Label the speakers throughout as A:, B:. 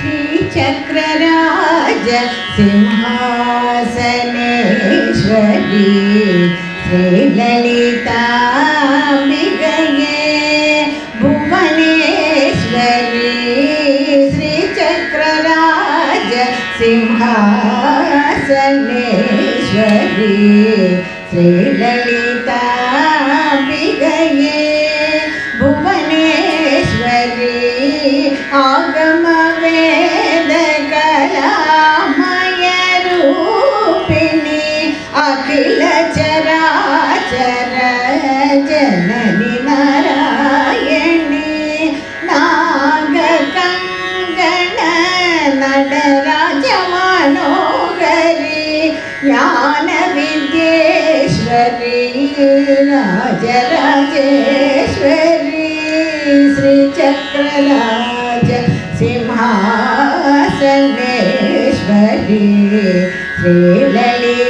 A: श्रीचक्रराज सिंहासनेश्वरी श्रीललिताम्बिकये भुवनेश्वरी श्रीचक्रराज सिंहासनेश्वरी श्रीललिताम्बिकये भुवनेश्वरी आगम वेद कलामय रूपिणी अखिल चराचर जननी नारायणी नाग कंगण नटराज मनोहरी ज्ञान विद्येश्वरी राजराजेश्वरी श्रीचक्रराज सिंहासनेश्वरी श्रीललिताम्बिकये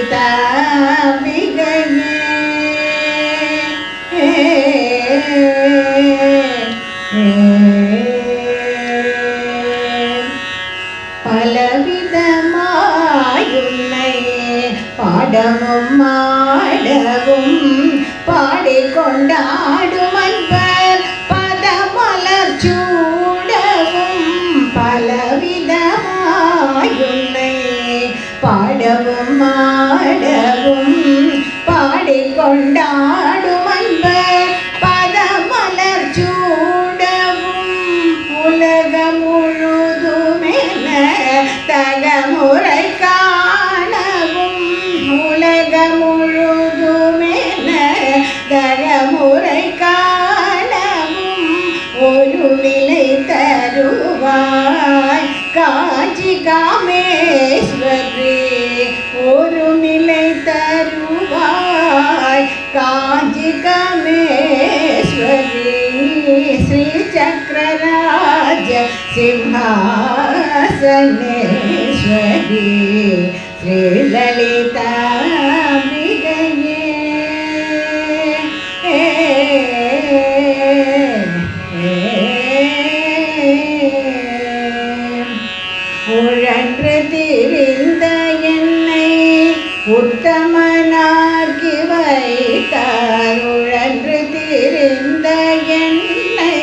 A: பலவிதமாயுன்னையே பாடவும் ஆடவும் பாடிக்கொண்டாடும் அன்பர் பதமலர் சூடவும் பலவிதமாயுன்னையே பாடவும் ஆடவும் பாடிக்கொண்டாடும் அன்பர் பதமலர் சூடவும் உலகம் முழுதுமென தகமுறை காணவும் உலகம் முழுதுமென தகமுறை காணவும் ஒரு நிலை தருவாய் காஞ்சி காமேஸ்வரி ஒரு நிலை தருவாய் காஞ்சி காமேஸ்வரி श्रीचक्रराज सिंहासनेश्वरी श्रीललिताम्बिकये உழன்று திரிந்த என்னை உத்தமனாக்கி வைத்தார் உழன்று திரிந்த என்னை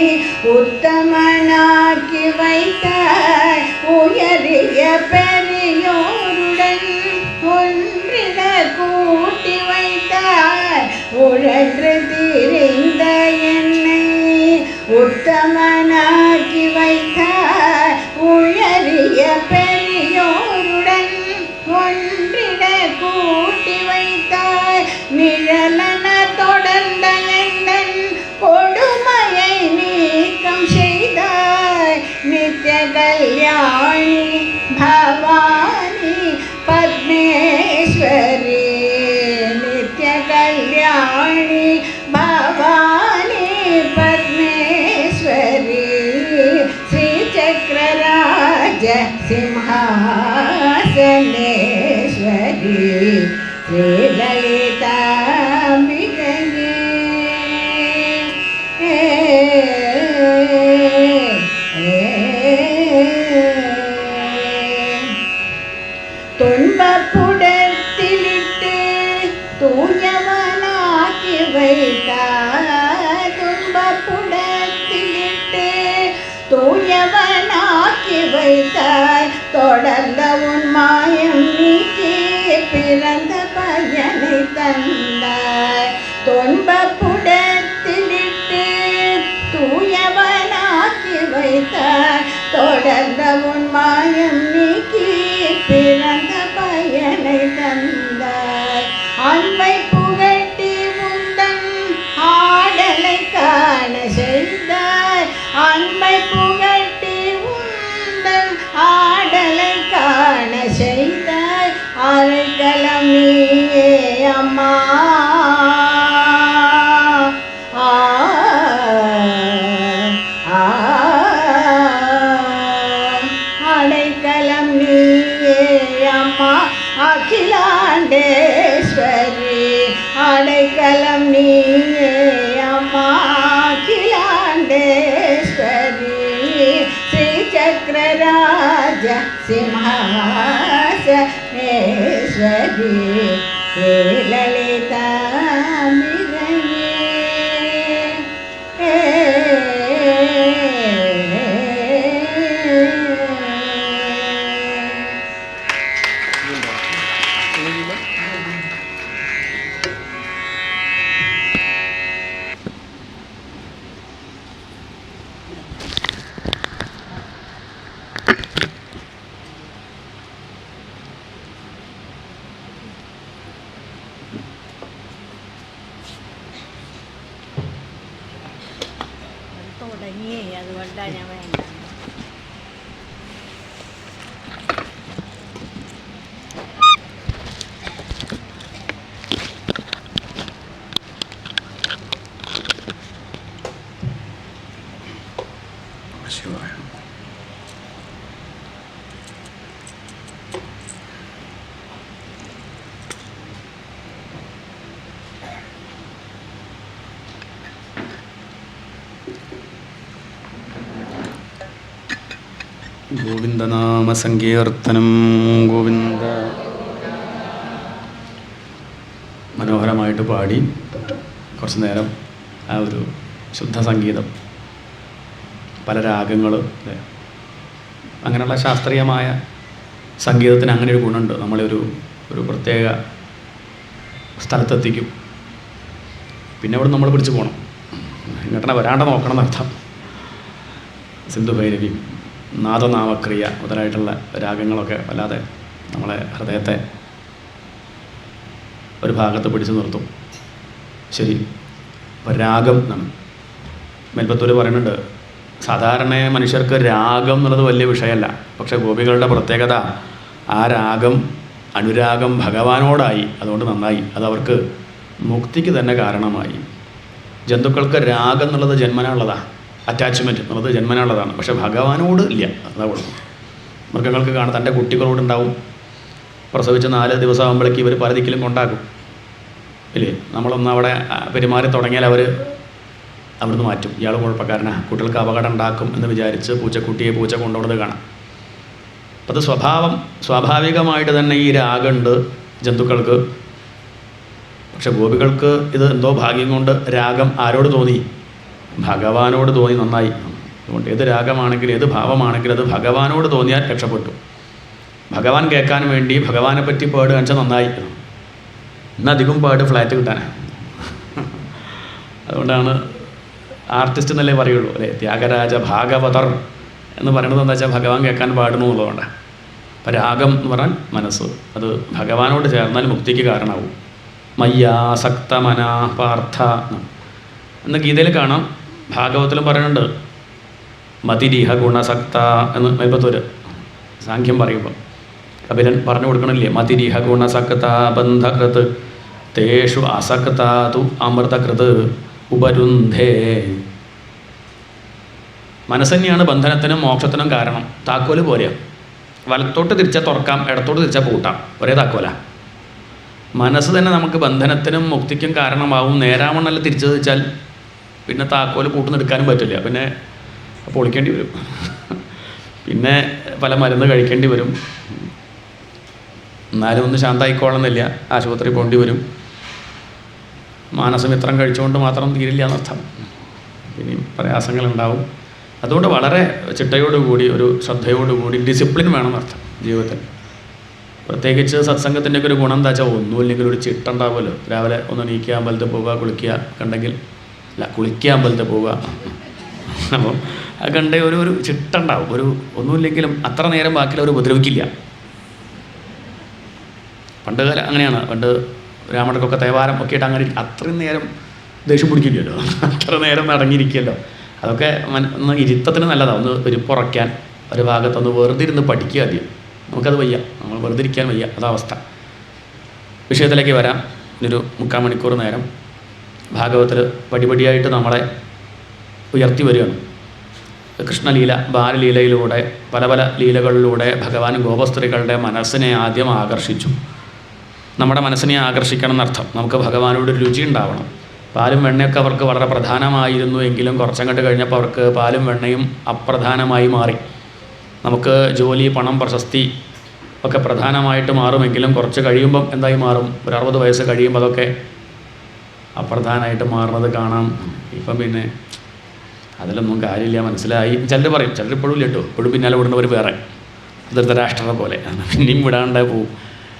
A: உத்தமனாக்கி வைத்தார் உயரிய பெரியோருடன் ஒன்றிட கூட்டி வைத்தார் உழன்று திரிந்த என்னை உத்தமனாக்கி வைத்தார் உயரிய பெரியோருடன் ஒன்றிட கூட்டி வைத்தார் நிழலன தொடர்ந்த எந்தன் கொடுமையை நீக்கம் செய்தார் நித்ய கல்யாணி பவானி பத்மேஸ்வரி நித்ய கல்யாணி பவானி பத்மேஸ்வரி श्रीचक्रराज सिंहासनेश्वरी श्रीललिताम्बिकये துன்பப்புடத்திலிட்டு தூயவனாக்கி வைத்தார் துன்பப்புடத்திலிட்டு தூயவனாக்கி வைத்தார் தொடர்ந்த உன் மாயம் நீக்கி பிறந்த பையனை தந்தார் துன்பப்புடத்திலிட்டு தூயவனாக்கி வைத்தார் தொடர்ந்த உன் மாயம் நீக்கி பிறந்த பையனை தந்தார் அன்பை புகட்டி உந்தன் ஆடலை காண செய்தார் அன்பை புகட்டி உந்தன் ஆடலை காண செய்தார் அரைக்கலம் நீயே அம்மா அடைக்கலம் நீயே அம்மா அகிலாண்டேஸ்வரி அடைக்கலம் நீயே அம்மா அகிலாண்டேஸ்வரி श्रीचक्रराज രാജസിംഹാസനേശ്വരി തുടങ്ങി, അതുകൊണ്ടാണ് ഞാൻ വേണ്ട.
B: ഗോവിന്ദനാമസങ്കീർത്തനം. ഗോവിന്ദ. മനോഹരമായിട്ട് പാടി കുറച്ച് നേരം ആ ഒരു ശുദ്ധ സംഗീതം, പല രാഗങ്ങൾ, അങ്ങനെയുള്ള ശാസ്ത്രീയമായ സംഗീതത്തിന് അങ്ങനെ ഒരു ഗുണമുണ്ട്. നമ്മളൊരു പ്രത്യേക സ്ഥലത്തെത്തിക്കും. പിന്നെ അവിടെ നമ്മൾ പിടിച്ചു പോകണം, ഇങ്ങോട്ടനെ വരാണ്ട് നോക്കണം എന്നർത്ഥം. സിന്ധു ഭൈരവി, നാദനാമക്രിയ മുതലായിട്ടുള്ള രാഗങ്ങളൊക്കെ വല്ലാതെ നമ്മളെ ഹൃദയത്തെ ഒരു ഭാഗത്ത് പിടിച്ചു നിർത്തും. ശരി, അപ്പോൾ രാഗം എന്നാണ് മേൽപ്പത്തൂർ പറയുന്നുണ്ട്. സാധാരണ മനുഷ്യർക്ക് രാഗം എന്നുള്ളത് വലിയ വിഷയമല്ല. പക്ഷേ ഗോപികളുടെ പ്രത്യേകത ആ രാഗം, അനുരാഗം ഭഗവാനോടായി. അതുകൊണ്ട് നന്നായി, അതവർക്ക് മുക്തിക്ക് തന്നെ കാരണമായി. ജന്തുക്കൾക്ക് രാഗം എന്നുള്ളത് ജന്മനാനുള്ളതാണ്, അറ്റാച്ച്മെൻറ്റ് എന്നുള്ളത് ജന്മനാനുള്ളതാണ്. പക്ഷേ ഭഗവാനോട് ഇല്ല, അതാ കുഴപ്പം. മൃഗങ്ങൾക്ക് കാണാൻ തൻ്റെ കുട്ടികളോടുണ്ടാവും. പ്രസവിച്ച് 4 ദിവസം ആകുമ്പോഴേക്ക് ഇവർ പല ദിക്കിലും കൊണ്ടാക്കും ഇല്ലേ. നമ്മളൊന്ന് അവിടെ പെരുമാറി തുടങ്ങിയാൽ അവർ അവിടുന്ന് മാറ്റും. ഇയാൾ കുഴപ്പക്കാരനാണ്, കുട്ടികൾക്ക് അപകടം ഉണ്ടാക്കും എന്ന് വിചാരിച്ച് പൂച്ചക്കുട്ടിയെ പൂച്ച കൊണ്ടുപോകുന്നത് കാണാം. അപ്പം അത് സ്വാഭാവികമായിട്ട് തന്നെ ഈ രാഗമുണ്ട് ജന്തുക്കൾക്ക്. പക്ഷെ ഗോപികൾക്ക് ഇത് എന്തോ ഭാഗ്യം കൊണ്ട് രാഗം ആരോട് തോന്നി? ഭഗവാനോട് തോന്നി. നന്നായി. അതുകൊണ്ട് ഏത് രാഗമാണെങ്കിലും ഏത് ഭാവമാണെങ്കിലും അത് ഭഗവാനോട് തോന്നിയാൽ രക്ഷപ്പെട്ടു. ഭഗവാൻ കേൾക്കാൻ വേണ്ടി ഭഗവാനെ പറ്റി പാട് കാണിച്ചാൽ നന്നായി. ഇന്നധികം പാട് ഫ്ലാറ്റ് കിട്ടാനാണ്. അതുകൊണ്ടാണ് ആർട്ടിസ്റ്റ് എന്നല്ലേ പറയുള്ളൂ അല്ലേ. ത്യാഗരാജ ഭാഗവതർ എന്ന് പറയുന്നത് എന്താ വെച്ചാൽ ഭഗവാൻ കേൾക്കാൻ പാടുന്നു എന്നുള്ളതുകൊണ്ടാണ്. അപ്പം രാഗം എന്ന് പറഞ്ഞാൽ മനസ്സ്, അത് ഭഗവാനോട് ചേർന്നാൽ മുക്തിക്ക് കാരണമാവും. മയ്യാസക്തമന പാർത്ഥ എന്ന് ഗീതയിൽ കാണാം. ഭാഗവത്തിലും പറയുന്നുണ്ട് മതിരിഹ ഗുണസക്ത എന്ന് മേൽപ്പത്തൂര് സാഖ്യം പറയുമ്പോൾ കപിലൻ പറഞ്ഞു കൊടുക്കണില്ലേ. മതിരിഹ ഗുണസക്ത ബന്ധകൃത് തേഷു അസക്താതു അമൃതകൃത് ഉപരുന്ധേ. മനസ്സന്നെയാണ് ബന്ധനത്തിനും മോക്ഷത്തിനും കാരണം. താക്കോല് പോലെയോ, വലത്തോട്ട് തിരിച്ചാൽ തുറക്കാം, ഇടത്തോട്ട് തിരിച്ചാൽ പൂട്ടാം, ഒരേ താക്കോല. മനസ്സ് തന്നെ നമുക്ക് ബന്ധനത്തിനും മുക്തിക്കും കാരണമാവും. നേരാവണ്ണല്ല തിരിച്ചു വെച്ചാൽ പിന്നെ താക്കോല് പൂട്ടുന്നെടുക്കാനും പറ്റില്ല, പിന്നെ പൊളിക്കേണ്ടി വരും, പിന്നെ പല മരുന്ന് കഴിക്കേണ്ടി വരും. എന്നാലും ഒന്ന് ശാന്തമായിക്കോളന്നില്ല, ആശുപത്രി പോകേണ്ടി വരും. മാനസമിത്രം കഴിച്ചുകൊണ്ട് മാത്രം തീരില്ല എന്നർത്ഥം, പിന്നെയും പ്രയാസങ്ങളുണ്ടാവും. അതുകൊണ്ട് വളരെ ചിട്ടയോടുകൂടി ഒരു ശ്രദ്ധയോടുകൂടി ഡിസിപ്ലിൻ വേണം എന്നർത്ഥം ജീവിതത്തിൽ. പ്രത്യേകിച്ച് സത്സംഗത്തിൻ്റെയൊക്കെ ഒരു ഗുണം എന്താ വെച്ചാൽ ഒന്നുമില്ലെങ്കിൽ ഒരു ചിട്ട ഉണ്ടാവുമല്ലോ. രാവിലെ ഒന്ന് എണീക്കുക, അമ്പലത്തിൽ പോവുക, കുളിക്കുക, കണ്ടെങ്കിൽ കുളിക്കുക, അമ്പലത്തിൽ പോവുക. അപ്പോൾ അത് കണ്ട ഒരു ചിട്ട ഉണ്ടാവും. ഒന്നുമില്ലെങ്കിലും അത്ര നേരം ബാക്കിയുള്ളവർ ഉപദ്രവിക്കില്ല. പണ്ട് കാലം അങ്ങനെയാണ്. പണ്ട് രാമണക്കൊക്കെ തേവാരം ഒക്കെ ആയിട്ട് അങ്ങനെ അത്രയും നേരം ദേഷ്യം പിടിക്കില്ലല്ലോ, അത്ര നേരം അടങ്ങിയിരിക്കുമല്ലോ. അതൊക്കെ ഒന്ന് ഇരുത്തത്തിന് നല്ലതാണ്. ഒന്ന് പെരുപ്പുറയ്ക്കാൻ ഒരു ഭാഗത്തൊന്ന് വെറുതെ ഇരുന്ന് പഠിക്കുക ആദ്യം. നമുക്കത് വയ്യ, നമ്മൾ വെറുതെ ഇരിക്കാൻ വയ്യ, അതാവസ്ഥ. വിഷയത്തിലേക്ക് വരാം. ഒരു 3/4 മണിക്കൂർ നേരം ഭാഗവത്തിൽ പടിപടിയായിട്ട് നമ്മളെ ഉയർത്തി വരികയാണ്. കൃഷ്ണലീല, ബാലലീലയിലൂടെ പല പല ലീലകളിലൂടെ ഭഗവാൻ ഗോപസ്ത്രീകളുടെ മനസ്സിനെ ആദ്യം ആകർഷിച്ചു. നമ്മുടെ മനസ്സിനെ ആകർഷിക്കണം എന്നർത്ഥം. നമുക്ക് ഭഗവാനോട് രുചി ഉണ്ടാവണം. പാലും വെണ്ണയൊക്കെ അവർക്ക് വളരെ പ്രധാനമായിരുന്നു എങ്കിലും കുറച്ചങ്ങോട്ട് കഴിഞ്ഞപ്പോൾ അവർക്ക് പാലും വെണ്ണയും അപ്രധാനമായി മാറി. നമുക്ക് ജോലി, പണം, പ്രശസ്തി ഒക്കെ പ്രധാനമായിട്ട് മാറുമെങ്കിലും കുറച്ച് കഴിയുമ്പം എന്തായി മാറും? ഒരു 60 വയസ്സ് കഴിയുമ്പോൾ അതൊക്കെ അപ്രധാനമായിട്ട് മാറുന്നത് കാണാം. ഇപ്പം പിന്നെ അതിലൊന്നും കാര്യമില്ല, മനസ്സിലായി. ചിലർ പറയും, ചിലർ ഇപ്പോഴും ഇല്ല കേട്ടോ, ഇപ്പോഴും പിന്നാലെ വിടുന്നവർ വേറെ ധൃതരാഷ്ട്രരെ പോലെ പിന്നെയും വിടാണ്ട് പോവും.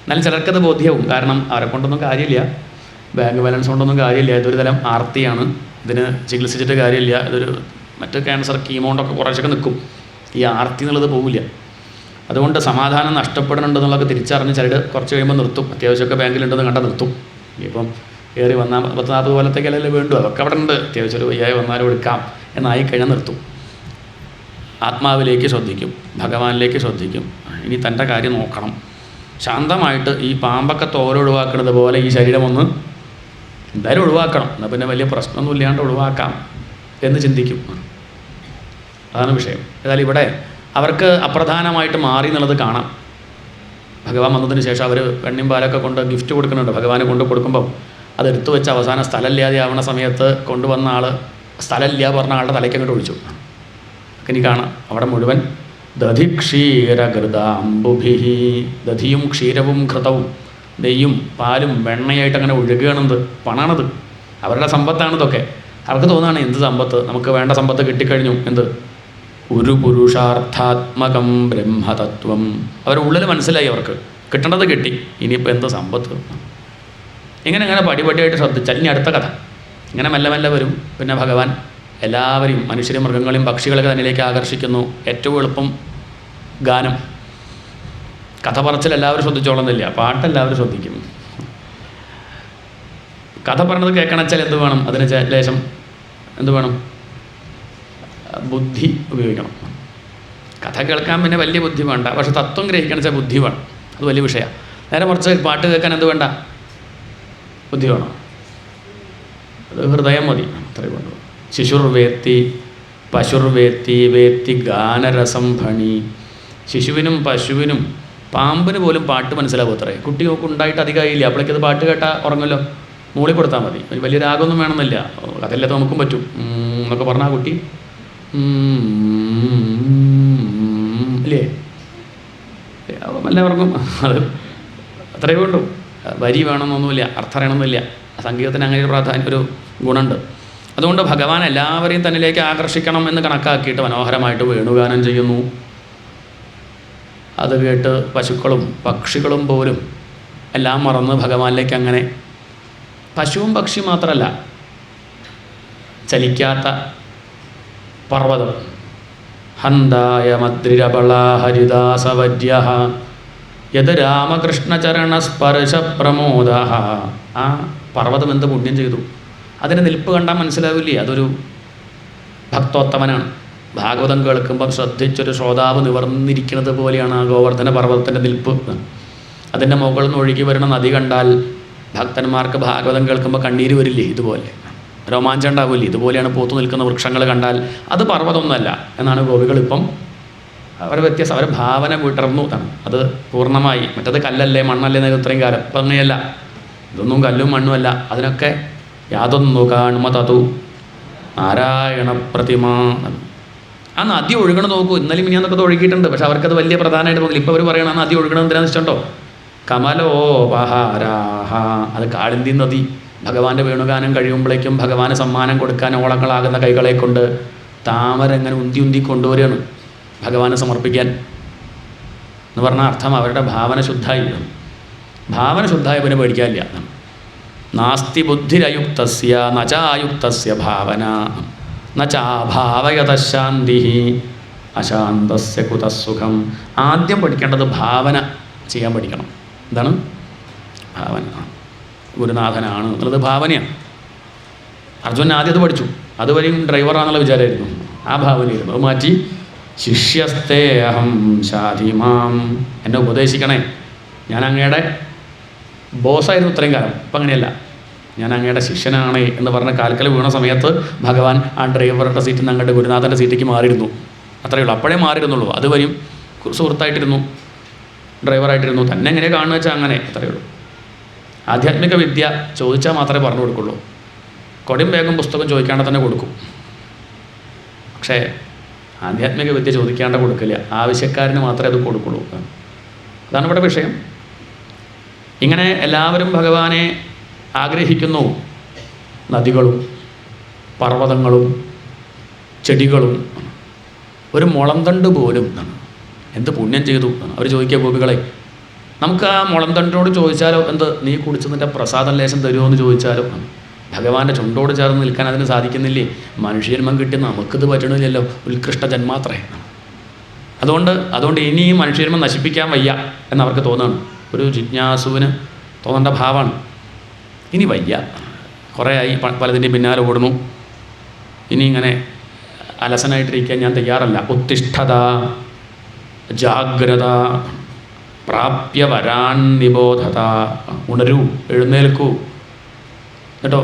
B: എന്നാലും ചിലർക്കത് ബോധ്യവും. കാരണം അവരെ കൊണ്ടൊന്നും കാര്യമില്ല, ബാങ്ക് ബാലൻസ് കൊണ്ടൊന്നും കാര്യമില്ല. ഇതൊരു തരം ആർത്തിയാണ്, ഇതിന് ചികിത്സിച്ചിട്ട് കാര്യമില്ല. ഇതൊരു മറ്റ് ക്യാൻസർ, കീമോണ്ടൊക്കെ കുറച്ചൊക്കെ നിൽക്കും. ഈ ആർത്തി എന്നുള്ളത് പോവില്ല. അതുകൊണ്ട് സമാധാനം നഷ്ടപ്പെടുന്നുണ്ടെന്നുള്ളതൊക്കെ തിരിച്ചറിഞ്ഞ് ചിലർ കുറച്ച് കഴിയുമ്പോൾ നിർത്തും. അത്യാവശ്യമൊക്കെ ബാങ്കിലുണ്ടെന്ന് കണ്ടാൽ നിർത്തും. ഇപ്പം കയറി വന്നാൽ 10-40 കൊല്ലത്തേക്കല്ലേ വേണ്ടു, അതൊക്കെ അവിടെ ഉണ്ട്, അത്യാവശ്യം ഒരു 5000 വന്നാലും എടുക്കാം എന്നായി കഴിഞ്ഞാൽ നിർത്തും. ആത്മാവിലേക്ക് ശ്രദ്ധിക്കും, ഭഗവാനിലേക്ക് ശ്രദ്ധിക്കും. ഇനി തൻ്റെ കാര്യം നോക്കണം. ശാന്തമായിട്ട് ഈ പാമ്പൊക്കെ തോലൊഴിവാക്കുന്നത് പോലെ ഈ ശരീരം ഒന്ന് എന്തായാലും ഒഴിവാക്കണം, എന്നാൽ പിന്നെ വലിയ പ്രശ്നമൊന്നും ഇല്ലാണ്ട് ഒഴിവാക്കാം എന്ന് ചിന്തിക്കും. അതാണ് വിഷയം. ഏതായാലും ഇവിടെ അവർക്ക് അപ്രധാനമായിട്ട് മാറി എന്നുള്ളത് കാണാം. ഭഗവാൻ വന്നതിന് ശേഷം അവർ വെണ്ണയും പാലൊക്കെ കൊണ്ട് ഗിഫ്റ്റ് കൊടുക്കുന്നുണ്ട്. ഭഗവാന് കൊണ്ട് കൊടുക്കുമ്പം അതെടുത്തു വെച്ച് അവസാനം സ്ഥലമില്ലാതെ ആവുന്ന സമയത്ത് കൊണ്ടുവന്ന ആൾ സ്ഥലമില്ല പറഞ്ഞ ആളുടെ തലയ്ക്ക് അങ്ങോട്ട് ഒഴിച്ചു. ഇനി കാണാം അവിടെ മുഴുവൻ ദധിക്ഷീരഘൃതാംബുഭിഹി, ദധിയും ക്ഷീരവും ഘൃതവും നെയ്യും പാലും വെണ്ണയായിട്ട് അങ്ങനെ ഒഴുകുകയാണെന്നത്. പണാണത്, അവരുടെ സമ്പത്താണിതൊക്കെ. അവർക്ക് തോന്നുകയാണ് എന്ത് സമ്പത്ത്, നമുക്ക് വേണ്ട സമ്പത്ത് കിട്ടിക്കഴിഞ്ഞു. എന്ത് ഒരു പുരുഷാർത്ഥാത്മകം ബ്രഹ്മതത്വം. അവരുടെ ഉള്ളിൽ മനസ്സിലായി, അവർക്ക് കിട്ടേണ്ടത് കിട്ടി, ഇനിയിപ്പോൾ എന്ത് സമ്പത്ത്. ഇങ്ങനെ പടിപടിയായിട്ട് ശ്രദ്ധിച്ചാൽ ഇനി അടുത്ത കഥ ഇങ്ങനെ മെല്ലെ മെല്ലെ വരും. പിന്നെ ഭഗവാൻ എല്ലാവരെയും, മനുഷ്യരെയും മൃഗങ്ങളെയും പക്ഷികളൊക്കെ തന്നിലേക്ക് ആകർഷിക്കുന്നു. ഏറ്റവും എളുപ്പം ഗാനം. കഥ പറച്ചിൽ എല്ലാവരും ശ്രദ്ധിച്ചോളുന്നില്ല, പാട്ടെല്ലാവരും ശ്രദ്ധിക്കും. കഥ പറഞ്ഞത് കേൾക്കണമെച്ചാൽ എന്ത് വേണം? അതിന് ലേശം എന്ത് വേണം? ബുദ്ധി ഉപയോഗിക്കണം. കഥ കേൾക്കാൻ പിന്നെ വലിയ ബുദ്ധി വേണ്ട, പക്ഷെ തത്വം ഗ്രഹിക്കണം വെച്ചാൽ ബുദ്ധി വേണം. അത് വലിയ വിഷയമാണ്. നേരെ മറിച്ച് പാട്ട് കേൾക്കാൻ എന്ത് വേണ്ട? ബുദ്ധി വേണം. അത് ഹൃദയം മതി, അത്രയും വേണ്ടു. ശിശുർവേത്തി പശുർവേത്തി വേത്തി ഗാനരസം ഭണി. ശിശുവിനും പശുവിനും പാമ്പിന് പോലും പാട്ട് മനസ്സിലാവും അത്രേ. കുട്ടി നോക്ക് ഉണ്ടായിട്ട് അധികമായില്ല, അപ്പോഴേക്ക് അത് പാട്ട് കേട്ടാൽ ഉറങ്ങുമല്ലോ. മൂളി കൊടുത്താൽ മതി, വലിയ രാഗമൊന്നും വേണമെന്നില്ല. അതല്ലാത്ത നമുക്കും പറ്റും എന്നൊക്കെ പറഞ്ഞാൽ കുട്ടി ഇല്ലേ അപ്പോൾ നല്ല ഉറങ്ങും. അത് അത്രയേ വേണ്ടു. വരി വേണമെന്നൊന്നുമില്ല, അർത്ഥം അറിയണമെന്നില്ല. സംഗീതത്തിന് അങ്ങനെ ഒരു ഒരു ഗുണമുണ്ട്. അതുകൊണ്ട് ഭഗവാൻ എല്ലാവരെയും തന്നിലേക്ക് ആകർഷിക്കണം എന്ന് കണക്കാക്കിയിട്ട് മനോഹരമായിട്ട് വേണുഗാനം ചെയ്യുന്നു. അത് കേട്ട് പശുക്കളും പക്ഷികളും പോലും എല്ലാം മറന്ന് ഭഗവാനിലേക്ക് അങ്ങനെ. പശുവും പക്ഷി മാത്രമല്ല, ചലിക്കാത്ത പർവ്വതം. ഹന്തായ മദ്രിരബളാ ഹരിദാസവര്യ യത് രാമകൃഷ്ണചരണസ്പർശ പ്രമോദ. ആ പർവ്വതം എന്ത് പുണ്യം ചെയ്തു! അതിന് നിൽപ്പ് കണ്ടാൽ മനസ്സിലാവില്ലേ, അതൊരു ഭക്തോത്തമനാണ്. ഭാഗവതം കേൾക്കുമ്പം ശ്രദ്ധിച്ചൊരു ശ്രോതാവ് നിവർന്നിരിക്കുന്നത് പോലെയാണ് ആ ഗോവർദ്ധന പർവ്വതത്തിൻ്റെ നിൽപ്പ്. അതിൻ്റെ മുകളിൽ നിന്ന് ഒഴുകി വരുന്ന നദി കണ്ടാൽ ഭക്തന്മാർക്ക് ഭാഗവതം കേൾക്കുമ്പോൾ കണ്ണീര് വരില്ലേ? ഇതുപോലെ രോമാഞ്ചം ഉണ്ടാവില്ലേ? ഇതുപോലെയാണ് പൂത്തു നിൽക്കുന്ന വൃക്ഷങ്ങൾ കണ്ടാൽ. അത് പർവ്വതമൊന്നുമല്ല എന്നാണ് ഗോപികളിപ്പം അവരെ വ്യത്യാസം. അവരെ ഭാവന വിടർന്നു എന്നാണ്. അത് പൂർണ്ണമായി. മറ്റത് കല്ലല്ലേ മണ്ണല്ലേ എന്നൊക്കെ ഇത്രയും കാലം. അപ്പം അങ്ങനെയല്ല, ഇതൊന്നും കല്ലും മണ്ണുമല്ല. അതിനൊക്കെ യാതൊന്നു കാണുമതു നാരായണ പ്രതിമ. ആ നദി ഒഴുകണം നോക്കൂ. ഇന്നലെ മിനിയാന്നൊക്കെ ഒഴുകിയിട്ടുണ്ട്, പക്ഷെ അവർക്കത് വലിയ പ്രധാനമായിട്ട് പോകില്ല. ഇപ്പോൾ അവർ പറയണം ആ നദി ഒഴുകണം എന്തിനാന്ന് വെച്ചിട്ടുണ്ടോ? കമലോപഹാരാഹ. അത് കാളിന്തി നദി. ഭഗവാന്റെ വേണുഗാനം കഴിയുമ്പോഴേക്കും ഭഗവാന് സമ്മാനം കൊടുക്കാൻ ഓളങ്ങളാകുന്ന കൈകളെ കൊണ്ട് താമര എങ്ങനെ ഉന്തി ഉന്തി കൊണ്ടുവരികയാണ് ഭഗവാന് സമർപ്പിക്കാൻ എന്ന് പറഞ്ഞ അർത്ഥം. അവരുടെ ഭാവന ശുദ്ധായി. ഭാവന ശുദ്ധായ പിന്നെ പേടിക്കാനില്ല. നാസ്തി ബുദ്ധിരയുക്തസ്യ നചായുക്തസ്യ ഭാവന നചാഭാവയത ശാന്തി അശാന്തസ്യ കുതസുഖം. ആദ്യം പഠിക്കേണ്ടത് ഭാവന ചെയ്യാൻ പഠിക്കണം. എന്താണ് ഭാവന? ഗുരുനാഥനാണ് എന്നുള്ളത് ഭാവനയാണ്. അർജുനൻ ആദ്യം അത് പഠിച്ചു. അതുവരെയും ഡ്രൈവറാണെന്നുള്ള വിചാരമായിരുന്നു. ആ ഭാവനയായിരുന്നു. അത് മാറ്റി ശിഷ്യസ്തേ അഹം ശാധിമാം. എന്നെ ഉപദേശിക്കണേ, ഞാൻ അങ്ങയുടെ ബോസായിരുന്നു ഇത്രയും കാലം, ഇപ്പം അങ്ങനെയല്ല, ഞാൻ അങ്ങയുടെ ശിഷ്യനാണ് എന്ന് പറഞ്ഞ കാൽക്കൽ വീണ സമയത്ത് ഭഗവാൻ ആ ഡ്രൈവറുടെ സീറ്റിൽ നിന്ന് അങ്ങയുടെ ഗുരുനാഥൻ്റെ സീറ്റിലേക്ക് മാറിയിരുന്നു. അത്രയേ ഉള്ളൂ. അപ്പോഴേ മാറിയിരുന്നുള്ളൂ. അതുവരെയും സുഹൃത്തായിട്ടിരുന്നു, ഡ്രൈവറായിട്ടിരുന്നു. തന്നെ എങ്ങനെ കാണുക വെച്ചാൽ അങ്ങനെ, അത്രയേ ഉള്ളൂ. ആധ്യാത്മിക വിദ്യ ചോദിച്ചാൽ മാത്രമേ പറഞ്ഞു കൊടുക്കുള്ളൂ. കൊടിയും വേഗം പുസ്തകം ചോദിക്കാണ്ട് തന്നെ കൊടുക്കും. പക്ഷേ ആധ്യാത്മിക വിദ്യ ചോദിക്കാണ്ട് കൊടുക്കില്ല, ആവശ്യക്കാരന് മാത്രമേ അത് കൊടുക്കുള്ളൂ. അതാണ് ഇവിടെ വിഷയം. ഇങ്ങനെ എല്ലാവരും ഭഗവാനെ ആഗ്രഹിക്കുന്നു. നദികളും പർവ്വതങ്ങളും ചെടികളും ഒരു മുളന്തണ്ട് പോലും എന്ത് പുണ്യം ചെയ്തു അവർ ചോദിക്കുക ഗോപികളെ. നമുക്ക് ആ മുളന്തണ്ടിനോട് ചോദിച്ചാലോ, എന്ത് നീ കുടിച്ചതിൻ്റെ പ്രസാദം ലേശം തരുമോ എന്ന് ചോദിച്ചാലോ, ഭഗവാന്റെ ചുണ്ടോട് ചേർന്ന് നിൽക്കാൻ അതിന് സാധിക്കുന്നില്ലേ? മനുഷ്യജന്മം കിട്ടി നമുക്കിത് പറ്റണില്ലല്ലോ, ഉത്കൃഷ്ട ജന്മാത്രേ. അതുകൊണ്ട് ഇനി ഈ മനുഷ്യജന്മം നശിപ്പിക്കാൻ വയ്യ എന്നവർക്ക് തോന്നുകയാണ്. ഒരു ജിജ്ഞാസുവിന് തോന്നേണ്ട ഭാവമാണ്. ഇനി വയ്യ, കുറേ ആയി പലതിൻ്റെ പിന്നാലെ ഓടുന്നു, ഇനി ഇങ്ങനെ അലസനായിട്ടിരിക്കാൻ ഞാൻ തയ്യാറല്ല. ഉത്തിഷ്ഠത ജാഗ്രത പ്രാപ്യ വരാൻ നിബോധത. ഉണരൂ, എഴുന്നേൽക്കൂ കേട്ടോ.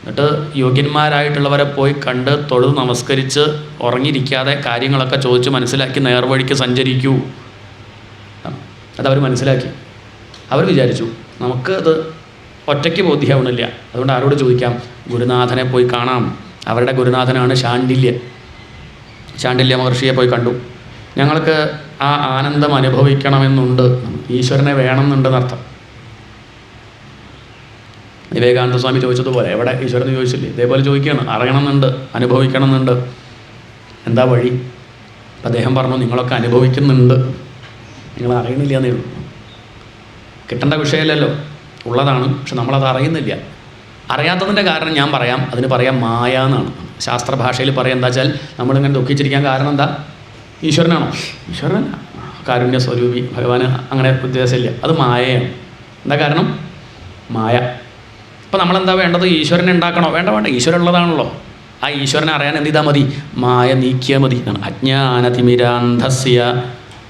B: എന്നിട്ട് യോഗ്യന്മാരായിട്ടുള്ളവരെ പോയി കണ്ട് തൊഴുത് നമസ്കരിച്ച് ഉറങ്ങിയിരിക്കാതെ കാര്യങ്ങളൊക്കെ ചോദിച്ച് മനസ്സിലാക്കി നേർവഴിക്ക് സഞ്ചരിക്കൂ. അതവർ മനസ്സിലാക്കി. അവർ വിചാരിച്ചു നമുക്ക് അത് ഒറ്റയ്ക്ക് ബോധ്യമാവണില്ല, അതുകൊണ്ട് ആരോട് ചോദിക്കാം, ഗുരുനാഥനെ പോയി കാണാം. അവരുടെ ഗുരുനാഥനാണ് ശാണ്ഡില്യ മഹർഷിയെ പോയി കണ്ടു. ഞങ്ങൾക്ക് ആ ആനന്ദം അനുഭവിക്കണമെന്നുണ്ട്, ഈശ്വരനെ വേണമെന്നുണ്ടെന്നർത്ഥം. വിവേകാനന്ദ സ്വാമി ചോദിച്ചതുപോലെ എവിടെ ഈശ്വരൻ ചോദിച്ചില്ലേ, ഇതേപോലെ ചോദിക്കുകയാണ്. അറിയണമെന്നുണ്ട്, അനുഭവിക്കണമെന്നുണ്ട്, എന്താ വഴി? അപ്പം അദ്ദേഹം പറഞ്ഞു, നിങ്ങളൊക്കെ അനുഭവിക്കുന്നുണ്ട്, നിങ്ങൾ അറിയണില്ല എന്നേ ഉള്ളൂ. കിട്ടേണ്ട വിഷയമല്ലല്ലോ, ഉള്ളതാണ്, പക്ഷെ നമ്മളത് അറിയുന്നില്ല. അറിയാത്തതിൻ്റെ കാരണം ഞാൻ പറയാം, അതിന് പറയാം മായ എന്നാണ്. ശാസ്ത്രഭാഷയിൽ പറയാം. എന്താ വെച്ചാൽ നമ്മളിങ്ങനെ ദുഃഖിച്ചിരിക്കാൻ കാരണം എന്താ? ഈശ്വരനാണോ? ഈശ്വരനല്ല, കാരുണ്യ സ്വരൂപി ഭഗവാന് അങ്ങനെ ഉദ്ദേശമില്ല, അത് മായയാണ്. എന്താ കാരണം? മായ. ഇപ്പം നമ്മളെന്താ വേണ്ടത്? ഈശ്വരനെ ഉണ്ടാക്കണോ? വേണ്ട, ഈശ്വരൻ ഉള്ളതാണല്ലോ. ആ ഈശ്വരനെ അറിയാൻ എന്ത് ചെയ്താൽ മതി? മായ നീക്കിയാൽ മതി. അജ്ഞാനതിമിരാന്ധസ്യ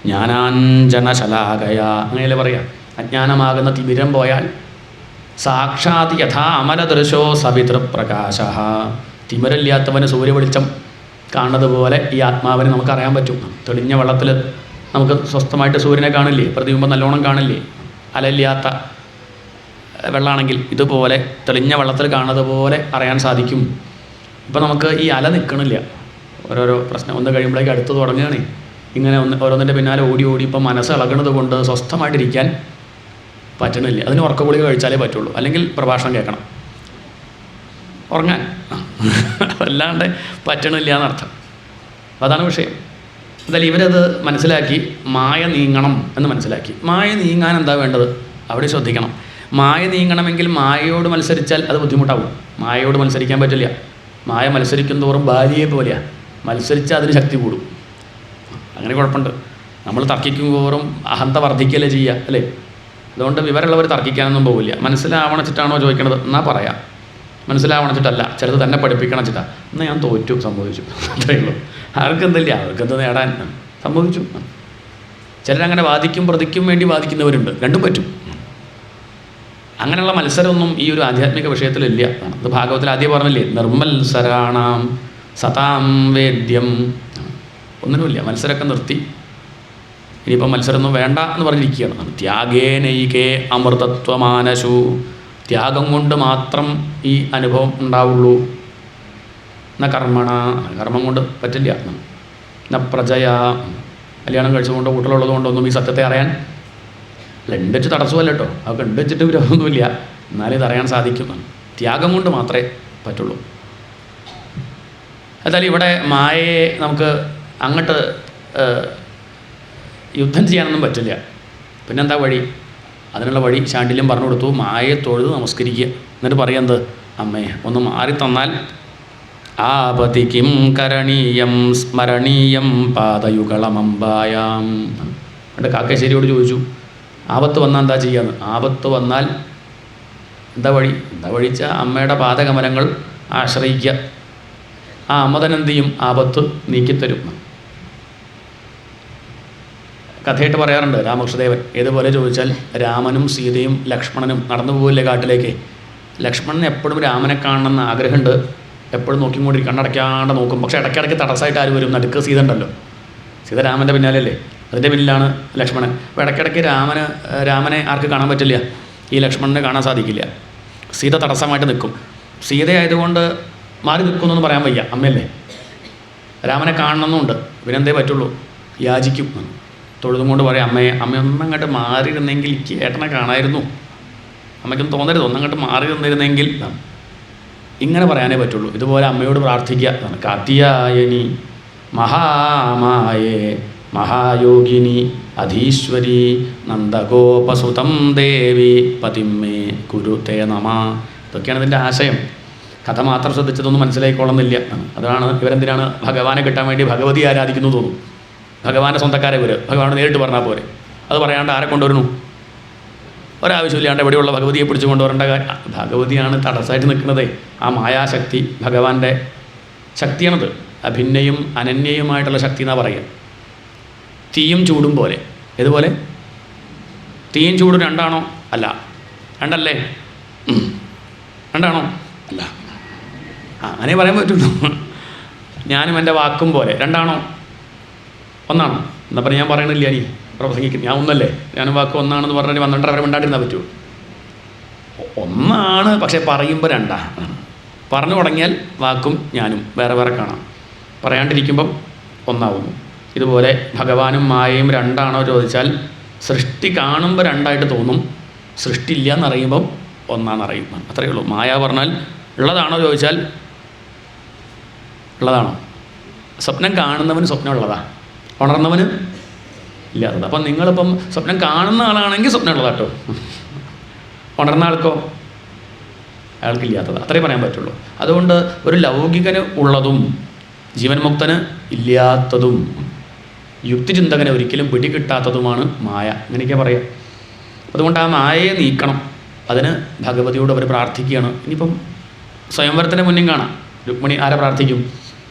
B: ജ്ഞാനാഞ്ജനശലാകയ, അങ്ങനെയല്ലേ പറയാം. അജ്ഞാനമാകുന്ന തിമിരം പോയാൽ സാക്ഷാത് യഥാ അമരദൃശോ സവിതൃപ്രകാശ. തിമിരമില്ലാത്തവന് സൂര്യവെളിച്ചം കാണുന്നത് പോലെ ഈ ആത്മാവിനെ നമുക്കറിയാൻ പറ്റും. തെളിഞ്ഞ വെള്ളത്തിൽ നമുക്ക് സ്വസ്ഥമായിട്ട് സൂര്യനെ കാണില്ലേ? പ്രതിബിംബം നല്ലോണം കാണില്ലേ? അലയില്ലാത്ത വെള്ളമാണെങ്കിൽ ഇതുപോലെ തെളിഞ്ഞ വെള്ളത്തിൽ കാണുന്നത് പോലെ അറിയാൻ സാധിക്കും. ഇപ്പം നമുക്ക് ഈ അല നിൽക്കണില്ല, ഓരോരോ പ്രശ്നം ഒന്ന് കഴിയുമ്പോഴേക്ക് അടുത്ത് തുടങ്ങുകയാണ്. ഇങ്ങനെ ഓരോന്നിൻ്റെ പിന്നാലെ ഓടി ഇപ്പം മനസ്സ് ഇളകണത് കൊണ്ട് സ്വസ്ഥമായിട്ടിരിക്കാൻ പറ്റണില്ല. അതിന് ഉറക്കഗുളിക കഴിച്ചാലേ പറ്റുള്ളൂ, അല്ലെങ്കിൽ പ്രഭാഷണം കേൾക്കണം ഉറങ്ങാൻ. അല്ലാണ്ട് പറ്റണില്ല എന്നർത്ഥം. അപ്പം അതാണ് വിഷയം. എന്തായാലും ഇവരത് മനസ്സിലാക്കി, മായ നീങ്ങണം എന്ന് മനസ്സിലാക്കി. മായ നീങ്ങാൻ എന്താ വേണ്ടത്? അവിടെ ശ്രദ്ധിക്കണം. മായ നീങ്ങണമെങ്കിൽ മായയോട് മത്സരിച്ചാൽ അത് ബുദ്ധിമുട്ടാവും. മായയോട് മത്സരിക്കാൻ പറ്റില്ല. മായ മത്സരിക്കും തോറും ഭാര്യയെ പോലെയാണ്, മത്സരിച്ചാൽ അതിന് ശക്തി കൂടും. അങ്ങനെ കുഴപ്പമുണ്ട്. നമ്മൾ തർക്കിക്കും തോറും അഹന്ത വർദ്ധിക്കുകയല്ലേ ചെയ്യുക, അല്ലേ? അതുകൊണ്ട് വിവരമുള്ളവർ തർക്കിക്കാനൊന്നും പോകില്ല. മനസ്സിലാവണച്ചിട്ടാണോ ചോദിക്കണത്? എന്നാൽ പറയാം. മനസ്സിലാവണച്ചിട്ടല്ല, ചിലത് തന്നെ പഠിപ്പിക്കണം ചിട്ടാ. എന്നാൽ ഞാൻ തോറ്റു, സംഭവിച്ചു, അത്രയേ ഉള്ളൂ. ആർക്കെന്തില്ല, അവർക്കെന്ത് നേടാൻ സംഭവിച്ചു. ചിലരങ്ങനെ വാദിക്കും പ്രതിക്കും വേണ്ടി വാദിക്കുന്നവരുണ്ട്. രണ്ടും പറ്റും. അങ്ങനെയുള്ള മത്സരമൊന്നും ഈ ഒരു ആധ്യാത്മിക വിഷയത്തിലില്ല. അത് ഭാഗവത്തിൽ ആദ്യം പറഞ്ഞില്ലേ, നിർമ്മത്സരാണാം സതാം വേദ്യം. ഒന്നിനുമില്ല, മത്സരമൊക്കെ നിർത്തി. ഇനിയിപ്പം മത്സരമൊന്നും വേണ്ട എന്ന് പറഞ്ഞിരിക്കുകയാണ്. ത്യാഗേനൈകേ അമൃതത്വമാനശു. ത്യാഗം കൊണ്ട് മാത്രം ഈ അനുഭവം ഉണ്ടാവുള്ളൂ. എന്നാൽ കർമ്മം കൊണ്ട് പറ്റില്ല. എന്നാൽ പ്രജയാ, കല്യാണം കഴിച്ചുകൊണ്ട് കുട്ടികളുള്ളത് കൊണ്ടൊന്നും ഈ സത്യത്തെ അറിയാൻ ഉണ്ട് വെച്ച് തടസ്സമല്ല കേട്ടോ, അതൊക്കെ ഉണ്ട് വെച്ചിട്ട് വിരോധമൊന്നുമില്ല. എന്നാലും ഇതറിയാൻ സാധിക്കും. ത്യാഗം കൊണ്ട് മാത്രമേ പറ്റുള്ളൂ. എന്തായാലും ഇവിടെ മായയെ നമുക്ക് അങ്ങോട്ട് യുദ്ധം ചെയ്യാനൊന്നും പറ്റില്ല. പിന്നെന്താ വഴി? അതിനുള്ള വഴി ശാണ്ഡില്യം പറഞ്ഞു കൊടുത്തു. മായയെ തൊഴുത് നമസ്കരിക്കുക. എന്നിട്ട് പറയുന്നത്, അമ്മേ ഒന്ന് മാറി തന്നാൽ ആപതി കിം കരണീയം സ്മരണീയം പാദയുഗളമമ്പായാം. എന്നിട്ട് കാക്കശ്ശേരിയോട് ചോദിച്ചു, ആപത്ത് വന്നാൽ എന്താ ചെയ്യാന്ന്? ആപത്ത് വന്നാൽ എന്താ വഴി വെച്ചാൽ അമ്മയുടെ പാദകമലങ്ങൾ ആശ്രയിക്കുക. ആ അമ്മ തന്നെ എന്ത് ചെയ്യും? ആപത്ത് നീക്കിത്തരും. കഥയായിട്ട് പറയാറുണ്ട് രാമകൃഷ്ണദേവൻ. ഏതുപോലെ ചോദിച്ചാൽ, രാമനും സീതയും ലക്ഷ്മണനും നടന്നു പോകില്ലേ കാട്ടിലേക്ക്. ലക്ഷ്മണന് എപ്പോഴും രാമനെ കാണണമെന്ന് ആഗ്രഹമുണ്ട്. എപ്പോഴും നോക്കിക്കൊണ്ടിരിക്കും, കണ്ണടയ്ക്കാണ്ട് നോക്കും. പക്ഷേ ഇടയ്ക്കിടയ്ക്ക് തടസ്സമായിട്ട് ആര് വരും? നടുക്ക് സീത ഉണ്ടല്ലോ. സീത രാമൻ്റെ പിന്നാലെയല്ലേ, അതിൻ്റെ പിന്നിലാണ് ലക്ഷ്മണൻ. അപ്പോൾ ഇടയ്ക്കിടയ്ക്ക് രാമനെ ആർക്ക് കാണാൻ പറ്റില്ല? ഈ ലക്ഷ്മണനെ കാണാൻ സാധിക്കില്ല. സീത തടസ്സമായിട്ട് നിൽക്കും. സീതയായതുകൊണ്ട് മാറി നിൽക്കുമെന്നൊന്നും പറയാൻ വയ്യ, അമ്മയല്ലേ. രാമനെ കാണണമെന്നുണ്ട്, പിന്നെന്തേ പറ്റുള്ളൂ, യാചിക്കും. തൊഴുതും കൊണ്ട് പറയും, അമ്മ ഒന്നങ്ങോട്ട് മാറിയിരുന്നെങ്കിൽ എനിക്ക് ഏട്ടനെ കാണായിരുന്നു, അമ്മയ്ക്കൊന്നും തോന്നരുത്, ഒന്നങ്ങോട്ട് മാറി നിന്നിരുന്നെങ്കിൽ. ഇങ്ങനെ പറയാനേ പറ്റുള്ളൂ. ഇതുപോലെ അമ്മയോട് പ്രാർത്ഥിക്കുക. കാത്യായനി മഹാമായേ മഹായോഗിനി അധീശ്വരി നന്ദഗോപസുതം ദേവി പതിമേ കുരുതേ നമ. ഇതൊക്കെയാണ് ഇതിൻ്റെ ആശയം. കഥ മാത്രം ശ്രദ്ധിച്ചതൊന്നും മനസ്സിലായിക്കൊള്ളുന്നില്ല. അതാണ് ഇവരെന്തിനാണ് ഭഗവാനെ കിട്ടാൻ വേണ്ടി ഭഗവതി ആരാധിക്കുന്നു തോന്നും. ഭഗവാന്റെ സ്വന്തക്കാരെ ഇവർ ഭഗവാനോട് നേരിട്ട് പറഞ്ഞാൽ പോരെ. അത് പറയാണ്ട് ആരെ കൊണ്ടുവരുന്നു? ഒരാവശ്യമില്ലാണ്ട് എവിടെയുള്ള ഭഗവതിയെ പിടിച്ചു കൊണ്ടുവരേണ്ട കാര്യം. ഭഗവതിയാണ് തടസ്സമായിട്ട് നിൽക്കുന്നത്. ആ മായാശക്തി ഭഗവാന്റെ ശക്തിയാണത്. അഭിന്നയും അനന്യയുമായിട്ടുള്ള ശക്തി എന്നാണ് പറയുക. തീയും ചൂടും പോലെ. ഏതുപോലെ? തീയും ചൂടും രണ്ടാണോ? അല്ല. രണ്ടല്ലേ? രണ്ടാണോ? അല്ല. അങ്ങനെ പറയാൻ പറ്റുള്ളൂ. ഞാനും എൻ്റെ വാക്കും പോലെ രണ്ടാണോ? ഒന്നാണോ? എന്നാ പറഞ്ഞാൽ ഞാൻ പറയണില്ല, നീ പ്രസംഗിക്കും, ഞാൻ ഒന്നല്ലേ, ഞാനും വാക്കും ഒന്നാണെന്ന് പറഞ്ഞിട്ട് 12 വരെ മിണ്ടാണ്ടിരുന്നാൽ പറ്റുമോ? ഒന്നാണ്, പക്ഷേ പറയുമ്പോൾ രണ്ടാണ്. പറഞ്ഞു തുടങ്ങിയാൽ വാക്കും ഞാനും വേറെ വേറെ കാണാം, പറയാണ്ടിരിക്കുമ്പം ഒന്നാവുന്നു. ഇതുപോലെ ഭഗവാനും മായയും രണ്ടാണോ ചോദിച്ചാൽ സൃഷ്ടി കാണുമ്പോൾ രണ്ടായിട്ട് തോന്നും, സൃഷ്ടി ഇല്ല എന്നറിയുമ്പം ഒന്നാണെന്നറിയും. അത്രയേ ഉള്ളൂ. മായ പറഞ്ഞാൽ ഉള്ളതാണോ ചോദിച്ചാൽ ഉള്ളതാണോ? സ്വപ്നം കാണുന്നവന് സ്വപ്നം ഉള്ളതാ, ഉണർന്നവന് ഇല്ലാത്തത്. അപ്പം നിങ്ങളിപ്പം സ്വപ്നം കാണുന്ന ആളാണെങ്കിൽ സ്വപ്നം ഉള്ളതാട്ടോ, ഉണർന്ന ആൾക്കോ അയാൾക്കില്ലാത്തത്. അത്രേ പറയാൻ പറ്റുള്ളൂ. അതുകൊണ്ട് ഒരു ലൗകികന് ഉള്ളതും ജീവൻ മുക്തന് ഇല്ലാത്തതും യുക്തിചിന്തകനെ ഒരിക്കലും പിടികിട്ടാത്തതുമാണ് മായ. അങ്ങനെയൊക്കെ പറയാം. അതുകൊണ്ട് ആ മായയെ നീക്കണം. അതിന് ഭഗവതിയോട് അവർ പ്രാർത്ഥിക്കുകയാണ്. ഇനിയിപ്പം സ്വയംവരത്തിൻ്റെ മുന്നിൽ കാണാം, രുക്മിണി ആരെ പ്രാർത്ഥിക്കും?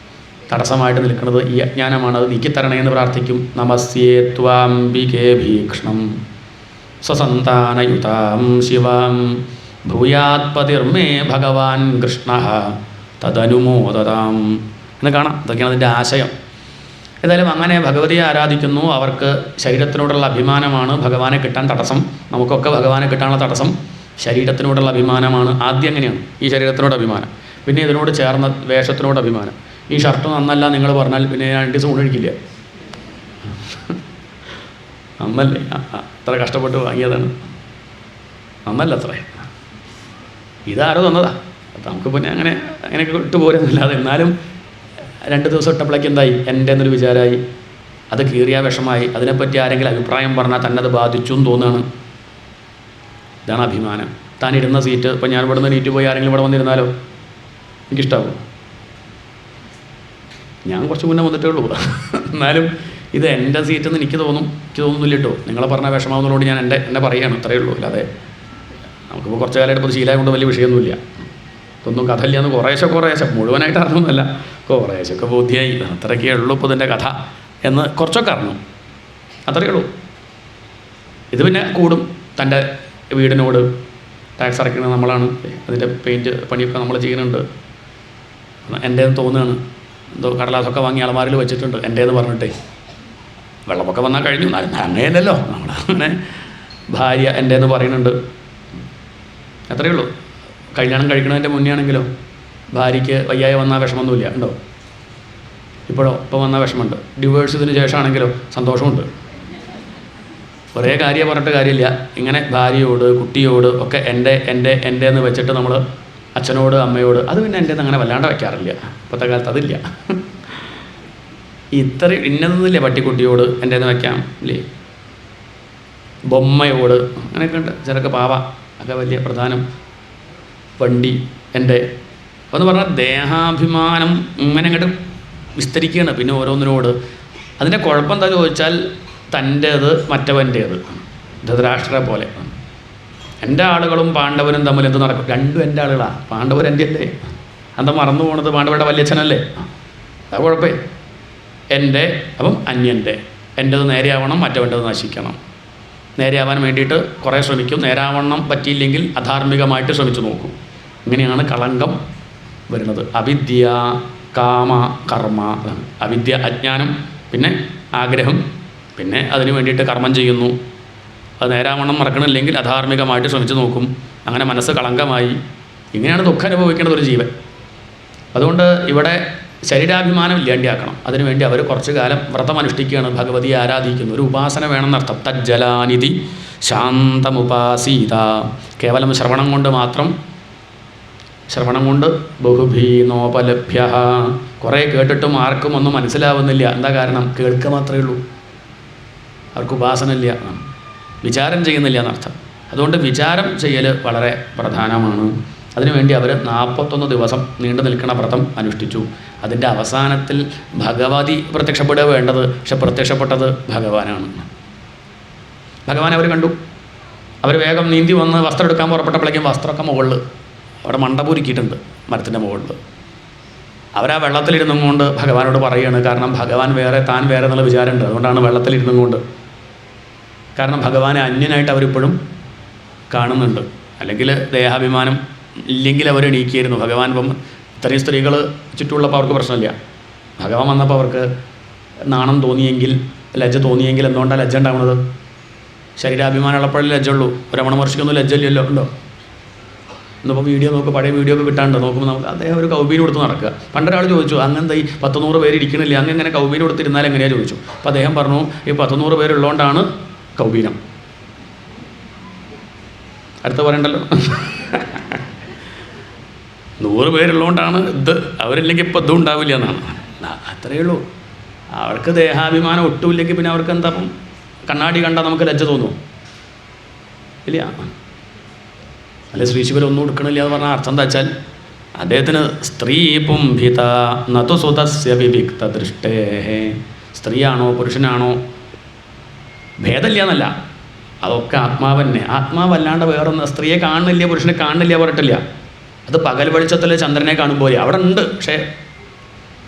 B: തടസ്സമായിട്ട് നിൽക്കുന്നത് ഈ അജ്ഞാനമാണ്, അത് നീക്കിത്തരണേ എന്ന് പ്രാർത്ഥിക്കും. നമസ്യേ ത്വാംബികേ ഭീക്ഷ്ണം സ്വസന്താനയുതാം ശിവാം ഭൂയാത്പതിർമേ ഭഗവാൻ കൃഷ്ണ തദനുമോദതാം എന്ന് കാണാം. ഇതൊക്കെയാണ് അതിൻ്റെ ആശയം. ഏതായാലും അങ്ങനെ ഭഗവതിയെ ആരാധിക്കുന്നു. അവർക്ക് ശരീരത്തിനോടുള്ള അഭിമാനമാണ് ഭഗവാനെ കിട്ടാൻ തടസ്സം. നമുക്കൊക്കെ ഭഗവാനെ കിട്ടാനുള്ള തടസ്സം ശരീരത്തിനോടുള്ള അഭിമാനമാണ്. ആദ്യം അങ്ങനെയാണ്, ഈ ശരീരത്തിനോട് അഭിമാനം, പിന്നെ ഇതിനോട് ചേർന്ന വേഷത്തിനോട് അഭിമാനം. ഈ ഷർട്ട് നന്നല്ല നിങ്ങൾ പറഞ്ഞാൽ പിന്നെ ഞാൻ 2 ദിവസം കൊണ്ടിരിക്കില്ല. നന്നല്ലേ, അത്ര കഷ്ടപ്പെട്ട് വാങ്ങിയതാണ്, നന്നല്ല അത്രേ, ഇതാരോ തന്നതാ, നമുക്ക് പിന്നെ അങ്ങനെയൊക്കെ ഇട്ട് പോരുന്നില്ലാതെ. എന്നാലും 2 ദിവസം ഇട്ടപ്പോഴേക്ക് എന്തായി? എൻ്റെ എന്നൊരു വിചാരമായി, അത് കീറിയ വിഷമായി. അതിനെപ്പറ്റി ആരെങ്കിലും അഭിപ്രായം പറഞ്ഞാൽ തന്നെ അത് ബാധിച്ചു എന്ന് തോന്നുകയാണ്. ഇതാണ് അഭിമാനം. താൻ ഇരുന്ന സീറ്റ്, ഇപ്പം ഞാൻ ഇവിടെ നിന്ന് നീറ്റ് പോയി ആരെങ്കിലും ഇവിടെ വന്നിരുന്നാലോ എനിക്കിഷ്ടാവും. ഞാൻ കുറച്ച് മുന്നേ വന്നിട്ടേ ഉള്ളൂ. എന്നാലും ഇത് എൻ്റെ സീറ്റെന്ന് എനിക്ക് തോന്നുന്നില്ല കേട്ടോ. നിങ്ങളെ പറഞ്ഞ വിഷമാവുന്നതുകൊണ്ട് ഞാൻ എന്നെ പറയുകയാണ്, അത്രയേ ഉള്ളൂ. അല്ലാതെ നമുക്കിപ്പോൾ കുറച്ച് കാലമായിട്ട് ഇപ്പോൾ ശീലം കൊണ്ട് വലിയ വിഷയമൊന്നുമില്ല. ഇതൊന്നും കഥയില്ല എന്ന് കുറേശ്ശെ മുഴുവനായിട്ട് അറിഞ്ഞൊന്നുമല്ല, കുറേശ്ശൊക്കെ ബോധ്യമായി. അത്രയൊക്കെ ഉള്ളൂ ഇപ്പോൾ ഇതിൻ്റെ കഥ എന്ന് കുറച്ചൊക്കെ അറിഞ്ഞു, അത്രയേ ഉള്ളൂ. ഇത് പിന്നെ കൂടും. തൻ്റെ വീടിനോട് ടാക്സ് അടയ്ക്കുന്നത് നമ്മളാണ്, അതിൻ്റെ പെയിൻറ്റ് പണിയൊക്കെ നമ്മൾ ചെയ്യുന്നുണ്ട്. എൻ്റേന്ന് തോന്നുകയാണ്, എന്തോ കടലാസൊക്കെ വാങ്ങി അലമാരിൽ വെച്ചിട്ടുണ്ട് എൻ്റേന്ന് പറഞ്ഞിട്ടേ. വെള്ളമൊക്കെ വന്നാൽ കഴിഞ്ഞു, അങ്ങനെയല്ലല്ലോ നമ്മളങ്ങനെ. ഭാര്യ എൻ്റേന്ന് പറയുന്നുണ്ട്, അത്രയേ ഉള്ളൂ. കല്യാണം കഴിക്കണതിൻ്റെ മുന്നേ ആണെങ്കിലോ ഭാര്യയ്ക്ക് വയ്യായ വന്നാൽ വിഷമമൊന്നുമില്ല, ഉണ്ടോ? ഇപ്പോൾ വന്നാൽ വിഷമമുണ്ട്. ഡിവോഴ്സ് ഇതിന് ശേഷമാണെങ്കിലോ സന്തോഷമുണ്ട്. കുറേ കാര്യം പറഞ്ഞിട്ട് കാര്യമില്ല. ഇങ്ങനെ ഭാര്യയോട് കുട്ടിയോട് ഒക്കെ എൻ്റെ എന്ന് വെച്ചിട്ട് നമ്മൾ അച്ഛനോട് അമ്മയോട്, അത് പിന്നെ എൻ്റെ അങ്ങനെ വല്ലാണ്ട് വയ്ക്കാറില്ല ഇപ്പോഴത്തെ കാലത്ത്, അതില്ല. ഇത്രയും ഇന്നതൊന്നുമില്ല. പട്ടിക്കുട്ടിയോട് എൻ്റെ വയ്ക്കാം ഇല്ലേ, ബൊമ്മയോട് അങ്ങനെയൊക്കെ ഉണ്ട്. ചിലർക്ക് പാവ ഒക്കെ വലിയ പ്രധാനം. വണ്ടി എൻ്റെ എന്ന് പറഞ്ഞാൽ ദേഹാഭിമാനം ഇങ്ങനെ അങ്ങോട്ട് വിസ്തരിക്കുകയാണ് പിന്നെ ഓരോന്നിനോട്. അതിൻ്റെ കുഴപ്പം എന്താ ചോദിച്ചാൽ തൻ്റേത് മറ്റവൻ്റേത്, ധൃതരാഷ്ട്രരെ പോലെ. എൻ്റെ ആളുകളും പാണ്ഡവനും തമ്മിൽ എന്ത് നടക്കും? രണ്ടും എൻ്റെ ആളുകളാണ്. പാണ്ഡവർ എൻ്റെ അല്ലേ? എന്താ മറന്നു പോണത്? പാണ്ഡവരുടെ വല്യച്ഛനല്ലേ? അത് കുഴപ്പമേ. എൻ്റെ അപ്പം അന്യൻ്റെ, എൻ്റേത് നേരെയാവണം, മറ്റവൻ്റേത് നശിക്കണം. നേരെയാവാൻ വേണ്ടിയിട്ട് കുറേ ശ്രമിക്കും. നേരാവണ്ണം പറ്റിയില്ലെങ്കിൽ അധാർമികമായിട്ട് ശ്രമിച്ചു നോക്കും. ഇങ്ങനെയാണ് കളങ്കം വരുന്നത്. അവിദ്യ, കാമ, കർമ്മ. അവിദ്യ അജ്ഞാനം, പിന്നെ ആഗ്രഹം, പിന്നെ അതിന് വേണ്ടിയിട്ട് കർമ്മം ചെയ്യുന്നു. അത് നേരാവണ്ണം മറക്കണില്ലെങ്കിൽ അധാർമികമായിട്ട് ശ്രമിച്ചു നോക്കും. അങ്ങനെ മനസ്സ് കളങ്കമായി. ഇങ്ങനെയാണ് ദുഃഖം അനുഭവിക്കേണ്ടത് ഒരു ജീവൻ. അതുകൊണ്ട് ഇവിടെ ശരീരാഭിമാനം ഇല്ലാണ്ടിയാക്കണം. അതിനുവേണ്ടി അവർ കുറച്ചു കാലം വ്രതം അനുഷ്ഠിക്കുകയാണ്, ഭഗവതിയെ ആരാധിക്കുന്നു. ഒരു ഉപാസന വേണമെന്നർത്ഥം. തജ്ജലാനിധി ശാന്തമുപാസീത. കേവലം ശ്രവണം കൊണ്ട് മാത്രം, ശ്രവണം കൊണ്ട് ബഹുഭീനോപലഭ്യ. കുറേ കേട്ടിട്ടും ആർക്കും ഒന്നും മനസ്സിലാവുന്നില്ല. എന്താ കാരണം? കേൾക്കുക മാത്രമേ ഉള്ളൂ, അവർക്ക് ഉപാസന ഇല്ല, വിചാരം ചെയ്യുന്നില്ല എന്നർത്ഥം. അതുകൊണ്ട് വിചാരം ചെയ്യൽ വളരെ പ്രധാനമാണ്. അതിനുവേണ്ടി അവർ 41 ദിവസം നീണ്ടു നിൽക്കുന്ന വ്രതം അനുഷ്ഠിച്ചു. അതിൻ്റെ അവസാനത്തിൽ ഭഗവതി പ്രത്യക്ഷപ്പെടുക വേണ്ടത്, പക്ഷെ പ്രത്യക്ഷപ്പെട്ടത് ഭഗവാനാണ്. ഭഗവാൻ അവർ കണ്ടു. അവർ വേഗം നീന്തി വന്ന് വസ്ത്രം എടുക്കാൻ പുറപ്പെട്ടപ്പോഴേക്കും വസ്ത്രമൊക്കെ മുകളിൽ അവിടെ മണ്ടപൂരിക്കിയിട്ടുണ്ട് മരത്തിൻ്റെ മുകളിൽ. അവരാ വെള്ളത്തിലിരുന്നും കൊണ്ട് ഭഗവാനോട് പറയുകയാണ്. കാരണം ഭഗവാൻ വേറെ, താൻ വേറെ എന്നുള്ള വിചാരമുണ്ട്. അതുകൊണ്ടാണ് വെള്ളത്തിലിരുന്നും കൊണ്ട്. കാരണം ഭഗവാനെ അന്യനായിട്ട് അവരിപ്പോഴും കാണുന്നുണ്ട്. അല്ലെങ്കിൽ ദേഹാഭിമാനം ഇല്ലെങ്കിൽ അവർ എണീക്കിയായിരുന്നു. ഭഗവാൻ ഇപ്പം ഇത്രയും സ്ത്രീകൾ ചുറ്റുമുള്ളപ്പോൾ അവർക്ക് പ്രശ്നമില്ല. ഭഗവാൻ വന്നപ്പോൾ അവർക്ക് നാണം തോന്നിയെങ്കിൽ, ലജ്ജ തോന്നിയെങ്കിൽ എന്തുകൊണ്ടാണ് ലജ്ജ ഉണ്ടാവുന്നത്? ശരീരാഭിമാനം ഉള്ളപ്പോഴേ ലജ്ജ ഉള്ളൂ. രമണ മഹർഷിക്കൊന്നും ലജ്ജ ഇല്ലല്ലോ, ഉണ്ടോ? ഇന്നിപ്പോൾ വീഡിയോ നോക്കുക, പഴയ വീഡിയോ ഒക്കെ കിട്ടാണ്ട് നോക്കുമ്പോൾ നമുക്ക് അദ്ദേഹം ഒരു കൗബീന് കൊടുത്ത് നടക്കുക. പണ്ടൊരാൾ ചോദിച്ചു, അങ്ങനെന്താ ഈ 100 പേര് ഇരിക്കണില്ല, അങ്ങനെ കൗബീന് കൊടുത്തിരുന്നാൽ എങ്ങനെയാണ് ചോദിച്ചു. അപ്പോൾ അദ്ദേഹം പറഞ്ഞു, ഈ 100 പേരുള്ളതുകൊണ്ടാണ് കൗബീനം. അടുത്ത പറയണ്ടല്ലോ, 100 പേരുള്ളതുകൊണ്ടാണ് ഇത്, അവരില്ലെങ്കിൽ ഇപ്പോൾ ഇതും ഉണ്ടാവില്ല എന്നാണ്. അത്രയേ ഉള്ളൂ. അവർക്ക് ദേഹാഭിമാനം ഒട്ടുമില്ലെങ്കിൽ പിന്നെ അവർക്ക് എന്താ, അപ്പം കണ്ണാടി കണ്ടാൽ നമുക്ക് ലജ്ജ തോന്നുമോ? ഇല്ല. അല്ലെ ശ്രീശിവൻ ഒന്നും കൊടുക്കണില്ല എന്ന് പറഞ്ഞാൽ അർത്ഥം എന്താ വെച്ചാൽ, അദ്ദേഹത്തിന് സ്ത്രീ പുംഭിത നതു സുതസ്യ വിവിക്ത ദൃഷ്ടേ. സ്ത്രീയാണോ പുരുഷനാണോ ഭേദമില്ല എന്നല്ല, അതൊക്കെ ആത്മാവന്നെ. ആത്മാവല്ലാണ്ട് വേറൊന്ന്, സ്ത്രീയെ കാണുന്നില്ല പുരുഷനെ കാണുന്നില്ല പറഞ്ഞിട്ടില്ല. അത് പകൽ വെളിച്ചത്തിൽ ചന്ദ്രനെ കാണുമ്പോൾ അവിടെ ഉണ്ട്, പക്ഷേ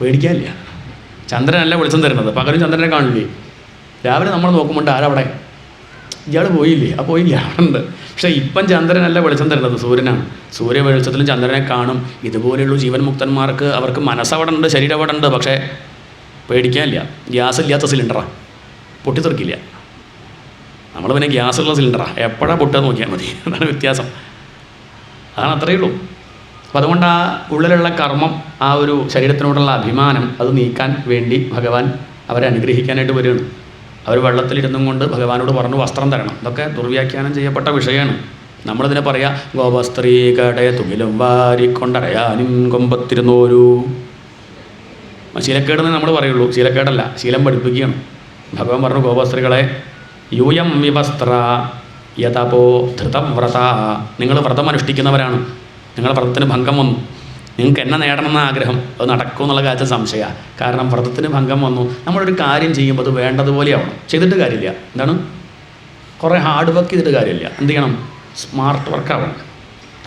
B: പേടിക്കാനില്ല. ചന്ദ്രനല്ല വെളിച്ചം തരുന്നത്, പകലും ചന്ദ്രനെ കാണില്ലേ. രാവിലെ നമ്മൾ നോക്കുമ്പോൾ ആരവിടെ, ഇയാൾ പോയില്ലേ? ആ പോയില്ല, അവിടെ ഉണ്ട്. പക്ഷേ ഇപ്പം ചന്ദ്രനല്ല വെളിച്ചം തരുന്നത്, സൂര്യനാണ്. സൂര്യ വെളിച്ചത്തിലും ചന്ദ്രനെ കാണും. ഇതുപോലെയുള്ള ജീവൻ മുക്തന്മാർക്ക് അവർക്ക് മനസ്സവിടെ ഉണ്ട്, ശരീരം അവിടെ ഉണ്ട്, പക്ഷേ പേടിക്കാനില്ല. ഗ്യാസ് ഇല്ലാത്ത സിലിണ്ടറാണ്, പൊട്ടിത്തെറിക്കില്ല. നമ്മൾ പിന്നെ ഗ്യാസുള്ള സിലിണ്ടറാണ്, എപ്പോഴാണ് പൊട്ടുക നോക്കിയാൽ മതി. അതാണ് വ്യത്യാസം. അതാണ് അത്രയേ ഉള്ളൂ. അപ്പം അതുകൊണ്ട് ആ ഉള്ളിലുള്ള കർമ്മം, ആ ഒരു ശരീരത്തിനോടുള്ള അഭിമാനം, അത് നീക്കാൻ വേണ്ടി ഭഗവാൻ അവരെ അനുഗ്രഹിക്കാനായിട്ട് വരികയാണ്. അവർ വെള്ളത്തിലിരുന്നും കൊണ്ട് ഭഗവാനോട് പറഞ്ഞു വസ്ത്രം തരണം. ഇതൊക്കെ ദുർവ്യാഖ്യാനം ചെയ്യപ്പെട്ട വിഷയമാണ്. നമ്മളിതിനെ പറയാം, ഗോപസ്ത്രീ കടയ തുകിലും വാരിക്കൊണ്ടറയാനും കൊമ്പത്തിരുന്നോരു. ശീലക്കേടെന്ന് നമ്മൾ പറയുള്ളൂ, ശീലക്കേടല്ല, ശീലം പഠിപ്പിക്കുകയാണ്. ഭഗവാൻ പറഞ്ഞു, ഗോപസ്ത്രീകളെ യൂയം വിവസ്ത്ര യഥപോ ധൃതം വ്രത. നിങ്ങൾ വ്രതം അനുഷ്ഠിക്കുന്നവരാണ്, നിങ്ങളുടെ വ്രതത്തിന് ഭംഗം വന്നു, നിങ്ങൾക്ക് എന്നെ നേടണമെന്ന ആഗ്രഹം, അത് നടക്കും എന്നുള്ള കാര്യത്തിൽ സംശയമാണ്. കാരണം വ്രതത്തിന് ഭംഗം വന്നു. നമ്മളൊരു കാര്യം ചെയ്യുമ്പോൾ അത് വേണ്ടതുപോലെ ആവണം. ചെയ്തിട്ട് കാര്യമില്ല. എന്താണ്? കുറേ ഹാർഡ് വർക്ക് ചെയ്തിട്ട് കാര്യമില്ല. എന്ത് ചെയ്യണം? സ്മാർട്ട് വർക്ക് ആവണം.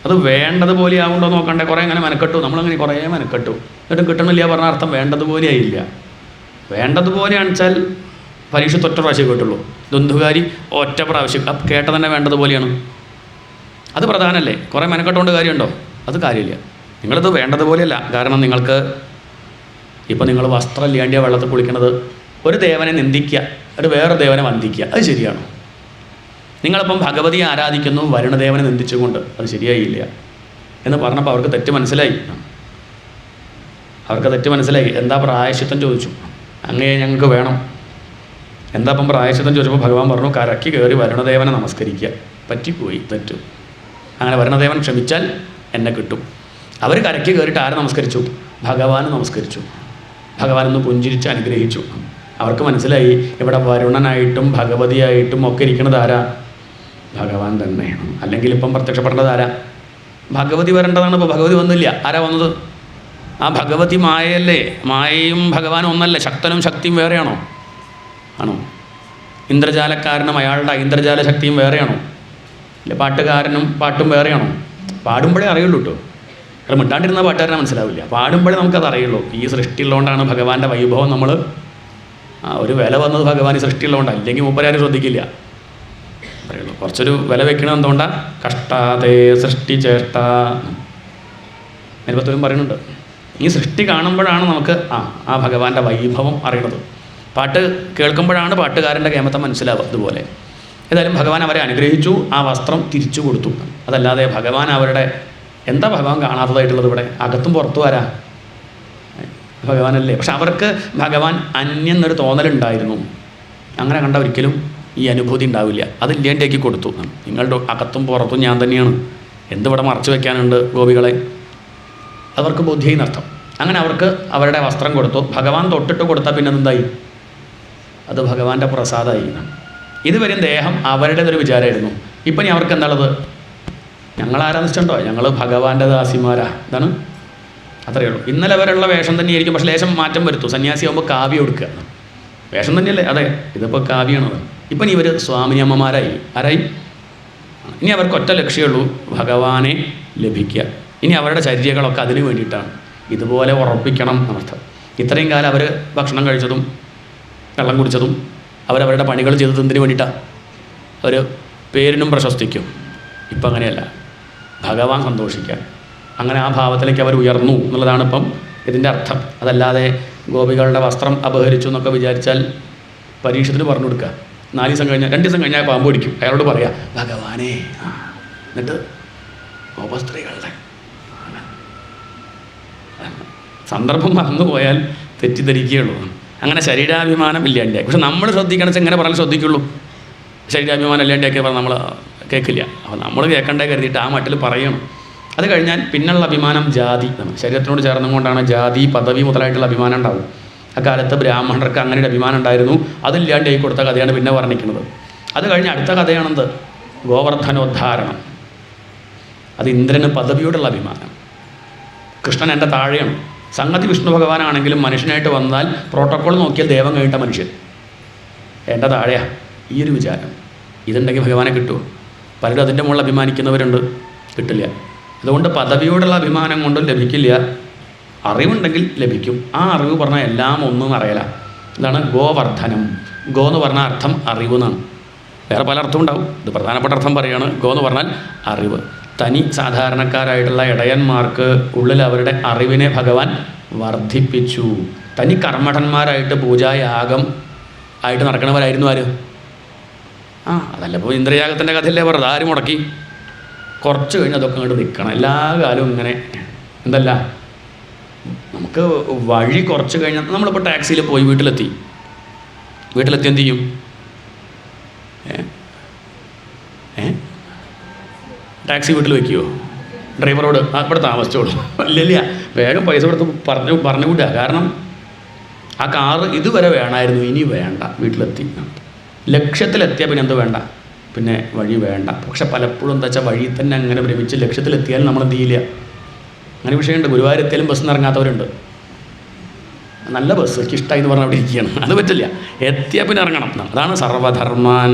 B: അത് വേണ്ടതുപോലെ ആവുണ്ടോ നോക്കണ്ടേ. കുറേ അങ്ങനെ മെനക്കെട്ടു, നമ്മളങ്ങനെ കുറേ മെനക്കെട്ടു, എന്നിട്ടും കിട്ടണില്ല പറഞ്ഞ അർത്ഥം വേണ്ടതുപോലെ ആയില്ല. വേണ്ടതുപോലെയാണെന്ന് വെച്ചാൽ പരീക്ഷ ഒറ്റ പ്രാവശ്യം കേട്ടുള്ളൂ. ദുന്ധുകാരി ഒറ്റ പ്രാവശ്യം കേട്ട തന്നെ വേണ്ടതുപോലെയാണ്. അത് പ്രധാനമല്ലേ? കുറേ മെനക്കെട്ടുകൊണ്ട് കാര്യമുണ്ടോ? അത് കാര്യമില്ല. നിങ്ങളിത് വേണ്ടതുപോലെയല്ല. കാരണം നിങ്ങൾക്ക് ഇപ്പം നിങ്ങൾ വസ്ത്രം ഇല്ലാണ്ടിയ വെള്ളത്തിൽ കുളിക്കുന്നത്, ഒരു ദേവനെ നിന്ദിക്കുക, ഒരു വേറെ ദേവനെ വന്ദിക്കുക, അത് ശരിയാണോ? നിങ്ങളിപ്പം ഭഗവതിയെ ആരാധിക്കുന്നു വരുണദേവനെ നിന്ദിച്ചുകൊണ്ട്, അത് ശരിയായില്ല എന്ന് പറഞ്ഞപ്പോൾ അവർക്ക് തെറ്റ് മനസ്സിലായി. എന്താ പ്രായശ്ചിത്തം ചോദിച്ചു. അങ്ങേ ഞങ്ങൾക്ക് വേണം. എന്താ ഇപ്പം പ്രായശ്ചിത്തം ചോദിച്ചപ്പോൾ ഭഗവാൻ പറഞ്ഞു, കരയ്ക്ക് കയറി വരുണദേവനെ നമസ്കരിക്കുക. പറ്റിപ്പോയി, തെറ്റ്. അങ്ങനെ വരുണദേവൻ ക്ഷമിച്ചാൽ എന്നെ കിട്ടും. അവർ കരയ്ക്ക് കയറിയിട്ട് ആരെ നമസ്കരിച്ചു? ഭഗവാനെ നമസ്കരിച്ചു. ഭഗവാനൊന്ന് പുഞ്ചിരിച്ച് അനുഗ്രഹിച്ചു. അവർക്ക് മനസ്സിലായി ഇവിടെ വരുണനായിട്ടും ഭഗവതിയായിട്ടും ഒക്കെ ഇരിക്കുന്നത് ആരാ? ഭഗവാൻ തന്നെയാണ്. അല്ലെങ്കിൽ ഇപ്പം പ്രത്യക്ഷപ്പെടേണ്ടത് ആരാ? ഭഗവതി വരേണ്ടതാണ്. ഇപ്പോൾ ഭഗവതി വന്നില്ല. ആരാ വന്നത്? ആ ഭഗവതി മായയല്ലേ? മായയും ഭഗവാനും ഒന്നല്ലേ? ശക്തനും ശക്തിയും വേറെയാണോ? ആണോ? ഇന്ദ്രജാലക്കാരനും അയാളുടെ ഇന്ദ്രജാല ശക്തിയും വേറെയാണോ? ഇല്ല. പാട്ടുകാരനും പാട്ടും വേറെയാണോ? പാടുമ്പോഴേ അറിയുള്ളൂ കേട്ടോ. അത് മിണ്ടാണ്ടിരുന്ന പാട്ടുകാരനെ മനസ്സിലാവില്ല. പാടുമ്പോഴേ നമുക്കത് അറിയുള്ളൂ. ഈ സൃഷ്ടിയുള്ളതുകൊണ്ടാണ് ഭഗവാന്റെ വൈഭവം നമ്മൾ ഒരു വില വന്നത് ഭഗവാൻ ഈ സൃഷ്ടിയുള്ളതുകൊണ്ടാണ്. അല്ലെങ്കിൽ മൂപ്പരാരും ശ്രദ്ധിക്കില്ല. പറയുള്ളൂ. കുറച്ചൊരു വില വെക്കണം. എന്തുകൊണ്ടാണ്? കഷ്ടാതേ സൃഷ്ടി ചേഷ്ട മേൽപ്പത്തൂരും പറയുന്നുണ്ട്. ഈ സൃഷ്ടി കാണുമ്പോഴാണ് നമുക്ക് ആ ഭഗവാന്റെ വൈഭവം അറിയുന്നത്. പാട്ട് കേൾക്കുമ്പോഴാണ് പാട്ടുകാരൻ്റെ കേമത്തം മനസ്സിലാവുക. അതുപോലെ ഏതായാലും ഭഗവാൻ അവരെ അനുഗ്രഹിച്ചു. ആ വസ്ത്രം തിരിച്ചു കൊടുത്തു. അതല്ലാതെ ഭഗവാൻ അവരുടെ എന്താ ഭഗവാൻ കാണാത്തതായിട്ടുള്ളത്? ഇവിടെ അകത്തും പുറത്തും ആരാ? ഭഗവാനല്ലേ. പക്ഷെ അവർക്ക് ഭഗവാൻ അന്യം എന്നൊരു തോന്നലുണ്ടായിരുന്നു. അങ്ങനെ കണ്ട ഒരിക്കലും ഈ അനുഭൂതി ഉണ്ടാവില്ല. അതില്ലാണ്ടാക്കി കൊടുത്തു. നിങ്ങളുടെ അകത്തും പുറത്തും ഞാൻ തന്നെയാണ്, എന്തിവിടെ മറച്ചു വയ്ക്കാനുണ്ട് ഗോപികളെ, അവർക്ക് ബുദ്ധിയായി നർത്ഥം. അങ്ങനെ അവർക്ക് അവരുടെ വസ്ത്രം കൊടുത്തു. ഭഗവാൻ തൊട്ടിട്ട് കൊടുത്താൽ പിന്നെ എന്തായി? അത് ഭഗവാന്റെ പ്രസാദമായി. ഇതുവരെയും ദേഹം അവരുടേതൊരു വിചാരമായിരുന്നു. ഇപ്പം ഇനി അവർക്ക് എന്താണുള്ളത്? ഞങ്ങളാരാന്ന് വെച്ചിട്ടുണ്ടോ, ഞങ്ങൾ ഭഗവാന്റെ ദാസിമാരാ, ഇതാണ്, അത്രയേ ഉള്ളൂ. ഇന്നലെ വരെയുള്ള വേഷം തന്നെയായിരിക്കും, പക്ഷേ ലേശം മാറ്റം വരുത്തു. സന്യാസിയാകുമ്പോൾ കാവ്യം എടുക്കുക, വേഷം തന്നെയല്ലേ? അതെ, ഇതിപ്പോൾ കാവ്യമാണത്. ഇപ്പം ഇവർ സ്വാമിനിയമ്മമാരായി. ആരായി? ഇനി അവർക്ക് ഒറ്റ ലക്ഷ്യമുള്ളൂ, ഭഗവാനെ ലഭിക്കുക. ഇനി അവരുടെ ചര്യകളൊക്കെ അതിന് വേണ്ടിയിട്ടാണ്. ഇതുപോലെ ഉറപ്പിക്കണം എന്നർത്ഥം. ഇത്രയും കാലം അവർ ഭക്ഷണം കഴിച്ചതും വെള്ളം കുടിച്ചതും അവരവരുടെ പണികൾ ചെയ്തത് എന്തിനു വേണ്ടിയിട്ടാണ്? അവർ പേരിനും പ്രശസ്തിക്കും. ഇപ്പം അങ്ങനെയല്ല, ഭഗവാൻ സന്തോഷിക്കാൻ. അങ്ങനെ ആ ഭാവത്തിലേക്ക് അവർ ഉയർന്നു എന്നുള്ളതാണ് ഇപ്പം ഇതിൻ്റെ അർത്ഥം. അതല്ലാതെ ഗോപികളുടെ വസ്ത്രം അപഹരിച്ചു എന്നൊക്കെ വിചാരിച്ചാൽ പരീക്ഷത്തിന് പറഞ്ഞു കൊടുക്കുക. 4 ദിവസം കഴിഞ്ഞാൽ 2 ദിവസം കഴിഞ്ഞാൽ പാമ്പ് പിടിക്കും. അയാളോട് പറയാം ഭഗവാനേ, എന്നിട്ട് ഗോപസ്ത്രീകളുടെ സന്ദർഭം മറന്നു പോയാൽ തെറ്റിദ്ധരിക്കുകയുള്ളൂ. അങ്ങനെ ശരീരാഭിമാനം ഇല്ലാണ്ടായി. പക്ഷെ നമ്മൾ ശ്രദ്ധിക്കണം വെച്ചാൽ എങ്ങനെ പറഞ്ഞാൽ ശ്രദ്ധിക്കുള്ളൂ. ശരീരാഭിമാനം ഇല്ലാണ്ടാക്കിയ പറഞ്ഞാൽ നമ്മൾ കേൾക്കില്ല. അപ്പോൾ നമ്മൾ കേൾക്കണ്ടേ കരുതിയിട്ട് ആ മട്ടിൽ പറയണം. അത് കഴിഞ്ഞാൽ പിന്നുള്ള അഭിമാനം ജാതി, ശരീരത്തിനോട് ചേർന്നുകൊണ്ടാണ് ജാതി പദവി മുതലായിട്ടുള്ള അഭിമാനം ഉണ്ടാവും. അക്കാലത്ത് ബ്രാഹ്മണർക്ക് അങ്ങനെ ഒരു അഭിമാനം ഉണ്ടായിരുന്നു. അതില്ലാണ്ടായി കൊടുത്ത കഥയാണ് പിന്നെ വർണ്ണിക്കുന്നത്. അത് കഴിഞ്ഞ് അടുത്ത കഥയാണെന്ത്? ഗോവർദ്ധനോദ്ധാരണം. അത് ഇന്ദ്രന് പദവിയോടുള്ള അഭിമാനം. കൃഷ്ണൻ എൻ്റെ താഴെയാണ്. സംഗതി വിഷ്ണു ഭഗവാനാണെങ്കിലും മനുഷ്യനായിട്ട് വന്നാൽ പ്രോട്ടോക്കോൾ നോക്കിയാൽ ദേവം കഴിഞ്ഞിട്ട മനുഷ്യൻ എൻ്റെ താഴെയാണ്. ഈ ഒരു വിചാരം ഇതുണ്ടെങ്കിൽ ഭഗവാനെ കിട്ടുമോ? പലരും അതിൻ്റെ മുകളിൽ അഭിമാനിക്കുന്നവരുണ്ട്, കിട്ടില്ല. അതുകൊണ്ട് പദവിയോടുള്ള അഭിമാനം കൊണ്ടും ലഭിക്കില്ല. അറിവുണ്ടെങ്കിൽ ലഭിക്കും. ആ അറിവ് പറഞ്ഞാൽ എല്ലാം ഒന്നും അറിയല. ഇതാണ് ഗോവർദ്ധനം. ഗോ എന്ന് പറഞ്ഞാൽ അർത്ഥം അറിവ് എന്നാണ്. വേറെ പല അർത്ഥം ഉണ്ടാവും, ഇത് പ്രധാനപ്പെട്ട അർത്ഥം പറയുകയാണ്. ഗോ എന്ന് പറഞ്ഞാൽ അറിവ്. തനി സാധാരണക്കാരായിട്ടുള്ള ഇടയന്മാർക്ക് ഉള്ളിൽ അവരുടെ അറിവിനെ ഭഗവാൻ വർദ്ധിപ്പിച്ചു. തനി കർമ്മഠന്മാരായിട്ട് പൂജായാഗം ആയിട്ട് നടക്കണവരായിരുന്നു ആര്? അതല്ല ഇപ്പോൾ ഇന്ദ്രയാഗത്തിൻ്റെ കഥയല്ലേ പറഞ്ഞത്. ആര് മുടക്കി? കുറച്ച് കഴിഞ്ഞ് അതൊക്കെ അങ്ങോട്ട് നിൽക്കണം. എല്ലാ കാലവും ഇങ്ങനെ എന്തല്ല, നമുക്ക് വഴി കുറച്ച് കഴിഞ്ഞാൽ നമ്മളിപ്പോൾ ടാക്സിയിൽ പോയി വീട്ടിലെത്തി എന്ത് ചെയ്യും? ടാക്സി വീട്ടിൽ വയ്ക്കുമോ? ഡ്രൈവറോട് ഇവിടെ താമസിച്ചോളൂ? ഇല്ല, വേഗം പൈസ കൊടുത്ത് പറഞ്ഞു വിടുക. കാരണം ആ കാറ് ഇതുവരെ വേണമായിരുന്നു, ഇനി വേണ്ട, വീട്ടിലെത്തി. ലക്ഷ്യത്തിലെത്തിയാൽ പിന്നെ എന്ത് വേണ്ട, പിന്നെ വഴി വേണ്ട. പക്ഷെ പലപ്പോഴും എന്താ വെച്ചാൽ വഴി തന്നെ അങ്ങനെ ഭ്രമിച്ച് ലക്ഷ്യത്തിലെത്തിയാലും നമ്മൾ എന്ത് ചെയ്യില്ല. അങ്ങനെ വിഷയമുണ്ട്. ഗുരുവായൂരെത്തിയാലും ബസ്സിൽ നിന്ന് ഇറങ്ങാത്തവരുണ്ട്. നല്ല ബസ് എനിക്ക് ഇഷ്ടമായി എന്ന് പറഞ്ഞാൽ അവിടെ ഇരിക്കുകയാണ്. അത് പറ്റില്ല, എത്തിയാൽ പിന്നെ ഇറങ്ങണം. അതാണ് സർവധർമാൻ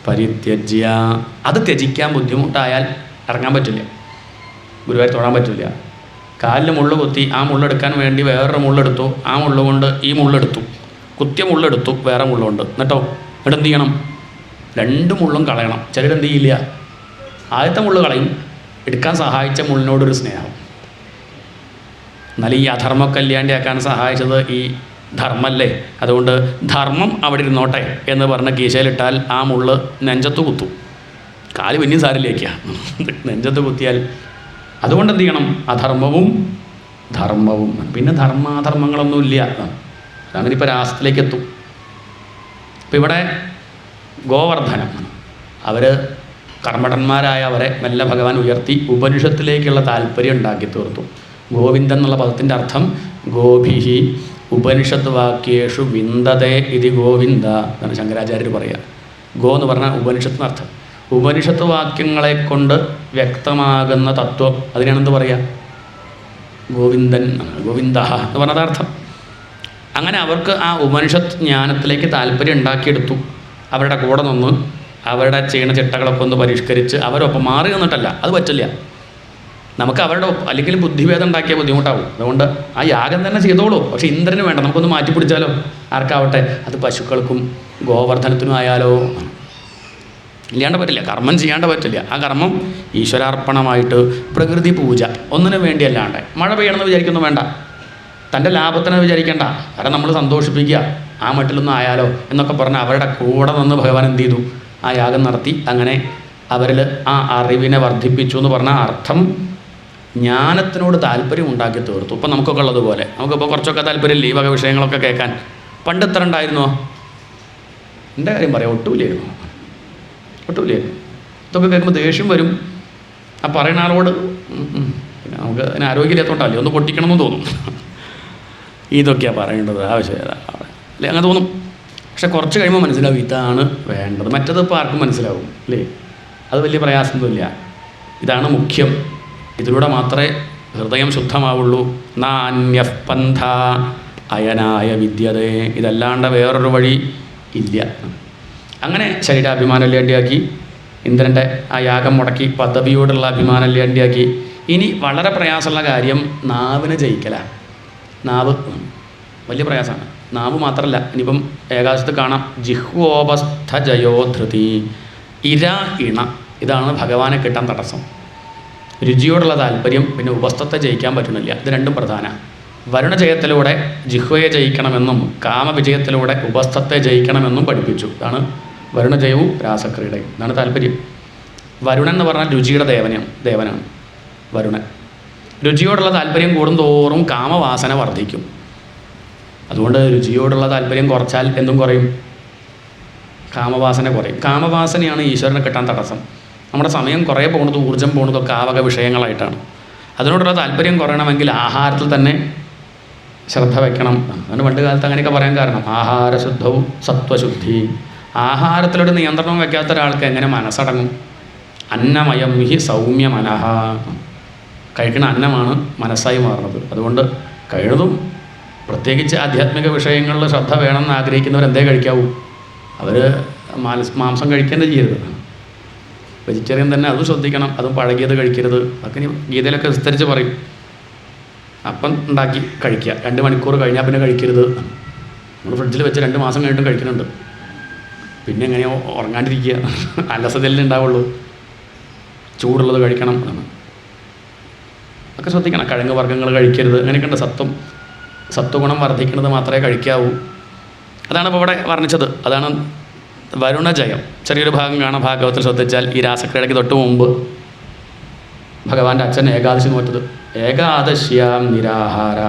B: പരിത്യജ്യ. അത് ത്യജിക്കാൻ ബുദ്ധിമുട്ടായാൽ ഇറങ്ങാൻ പറ്റില്ല, ഗുരുവായൂർ തൊഴാൻ പറ്റില്ല. കാലിൽ മുള്ള് കുത്തി ആ മുള്ളെടുക്കാൻ വേണ്ടി വേറൊരു മുള്ളെടുത്തു, ആ മുള്ളുകൊണ്ട് ഈ മുള്ളെടുത്തു, കുത്തിയ മുള്ളെടുത്തു, വേറെ മുള്ളുണ്ട്. എന്നിട്ട് എന്ത് ചെയ്യണം? 2 മുള്ളും കളയണം. ചിലരെന്ത് ചെയ്യില്ല, ആദ്യത്തെ മുള്ള് കളയും, എടുക്കാൻ സഹായിച്ച മുള്ളിനോടൊരു സ്നേഹം. എന്നാലും ഈ അധർമ്മമൊക്കെ ഇല്ലാണ്ടാക്കാൻ സഹായിച്ചത് ഈ ധർമ്മല്ലേ, അതുകൊണ്ട് ധർമ്മം അവിടെ ഇരുന്നോട്ടെ എന്ന് പറഞ്ഞ് കീശയിലിട്ടാൽ ആ മുള്ള് നെഞ്ചത്ത് കുത്തും. കാല് പിന്നെയും സാരിലേക്കാണ്, നെഞ്ചത്ത് കുത്തിയാൽ. അതുകൊണ്ട് എന്ത് ചെയ്യണം? അധർമ്മവും ധർമ്മവും. പിന്നെ ധർമാധർമ്മങ്ങളൊന്നും ഇല്ല. അങ്ങനെ ഇപ്പോൾ രാസത്തിലേക്ക് എത്തും. ഇപ്പം ഇവിടെ ഗോവർദ്ധനം, അവർ കർമ്മഠന്മാരായ അവരെ മെല്ലെ ഭഗവാൻ ഉയർത്തി ഉപനിഷത്തിലേക്കുള്ള താല്പര്യം ഉണ്ടാക്കി തീർത്തു. ഗോവിന്ദൻ എന്നുള്ള പദത്തിൻ്റെ അർത്ഥം ഗോഭിഹി ഉപനിഷത്ത് വാക്യേഷു വിന്ദതേ ഇതി ഗോവിന്ദ എന്നാണ് ശങ്കരാചാര്യർ പറയുക. ഗോ എന്ന് പറഞ്ഞാൽ ഉപനിഷത്ത് അർത്ഥം. ഉപനിഷത്ത് വാക്യങ്ങളെ കൊണ്ട് വ്യക്തമാകുന്ന തത്വം, അതിനാണെന്ത് പറയുക? ഗോവിന്ദൻ, ഗോവിന്ദ എന്ന് പറഞ്ഞതർത്ഥം. അങ്ങനെ അവർക്ക് ആ ഉപനിഷത്ത് ജ്ഞാനത്തിലേക്ക് താല്പര്യം ഉണ്ടാക്കിയെടുത്തു. അവരുടെ കൂടെ നിന്ന് അവരുടെ ചെയ്യുന്ന ചിട്ടകളൊക്കെ ഒന്ന് പരിഷ്കരിച്ച് അവരൊപ്പം മാറി നിന്നിട്ടല്ല, അത് പറ്റില്ല. നമുക്ക് അവരുടെ അല്ലെങ്കിൽ ബുദ്ധിഭേദം ഉണ്ടാക്കിയ ബുദ്ധിമുട്ടാവും. അതുകൊണ്ട് ആ യാഗം തന്നെ ചെയ്തോളൂ, പക്ഷേ ഇന്ദ്രന് വേണ്ട, നമുക്കൊന്ന് മാറ്റിപ്പിടിച്ചാലോ, ആർക്കാവട്ടെ, അത് പശുക്കൾക്കും ഗോവർദ്ധനത്തിനും ആയാലോ. ഇല്ലാണ്ട് പറ്റില്ല, കർമ്മം ചെയ്യാണ്ട് പറ്റില്ല. ആ കർമ്മം ഈശ്വരാർപ്പണമായിട്ട് പ്രകൃതി പൂജ ഒന്നിനു വേണ്ടിയല്ലാണ്ട്. മഴ പെയ്യണമെന്ന് വിചാരിക്കൊന്നും വേണ്ട, തൻ്റെ ലാഭത്തിനെ വിചാരിക്കേണ്ട, അവരെ നമ്മൾ സന്തോഷിപ്പിക്കുക, ആ മട്ടിലൊന്നും ആയാലോ എന്നൊക്കെ പറഞ്ഞ് അവരുടെ കൂടെ നിന്ന് ഭഗവാൻ എന്ത് ചെയ്തു? ആ യാഗം നടത്തി. അങ്ങനെ അവരിൽ ആ അറിവിനെ വർദ്ധിപ്പിച്ചു എന്ന് പറഞ്ഞാൽ അർത്ഥം ജ്ഞാനത്തിനോട് താല്പര്യം ഉണ്ടാക്കി തീർത്തു. ഇപ്പം നമുക്കൊക്കെ ഉള്ളതുപോലെ നമുക്കിപ്പോൾ കുറച്ചൊക്കെ താല്പര്യമില്ല ഈ വക വിഷയങ്ങളൊക്കെ കേൾക്കാൻ. പണ്ട് എത്ര ഉണ്ടായിരുന്നോ? എൻ്റെ കാര്യം പറയാം, ഒട്ടുമില്ലായിരുന്നു. ഇതൊക്കെ കേൾക്കുമ്പോൾ ദേഷ്യം വരും. ആ പറയുന്ന ആളോട് പിന്നെ നമുക്ക് അതിന് ആരോഗ്യമില്ലാത്തതുകൊണ്ടല്ലേ ഒന്ന് പൊട്ടിക്കണമെന്ന് തോന്നും. ഇതൊക്കെയാണ് പറയേണ്ടത്, ആവശ്യമില്ല അല്ലേ, അങ്ങനെ തോന്നും. പക്ഷെ കുറച്ച് കഴിയുമ്പോൾ മനസ്സിലാവും ഇതാണ് വേണ്ടത്. മറ്റത് ഇപ്പോൾ ആർക്കും മനസ്സിലാവും അല്ലേ, അത് വലിയ പ്രയാസമൊന്നുമില്ല. ഇതാണ് മുഖ്യം. ഇതിലൂടെ മാത്രമേ ഹൃദയം ശുദ്ധമാവുള്ളൂ. നാന്യഃ പന്ഥ അയനായ വിദ്യതേ, ഇതല്ലാണ്ട് വേറൊരു വഴി ഇല്ല. അങ്ങനെ ശരീരാഭിമാനം ഇല്ലാണ്ടിയാക്കി, ഇന്ദ്രൻ്റെ ആ യാഗം മുടക്കി, പദവിയോടുള്ള അഭിമാനം ഇല്ലാണ്ടിയാക്കി. ഇനി വളരെ പ്രയാസമുള്ള കാര്യം നാവിനെ ജയിക്കലാണ്. നാവ് വലിയ പ്രയാസമാണ്. നാവ് മാത്രമല്ല, ഇനിയിപ്പം ഏകാദശത്ത് കാണാം, ജിഹ്വോപസ്ഥ ജയോധൃതി, ഇര ഇണ, ഇതാണ് ഭഗവാനെ കിട്ടാൻ തടസ്സം. രുചിയോടുള്ള താല്പര്യം, പിന്നെ ഉപസ്ഥത്തെ ജയിക്കാൻ പറ്റുന്നില്ല. ഇത് രണ്ടും പ്രധാന. വരുണജയത്തിലൂടെ ജിഹ്വയെ ജയിക്കണമെന്നും കാമവിജയത്തിലൂടെ ഉപസ്ഥത്തെ ജയിക്കണമെന്നും പഠിപ്പിച്ചു. ഇതാണ് വരുണജയവും രാസക്രീഡയും. ഇതാണ് താല്പര്യം. വരുണൻ എന്ന് പറഞ്ഞാൽ രുചിയുടെ ദേവനാണ് വരുണൻ. രുചിയോടുള്ള താല്പര്യം കൂടുന്തോറും കാമവാസന വർദ്ധിക്കും. അതുകൊണ്ട് രുചിയോടുള്ള താല്പര്യം കുറച്ചാൽ എന്തും കുറയും, കാമവാസന കുറയും. കാമവാസനയാണ് ഈശ്വരനെ കിട്ടാൻ തടസ്സം. നമ്മുടെ സമയം കുറേ പോകുന്നതും ഊർജ്ജം പോകുന്നതൊക്കെ ആ വക വിഷയങ്ങളായിട്ടാണ്. അതിനോടുള്ള താല്പര്യം കുറയണമെങ്കിൽ ആഹാരത്തിൽ തന്നെ ശ്രദ്ധ വയ്ക്കണം. അതുകൊണ്ട് പണ്ട് കാലത്ത് അങ്ങനെയൊക്കെ പറയാൻ കാരണം ആഹാരശുദ്ധവും സത്വശുദ്ധി. ആഹാരത്തിലൊരു നിയന്ത്രണം വയ്ക്കാത്ത ഒരാൾക്ക് എങ്ങനെ മനസ്സടങ്ങും? അന്നമയം ഹി സൗമ്യ മനഃ. കഴിക്കുന്ന അന്നമാണ് മനസ്സായി മാറുന്നത്. അതുകൊണ്ട് കഴിയുന്നതും പ്രത്യേകിച്ച് ആധ്യാത്മിക വിഷയങ്ങളിൽ ശ്രദ്ധ വേണമെന്ന് ആഗ്രഹിക്കുന്നവരെന്തേ കഴിക്കാവൂ? അവർ മാംസം കഴിക്കേണ്ടത് ചെയ്യരുത്. വെജിറ്റേറിയൻ തന്നെ അത് ശ്രദ്ധിക്കണം. അതും പഴകിയത് കഴിക്കരുത്. അതൊക്കെ ഇനി ഗീതയിലൊക്കെ വിസ്തരിച്ച് പറയും. അപ്പം ഉണ്ടാക്കി കഴിക്കുക, 2 മണിക്കൂർ കഴിഞ്ഞാൽ പിന്നെ കഴിക്കരുത്. നമ്മൾ ഫ്രിഡ്ജിൽ വെച്ച് 2 മാസം കഴിഞ്ഞിട്ടും കഴിക്കുന്നുണ്ട്. പിന്നെ എങ്ങനെയോ ഉറങ്ങാണ്ടിരിക്കുക, അലസതയല്ലേ ഉണ്ടാവുള്ളൂ. ചൂടുള്ളത് കഴിക്കണം. ഒക്കെ ശ്രദ്ധിക്കണം. കിഴങ്ങ് വർഗ്ഗങ്ങൾ കഴിക്കരുത്. അങ്ങനെയൊക്കെ ഉണ്ട്. സത്വഗുണം വർദ്ധിക്കുന്നത് മാത്രമേ കഴിക്കാവൂ. അതാണ് ഇപ്പോൾ ഇവിടെ വർണ്ണിച്ചത്. അതാണ് വരുണജയം. ചെറിയൊരു ഭാഗം കാണാം ഭാഗവത്തിൽ ശ്രദ്ധിച്ചാൽ. ഈ രാസക്രീഡയ്ക്ക് തൊട്ട് മുമ്പ് ഭഗവാന്റെ അച്ഛൻ ഏകാദശി നോറ്റത്. ഏകാദശ്യാം നിരാഹാര,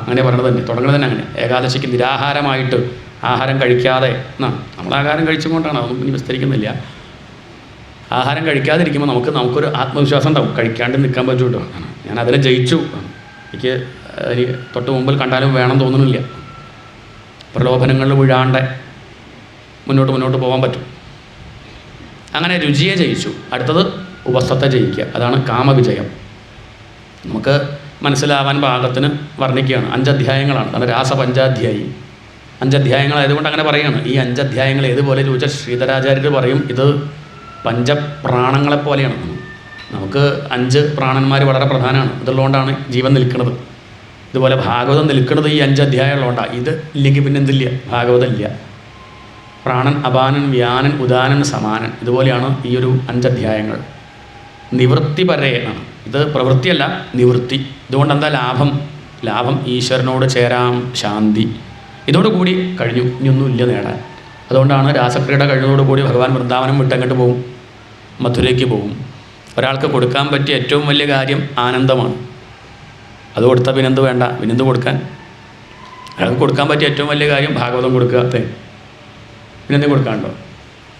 B: അങ്ങനെ പറഞ്ഞത് തന്നെ, തുടങ്ങുന്നത് തന്നെ അങ്ങനെ. ഏകാദശിക്ക് നിരാഹാരമായിട്ട് ആഹാരം കഴിക്കാതെ, നമ്മൾ ആഹാരം കഴിച്ചുകൊണ്ടാണ്, അതൊന്നും ഇനി വിസ്തരിക്കുന്നില്ല. ആഹാരം കഴിക്കാതിരിക്കുമ്പോൾ നമുക്കൊരു ആത്മവിശ്വാസം ഉണ്ടാവും, കഴിക്കാണ്ട് നിൽക്കാൻ പറ്റൂട്ടോ. ഞാൻ അതിനെ ജയിച്ചു, എനിക്ക് തൊട്ട് മുമ്പിൽ കണ്ടാലും വേണം തോന്നുന്നില്ല. പ്രലോഭനങ്ങളിൽ വീഴാണ്ട് മുന്നോട്ട് പോകാൻ പറ്റും. അങ്ങനെ രുചിയെ ജയിച്ചു. അടുത്തത് ഉപസ്ഥത്തെ ജയിക്കുക. അതാണ് കാമവിജയം. നമുക്ക് മനസ്സിലാവാൻ പാകത്തിന് വർണ്ണിക്കുകയാണ്. 5 അധ്യായങ്ങളാണ്. അതാണ് രാസപഞ്ചാധ്യായി. 5 അധ്യായങ്ങളായതുകൊണ്ട് അങ്ങനെ പറയുകയാണ്. ഈ 5 അധ്യായങ്ങൾ ഏതുപോലെ ചോദിച്ചാൽ ശ്രീധരാചാര്യർ പറയും ഇത് പഞ്ചപ്രാണങ്ങളെപ്പോലെയാണ്. നമുക്ക് 5 പ്രാണന്മാർ വളരെ പ്രധാനമാണ്. ഇതുള്ളതുകൊണ്ടാണ് ജീവൻ നിൽക്കുന്നത്. ഇതുപോലെ ഭാഗവതം നിൽക്കുന്നത് ഈ 5 അധ്യായങ്ങളുകൊണ്ടാണ്. ഇത് ഇല്ലെങ്കിൽ പിന്നെ എന്തില്ല, ഭാഗവതം ഇല്ല. പ്രാണൻ, അപാനൻ, വ്യാനൻ, ഉദാനൻ, സമാനൻ, ഇതുപോലെയാണ് ഈ ഒരു 5 അധ്യായങ്ങൾ. നിവൃത്തിപരയാണ്. ഇത് പ്രവൃത്തിയല്ല, നിവൃത്തി. ഇതുകൊണ്ട് എന്താ ലാഭം ഈശ്വരനോട് ചേരാം, ശാന്തി. ഇതോടുകൂടി കഴിഞ്ഞു, ഇനിയൊന്നുമില്ല നേടാൻ. അതുകൊണ്ടാണ് രാസക്രീഡ കഴിഞ്ഞതോടുകൂടി ഭഗവാൻ വൃന്ദാവനം വിട്ടങ്ങോട്ട് പോകും, മധുരയ്ക്ക് പോകും. ഒരാൾക്ക് കൊടുക്കാൻ പറ്റിയ ഏറ്റവും വലിയ കാര്യം ആനന്ദമാണ്. അത് കൊടുത്താൽ പിന്നെന്ത് വേണ്ട, പിന്നെന്ത് കൊടുക്കാൻ? അയാൾക്ക് കൊടുക്കാൻ പറ്റിയ ഏറ്റവും വലിയ കാര്യം ഭാഗവതം കൊടുക്കാത്ത, പിന്നെന്തും കൊടുക്കാനുണ്ടോ?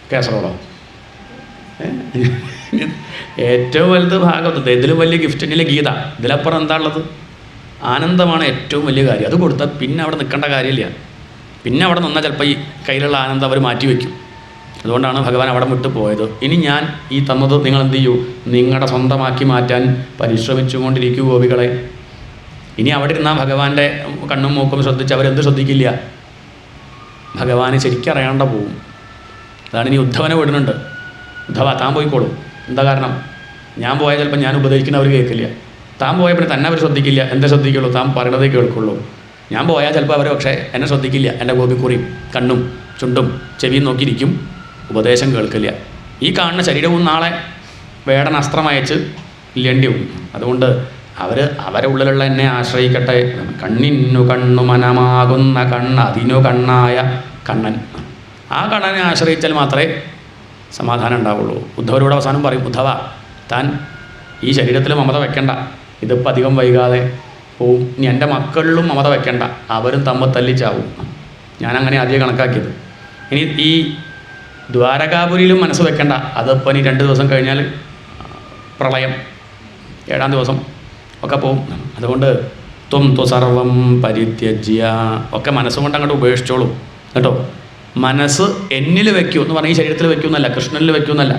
B: കേസറോളോ? ഏറ്റവും വലുത് ഭാഗവതത്തെ. ഇതിലും വലിയ ഗിഫ്റ്റ് ഇല്ല ഗീത. ഇതിലപ്പുറം എന്താ ഉള്ളത്? ആനന്ദമാണ് ഏറ്റവും വലിയ കാര്യം. അത് കൊടുത്താൽ പിന്നെ അവിടെ നിൽക്കേണ്ട കാര്യമില്ല. പിന്നെ അവിടെ നിന്നാൽ ചിലപ്പോൾ ഈ കയ്യിലുള്ള ആനന്ദം അവർ മാറ്റിവെക്കും. അതുകൊണ്ടാണ് ഭഗവാൻ അവിടെ വിട്ടു പോയത്. ഇനി ഞാൻ ഈ തന്നത് നിങ്ങൾ എന്ത് ചെയ്യൂ? നിങ്ങളുടെ സ്വന്തമാക്കി മാറ്റാൻ പരിശ്രമിച്ചുകൊണ്ടിരിക്കൂ ഗോപികളെ. ഇനി അവിടെ ഇരുന്നാൽ ഭഗവാന്റെ കണ്ണും മൂക്കും ശ്രദ്ധിച്ച് അവരെന്ത് ശ്രദ്ധിക്കില്ല, ഭഗവാന് ശരിക്കും അറിയാണ്ട പോവും. അതാണ് ഇനി ഉദ്ധവനെ വിടുന്നുണ്ട്. ഉദ്ധവ താൻ പോയിക്കോളും. എന്താ കാരണം? ഞാൻ പോയാൽ ചിലപ്പോൾ ഞാൻ ഉപദേശിക്കുന്നവർ കേൾക്കില്ല. താൻ പോയാൽ പിന്നെ തന്നെ അവർ ശ്രദ്ധിക്കില്ല. എന്നെ ശ്രദ്ധിക്കുള്ളൂ, താൻ പറയണതേ കേൾക്കുള്ളൂ. ഞാൻ പോയാൽ ചിലപ്പോൾ അവർ പക്ഷേ എന്നെ ശ്രദ്ധിക്കില്ല. എൻ്റെ ഗോപിക്കുറിയും കണ്ണും ചുണ്ടും ചെവിയും നോക്കിയിരിക്കും, ഉപദേശം കേൾക്കില്ല. ഈ കാണുന്ന ശരീരവും നാളെ വേടൻ അസ്ത്രമയച്ച് ഇല്ലേണ്ടിയും. അതുകൊണ്ട് അവരെ ഉള്ളിലുള്ള എന്നെ ആശ്രയിക്കട്ടെ. കണ്ണിനു കണ്ണു മനമാകുന്ന അതിനു കണ്ണായ കണ്ണൻ. ആ കണ്ണനെ ആശ്രയിച്ചാൽ മാത്രമേ സമാധാനം ഉണ്ടാവുള്ളൂ. ഉദ്ധവരോട് അവസാനം പറയും, ഉദ്ധവ താൻ ഈ ശരീരത്തിൽ മമത വെക്കണ്ട, ഇതിപ്പോൾ അധികം വൈകാതെ പോവും. ഇനി എൻ്റെ മക്കളിലും മമത വെക്കണ്ട, അവരും തമ്മിൽ തല്ലിച്ചാവും. ഞാനങ്ങനെ ആദ്യം കണക്കാക്കിയത്. ഇനി ഈ ദ്വാരകാപുരിയിലും മനസ്സ് വെക്കണ്ട, അതിപ്പോൾ ഇനി 2 ദിവസം കഴിഞ്ഞാൽ പ്രളയം, 7-ാം ദിവസം ഒക്കെ പോവും. അതുകൊണ്ട് ത്വം ത്വ സർവം പരിത്യജ്യ ഒക്കെ മനസ്സുകൊണ്ട് അങ്ങോട്ട് ഉപേക്ഷിച്ചോളൂ കേട്ടോ. മനസ്സ് എന്നിൽ വയ്ക്കൂ എന്ന് പറഞ്ഞാൽ ഈ ശരീരത്തിൽ വയ്ക്കൂ എന്നല്ല, കൃഷ്ണനിൽ വയ്ക്കൂ എന്നല്ല,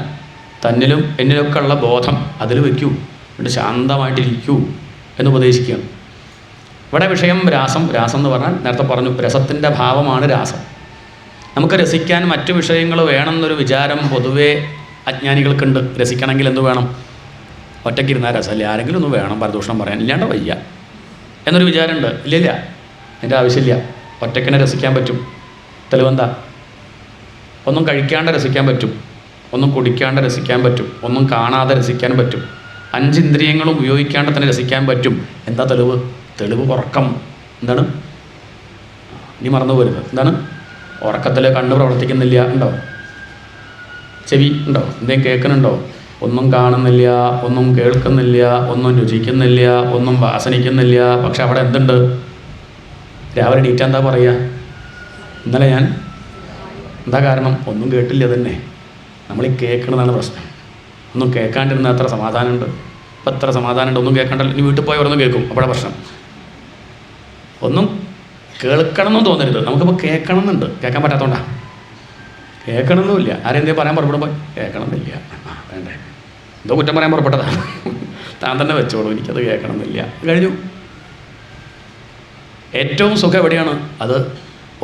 B: തന്നിലും എന്നിലൊക്കെ ഉള്ള ബോധം അതിൽ വയ്ക്കൂ, എന്നിട്ട് ശാന്തമായിട്ടിരിക്കൂ എന്ന് ഉപദേശിക്കുകയാണ്. ഇവിടെ വിഷയം രാസം. രാസം എന്ന് പറഞ്ഞാൽ നേരത്തെ പറഞ്ഞു, രസത്തിൻ്റെ ഭാവമാണ് രാസം. നമുക്ക് രസിക്കാൻ മറ്റു വിഷയങ്ങൾ വേണമെന്നൊരു വിചാരം പൊതുവേ അജ്ഞാനികൾക്കുണ്ട്. രസിക്കണമെങ്കിൽ എന്ത് വേണം? ഒറ്റയ്ക്കിരുന്നാൽ രസമല്ലേ, ആരെങ്കിലും ഒന്ന് വേണം പരദൂഷണം പറയാൻ, ഇല്ലാണ്ട് വയ്യ എന്നൊരു വിചാരമുണ്ട്. ഇല്ലില്ല, അതിൻ്റെ ആവശ്യമില്ല. ഒറ്റയ്ക്കിനെ രസിക്കാൻ പറ്റും. തെളിവെന്താ? ഒന്നും കഴിക്കാണ്ട് രസിക്കാൻ പറ്റും, ഒന്നും കുടിക്കാണ്ട് രസിക്കാൻ പറ്റും, ഒന്നും കാണാതെ രസിക്കാൻ പറ്റും, 5 ഇന്ദ്രിയങ്ങളും ഉപയോഗിക്കാണ്ട് തന്നെ രസിക്കാൻ പറ്റും. എന്താ തെളിവ്? തെളിവ് ഉറക്കം. എന്താണ്? ഇനി മറന്നു പോരുത്. എന്താണ്? ഉറക്കത്തിൽ കണ്ണ് പ്രവർത്തിക്കുന്നില്ല ഉണ്ടോ? ചെവി ഉണ്ടോ? എന്തെങ്കിലും കേൾക്കുന്നുണ്ടോ? ഒന്നും കാണുന്നില്ല, ഒന്നും കേൾക്കുന്നില്ല, ഒന്നും രുചിക്കുന്നില്ല, ഒന്നും വാസനിക്കുന്നില്ല. പക്ഷെ അവിടെ എന്തുണ്ട്? രാവിലെ ഡീറ്റ എന്താ പറയുക? ഇന്നലെ ഞാൻ എന്താ കാരണം? ഒന്നും കേട്ടില്ല തന്നെ. നമ്മൾ ഈ കേൾക്കണതാണ് പ്രശ്നം. ഒന്നും കേൾക്കാണ്ടിരുന്ന എത്ര സമാധാനമുണ്ട്. ഇപ്പം എത്ര സമാധാനമുണ്ട്. ഒന്നും കേൾക്കാണ്ടല്ലോ, ഇനി വീട്ടിൽ പോയി ഓരോന്നും കേൾക്കും. അവിടെ പ്രശ്നം. ഒന്നും കേൾക്കണമെന്നും തോന്നരുത്. നമുക്കിപ്പോൾ കേൾക്കണമെന്നുണ്ട്, കേൾക്കാൻ പറ്റാത്തതുകൊണ്ടാണ്. കേൾക്കണമെന്നുമില്ല. ആരെന്തേ പറയാൻ പുറപ്പെടുമ്പോൾ കേൾക്കണമെന്നില്ല, വേണ്ടേ, എന്തോ കുറ്റം പറയാൻ പുറപ്പെട്ടതാണ്, താൻ തന്നെ വെച്ചോളൂ, എനിക്കത് കേൾക്കണമെന്നില്ല, കഴിഞ്ഞു. ഏറ്റവും സുഖം എവിടെയാണ്? അത്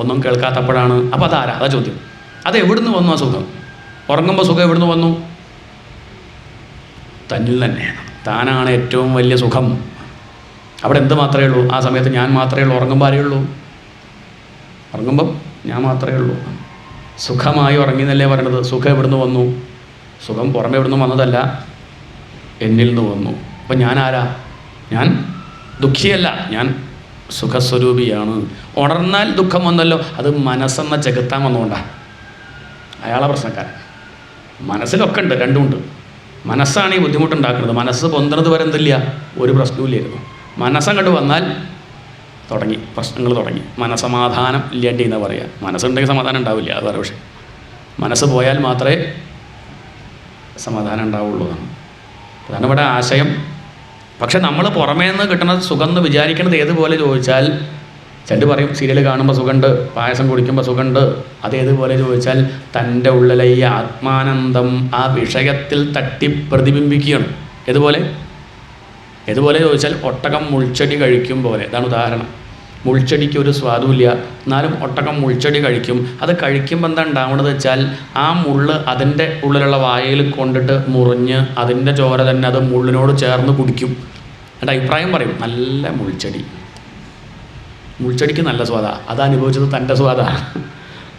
B: ഒന്നും കേൾക്കാത്തപ്പോഴാണ്. അപ്പോൾ അതാരാ? അതാ ചോദ്യം. അത് എവിടുന്ന് വന്നു ആ സുഖം? ഉറങ്ങുമ്പോൾ സുഖം എവിടുന്ന് വന്നു? തന്നിൽ തന്നെയാണ്. താനാണ് ഏറ്റവും വലിയ സുഖം. അവിടെ എന്ത് മാത്രമേ ഉള്ളൂ? ആ സമയത്ത് ഞാൻ മാത്രമേ ഉള്ളൂ. ഉറങ്ങുമ്പോൾ ആരേ ഉള്ളൂ? ഉറങ്ങുമ്പം ഞാൻ മാത്രമേ ഉള്ളൂ. സുഖമായി ഉറങ്ങി എന്നല്ലേ പറയണത്. സുഖം എവിടുന്ന് വന്നു? സുഖം പുറമെ എവിടുന്ന് വന്നതല്ല, എന്നിൽ നിന്ന് വന്നു. അപ്പം ഞാൻ ആരാ? ഞാൻ ദുഃഖിയല്ല, ഞാൻ സുഖസ്വരൂപിയാണ്. ഉണർന്നാൽ ദുഃഖം വന്നല്ലോ, അത് മനസ്സെന്ന ചെകുത്താൻ വന്നുകൊണ്ടാണ്. അയാളെ പ്രശ്നക്കാരൻ. മനസ്സിലൊക്കെ ഉണ്ട്, രണ്ടുമുണ്ട്. മനസ്സാണ് ഈ ബുദ്ധിമുട്ടുണ്ടാക്കുന്നത്. മനസ്സ് പൊന്തണത് വരെ എന്തില്ല, ഒരു പ്രശ്നവുമില്ലായിരുന്നു. മനസ്സങ്ങോട്ട് വന്നാൽ തുടങ്ങി പ്രശ്നങ്ങൾ തുടങ്ങി. മനസ്സമാധാനം ഇല്ലേണ്ടി എന്നാ പറയുക. മനസ്സുണ്ടെങ്കിൽ സമാധാനം ഉണ്ടാവില്ല, അത് വേറെ വിഷയം. മനസ്സ് പോയാൽ മാത്രമേ സമാധാനം ഉണ്ടാവുള്ളൂ. അതാണ് ഇവിടെ ആശയം. പക്ഷെ നമ്മൾ പുറമേ നിന്ന് കിട്ടുന്ന സുഖം എന്ന് വിചാരിക്കുന്നത് ഏതുപോലെ ചോദിച്ചാൽ, ചിലർ പറയും സീരിയൽ കാണുമ്പോൾ സുഖമുണ്ട്, പായസം കുടിക്കുമ്പോൾ സുഖമുണ്ട്. അതേതുപോലെ ചോദിച്ചാൽ തൻ്റെ ഉള്ളിലെ ഈ ആത്മാനന്ദം ആ വിഷയത്തിൽ തട്ടി പ്രതിബിംബിക്കുകയാണ്. ഏതുപോലെ ചോദിച്ചാൽ ഒട്ടകം മുൾച്ചെടി കഴിക്കും പോലെ. ഇതാണ് ഉദാഹരണം. മുൾച്ചെടിക്ക് ഒരു സ്വാദുമില്ല, എന്നാലും ഒട്ടകം മുൾച്ചെടി കഴിക്കും. അത് കഴിക്കുമ്പോൾ എന്താ ഉണ്ടാവുന്നത് വെച്ചാൽ, ആ മുള്ള് അതിൻ്റെ ഉള്ളിലുള്ള വായയിൽ കൊണ്ടിട്ട് മുറിഞ്ഞ് അതിൻ്റെ ചോര തന്നെ അത് മുള്ളിനോട് ചേർന്ന് കുടിക്കും. എന്നിട്ട് അഭിപ്രായം പറയും, നല്ല മുൾച്ചെടിക്ക് നല്ല സ്വാദാണ്. അത് അനുഭവിച്ചത് തൻ്റെ സ്വാദാണ്,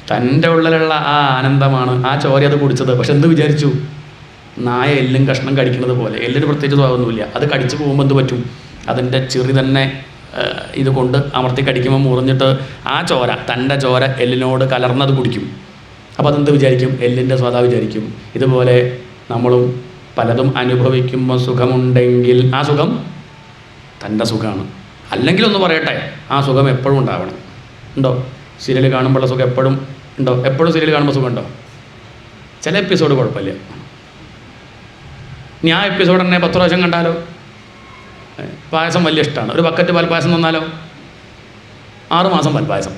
B: തൻ്റെ ഉള്ളിലുള്ള ആ ആനന്ദമാണ് ആ ചോര അത് കുടിച്ചത്. പക്ഷെ എന്ത് വിചാരിച്ചു? നായ എല്ലും കഷ്ണം കടിക്കുന്നത് പോലെ. എല്ലിന് പ്രത്യേകിച്ച് സ്വാദമൊന്നുമില്ല. അത് കടിച്ചു പോകുമ്പോൾ എന്ത് പറ്റും? അതിൻ്റെ ചെറി തന്നെ ഇത് കൊണ്ട് അമർത്തി കടിക്കുമ്പോൾ മുറിഞ്ഞിട്ട് ആ ചോര, തൻ്റെ ചോര എല്ലിനോട് കലർന്നത് കുടിക്കും. അപ്പോൾ അതെന്ത് വിചാരിക്കും? എല്ലിൻ്റെ സ്വാദ വിചാരിക്കും. ഇതുപോലെ നമ്മളും പലതും അനുഭവിക്കുമ്പോൾ സുഖമുണ്ടെങ്കിൽ ആ സുഖം തൻ്റെ സുഖമാണ്. അല്ലെങ്കിൽ ഒന്ന് പറയട്ടെ, ആ സുഖം എപ്പോഴും ഉണ്ടാവണം. ഉണ്ടോ? സീരിയൽ കാണുമ്പോഴുള്ള സുഖം എപ്പോഴും ഉണ്ടോ? എപ്പോഴും സീരിയൽ കാണുമ്പോൾ സുഖമുണ്ടോ? ചില എപ്പിസോഡ് കുഴപ്പമില്ല. ഇനി ആ എപ്പിസോഡ് തന്നെ 10 പ്രാവശ്യം കണ്ടാലോ? പായസം വലിയ ഇഷ്ടമാണ്, ഒരു ബക്കറ്റ് പാൽപ്പായസം തന്നാലോ? 6 മാസം പാൽപ്പായസം,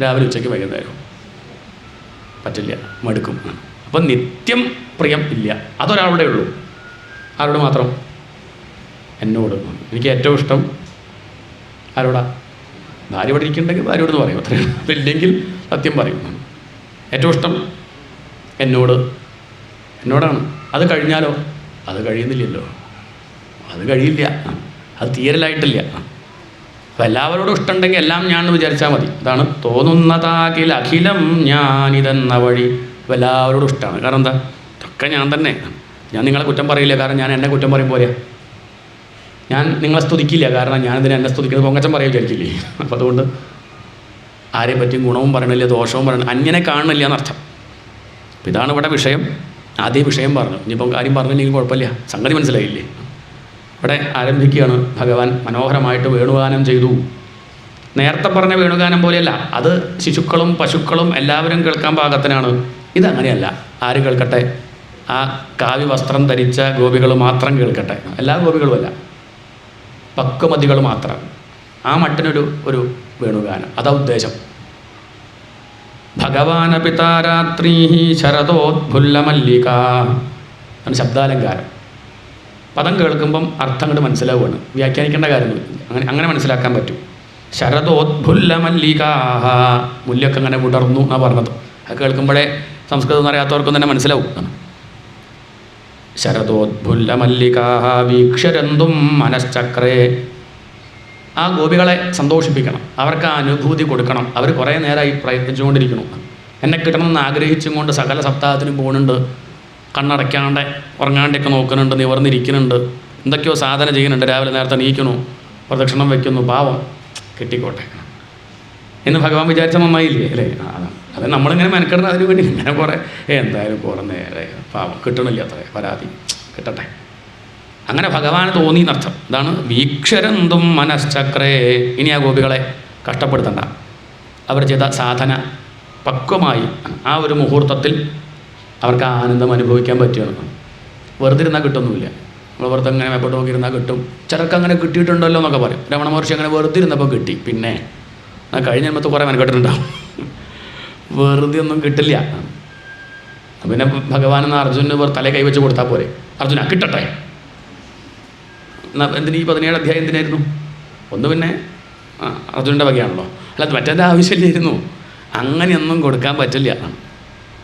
B: രാവിലെ ഉച്ചയ്ക്ക് വൈകുന്നേരം. പറ്റില്ല, മടുക്കും. അപ്പം നിത്യം പ്രിയം ഇല്ല. അതൊരാളുടെ ഉള്ളൂ. ആരോട് മാത്രം? എന്നോട്. എനിക്ക് ഏറ്റവും ഇഷ്ടം ആരോടാ? ഭാര്യ ഇവിടെ ഇരിക്കുന്നുണ്ടെങ്കിൽ ഭാര്യയോട് പറയും, അത്രയും. അതില്ലെങ്കിൽ സത്യം പറയും. ഏറ്റവും ഇഷ്ടം എന്നോടാണ്. അത് കഴിഞ്ഞാലോ? അത് കഴിയുന്നില്ലല്ലോ, അത് കഴിയില്ല, അത് തീരലായിട്ടില്ല. അപ്പം എല്ലാവരോടും ഇഷ്ടമുണ്ടെങ്കിൽ എല്ലാം ഞാൻ എന്ന് വിചാരിച്ചാൽ മതി. അതാണ് തോന്നുന്നതാകിൽ അഖിലം ഞാനിതെന്ന വഴി. അപ്പം എല്ലാവരോടും ഇഷ്ടമാണ്. കാരണം എന്താ? ഇതൊക്കെ ഞാൻ തന്നെ. ഞാൻ നിങ്ങളെ കുറ്റം പറയില്ല, കാരണം ഞാൻ എന്നെ കുറ്റം പറയും പോലെയാ. ഞാൻ നിങ്ങളെ സ്തുതിക്കില്ല, കാരണം ഞാനിതിനെ എന്നെ സ്തുതിക്കുന്നത് പൊങ്ങച്ചം പറയാൻ വിചാരിക്കില്ലേ. അപ്പം അതുകൊണ്ട് ആരെയും പറ്റിയും ഗുണവും പറയണില്ല, ദോഷവും പറയണില്ല, അങ്ങനെ കാണുന്നില്ല എന്നർത്ഥം. അപ്പം ഇതാണ് ഇവിടെ വിഷയം. ആദ്യം വിഷയം പറഞ്ഞു, ഇനിയിപ്പം കാര്യം പറഞ്ഞില്ലെങ്കിൽ കുഴപ്പമില്ല, സംഗതി മനസ്സിലായില്ലേ? ഇവിടെ ആരംഭിക്കുകയാണ് ഭഗവാൻ മനോഹരമായിട്ട് വേണുഗാനം ചെയ്തു. നേരത്തെ പറഞ്ഞ വേണുഗാനം പോലെയല്ല, അത് ശിശുക്കളും പശുക്കളും എല്ലാവരും കേൾക്കാൻ പാകത്തിനാണ്. ഇതങ്ങനെയല്ല. ആര് കേൾക്കട്ടെ? ആ കാവ്യവസ്ത്രം ധരിച്ച ഗോപികൾ മാത്രം കേൾക്കട്ടെ. എല്ലാ ഗോപികളുമല്ല, പക്വമതികൾ മാത്രം. ആ മട്ടിനൊരു വേണുഗാനം, അതാ ഉദ്ദേശം. ഭഗവാനപിതാരാത്രീ ശരദോദ്ഫുല്ലമല്ലിക ആണ് ശബ്ദാലങ്കാരം. പദം കേൾക്കുമ്പം അർത്ഥം അങ്ങോട്ട് മനസ്സിലാവുകയാണ്, വ്യാഖ്യാനിക്കേണ്ട കാര്യമൊന്നും. അങ്ങനെ മനസ്സിലാക്കാൻ പറ്റും. ശരദോദ്ഫുല്ലമല്ലിക, മുല്ലൊക്കെ അങ്ങനെ വിടർന്നു എന്നാണ് പറഞ്ഞത്. അത് കേൾക്കുമ്പോഴേ സംസ്കൃതം അറിയാത്തവർക്കും തന്നെ മനസ്സിലാവും. ശരദോദ്ഫുല്ലമല്ലിക വീക്ഷരന്തും മനശ്ചക്രേ. ആ ഗോപികളെ സന്തോഷിപ്പിക്കണം, അവർക്ക് ആ അനുഭൂതി കൊടുക്കണം. അവർ കുറേ നേരമായി പ്രയത്നിച്ചുകൊണ്ടിരിക്കണം. എന്നെ കിട്ടണമെന്ന് ആഗ്രഹിച്ചും കൊണ്ട് സകല സപ്താഹത്തിനും പോകുന്നുണ്ട്, കണ്ണടയ്ക്കാണ്ട് ഉറങ്ങാണ്ടൊക്കെ നോക്കുന്നുണ്ട്, നിവർന്നിരിക്കുന്നുണ്ട്, എന്തൊക്കെയോ സാധന ചെയ്യുന്നുണ്ട്, രാവിലെ നേരത്തെ നീക്കുന്നു, പ്രദക്ഷിണം വയ്ക്കുന്നു, പാവം കിട്ടിക്കോട്ടെ എന്ന് ഭഗവാൻ വിചാരിച്ച നന്നായില്ലേ അല്ലേ? അത് നമ്മളിങ്ങനെ മെനക്കെടുന്ന അതിന് വേണ്ടി ഇങ്ങനെ കുറേ എന്തായാലും കുറേ നേരെ പാവം കിട്ടണില്ല, അത്ര പരാതി കിട്ടട്ടെ, അങ്ങനെ ഭഗവാന് തോന്നി എന്നർത്ഥം. ഇതാണ് വീക്ഷരന്തും മനശ്ചക്രേ. ഇനി ആ ഗോപികളെ കഷ്ടപ്പെടുത്തണ്ട. അവർ ചെയ്ത സാധന പക്വമായി ആ ഒരു മുഹൂർത്തത്തിൽ അവർക്ക് ആനന്ദം അനുഭവിക്കാൻ പറ്റുകയാണ്. വെറുതെ ഇരുന്നാൽ കിട്ടുമൊന്നുമില്ല. നമ്മൾ വെറുതെ അങ്ങനെ മേപ്പോട്ട് നോക്കിയിരുന്നാൽ കിട്ടും. ചിലർക്ക് അങ്ങനെ കിട്ടിയിട്ടുണ്ടല്ലോ എന്നൊക്കെ പറയും. രമണ മഹർഷി അങ്ങനെ വെറുതെ ഇരുന്നപ്പോൾ കിട്ടി. പിന്നെ കഴിഞ്ഞ ജന്മത്ത് കുറേ മെനക്കെട്ടിട്ടുണ്ടാവും. വെറുതെ ഒന്നും കിട്ടില്ല. പിന്നെ ഭഗവാൻ എന്ന അർജുനന് തലേ കൈവച്ച് കൊടുത്താൽ പോരെ? അർജുന കിട്ടട്ടെ. എന്തിനീ 17 അധ്യായം എന്തിനായിരുന്നു? ഒന്ന് പിന്നെ അർജുനൻ്റെ വകയാണല്ലോ, അല്ലാതെ മറ്റേൻ്റെ ആവശ്യമില്ലായിരുന്നു. അങ്ങനെയൊന്നും കൊടുക്കാൻ പറ്റില്ല.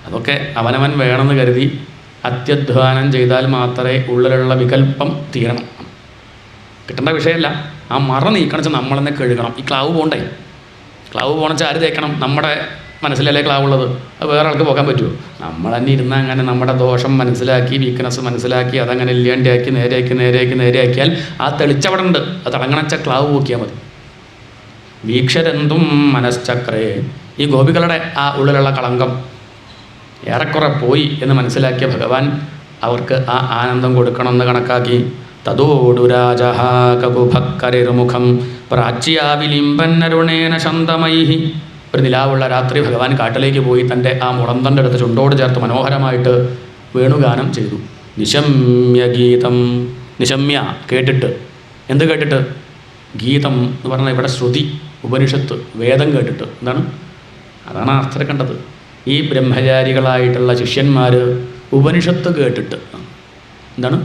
B: അതൊക്കെ അവനവൻ വേണമെന്ന് കരുതി അത്യധ്വാനം ചെയ്താൽ മാത്രമേ ഉള്ളിലുള്ള വികല്പം തീരണം. കിട്ടേണ്ട വിഷയമല്ല. ആ മറ നീക്കണം വെച്ചാൽ നമ്മൾ തന്നെ കഴുകണം. ഈ ക്ലാവ് പോകണ്ടേ? ക്ലാവ് പോകണമെന്ന് ആര് തേക്കണം? നമ്മുടെ മനസ്സിലല്ലേ ക്ലാവുള്ളത്. അത് വേറെ ആൾക്ക് പോകാൻ പറ്റുമോ? നമ്മൾ തന്നെ ഇരുന്ന് അങ്ങനെ നമ്മുടെ ദോഷം മനസ്സിലാക്കി, വീക്ക്നെസ് മനസ്സിലാക്കി, അതങ്ങനെ ഇല്ലാണ്ടാക്കി നേരെയാക്കിയാൽ ആ തെളിച്ചവിടെ ഉണ്ട്. അത് തിളങ്ങണച്ച ക്ലാവ് പോക്കിയാൽ മതി. വീക്ഷരന്തും മനശ്ചക്രേ. ഈ ഗോപികളുടെ ആ ഉള്ളിലുള്ള കളങ്കം ഏറെക്കുറെ പോയി എന്ന് മനസ്സിലാക്കിയ ഭഗവാൻ അവർക്ക് ആ ആനന്ദം കൊടുക്കണമെന്ന് കണക്കാക്കി. തതോടുരാജഃ കകുഭക്കരിർമുഖം പ്രാച്യാവിലിംബന്നരുണേന ശന്തമൈഹി. ഒരു നിലാവുള്ള രാത്രി ഭഗവാൻ കാട്ടിലേക്ക് പോയി തൻ്റെ ആ മുളന്തൻ്റെ അടുത്ത് ചുണ്ടോട് ചേർത്ത് മനോഹരമായിട്ട് വേണുഗാനം ചെയ്തു. നിശമ്യ ഗീതം. നിശമ്യ കേട്ടിട്ട്. എന്ത് കേട്ടിട്ട്? ഗീതം എന്ന് പറഞ്ഞാൽ ഇവിടെ ശ്രുതി, ഉപനിഷത്ത്, വേദം കേട്ടിട്ട്. എന്താണ്? അതാണ് അർത്ഥം കണ്ടത്. ഈ ബ്രഹ്മചാരികളായിട്ടുള്ള ശിഷ്യന്മാർ ഉപനിഷത്ത് കേട്ടിട്ട്. എന്താണ്?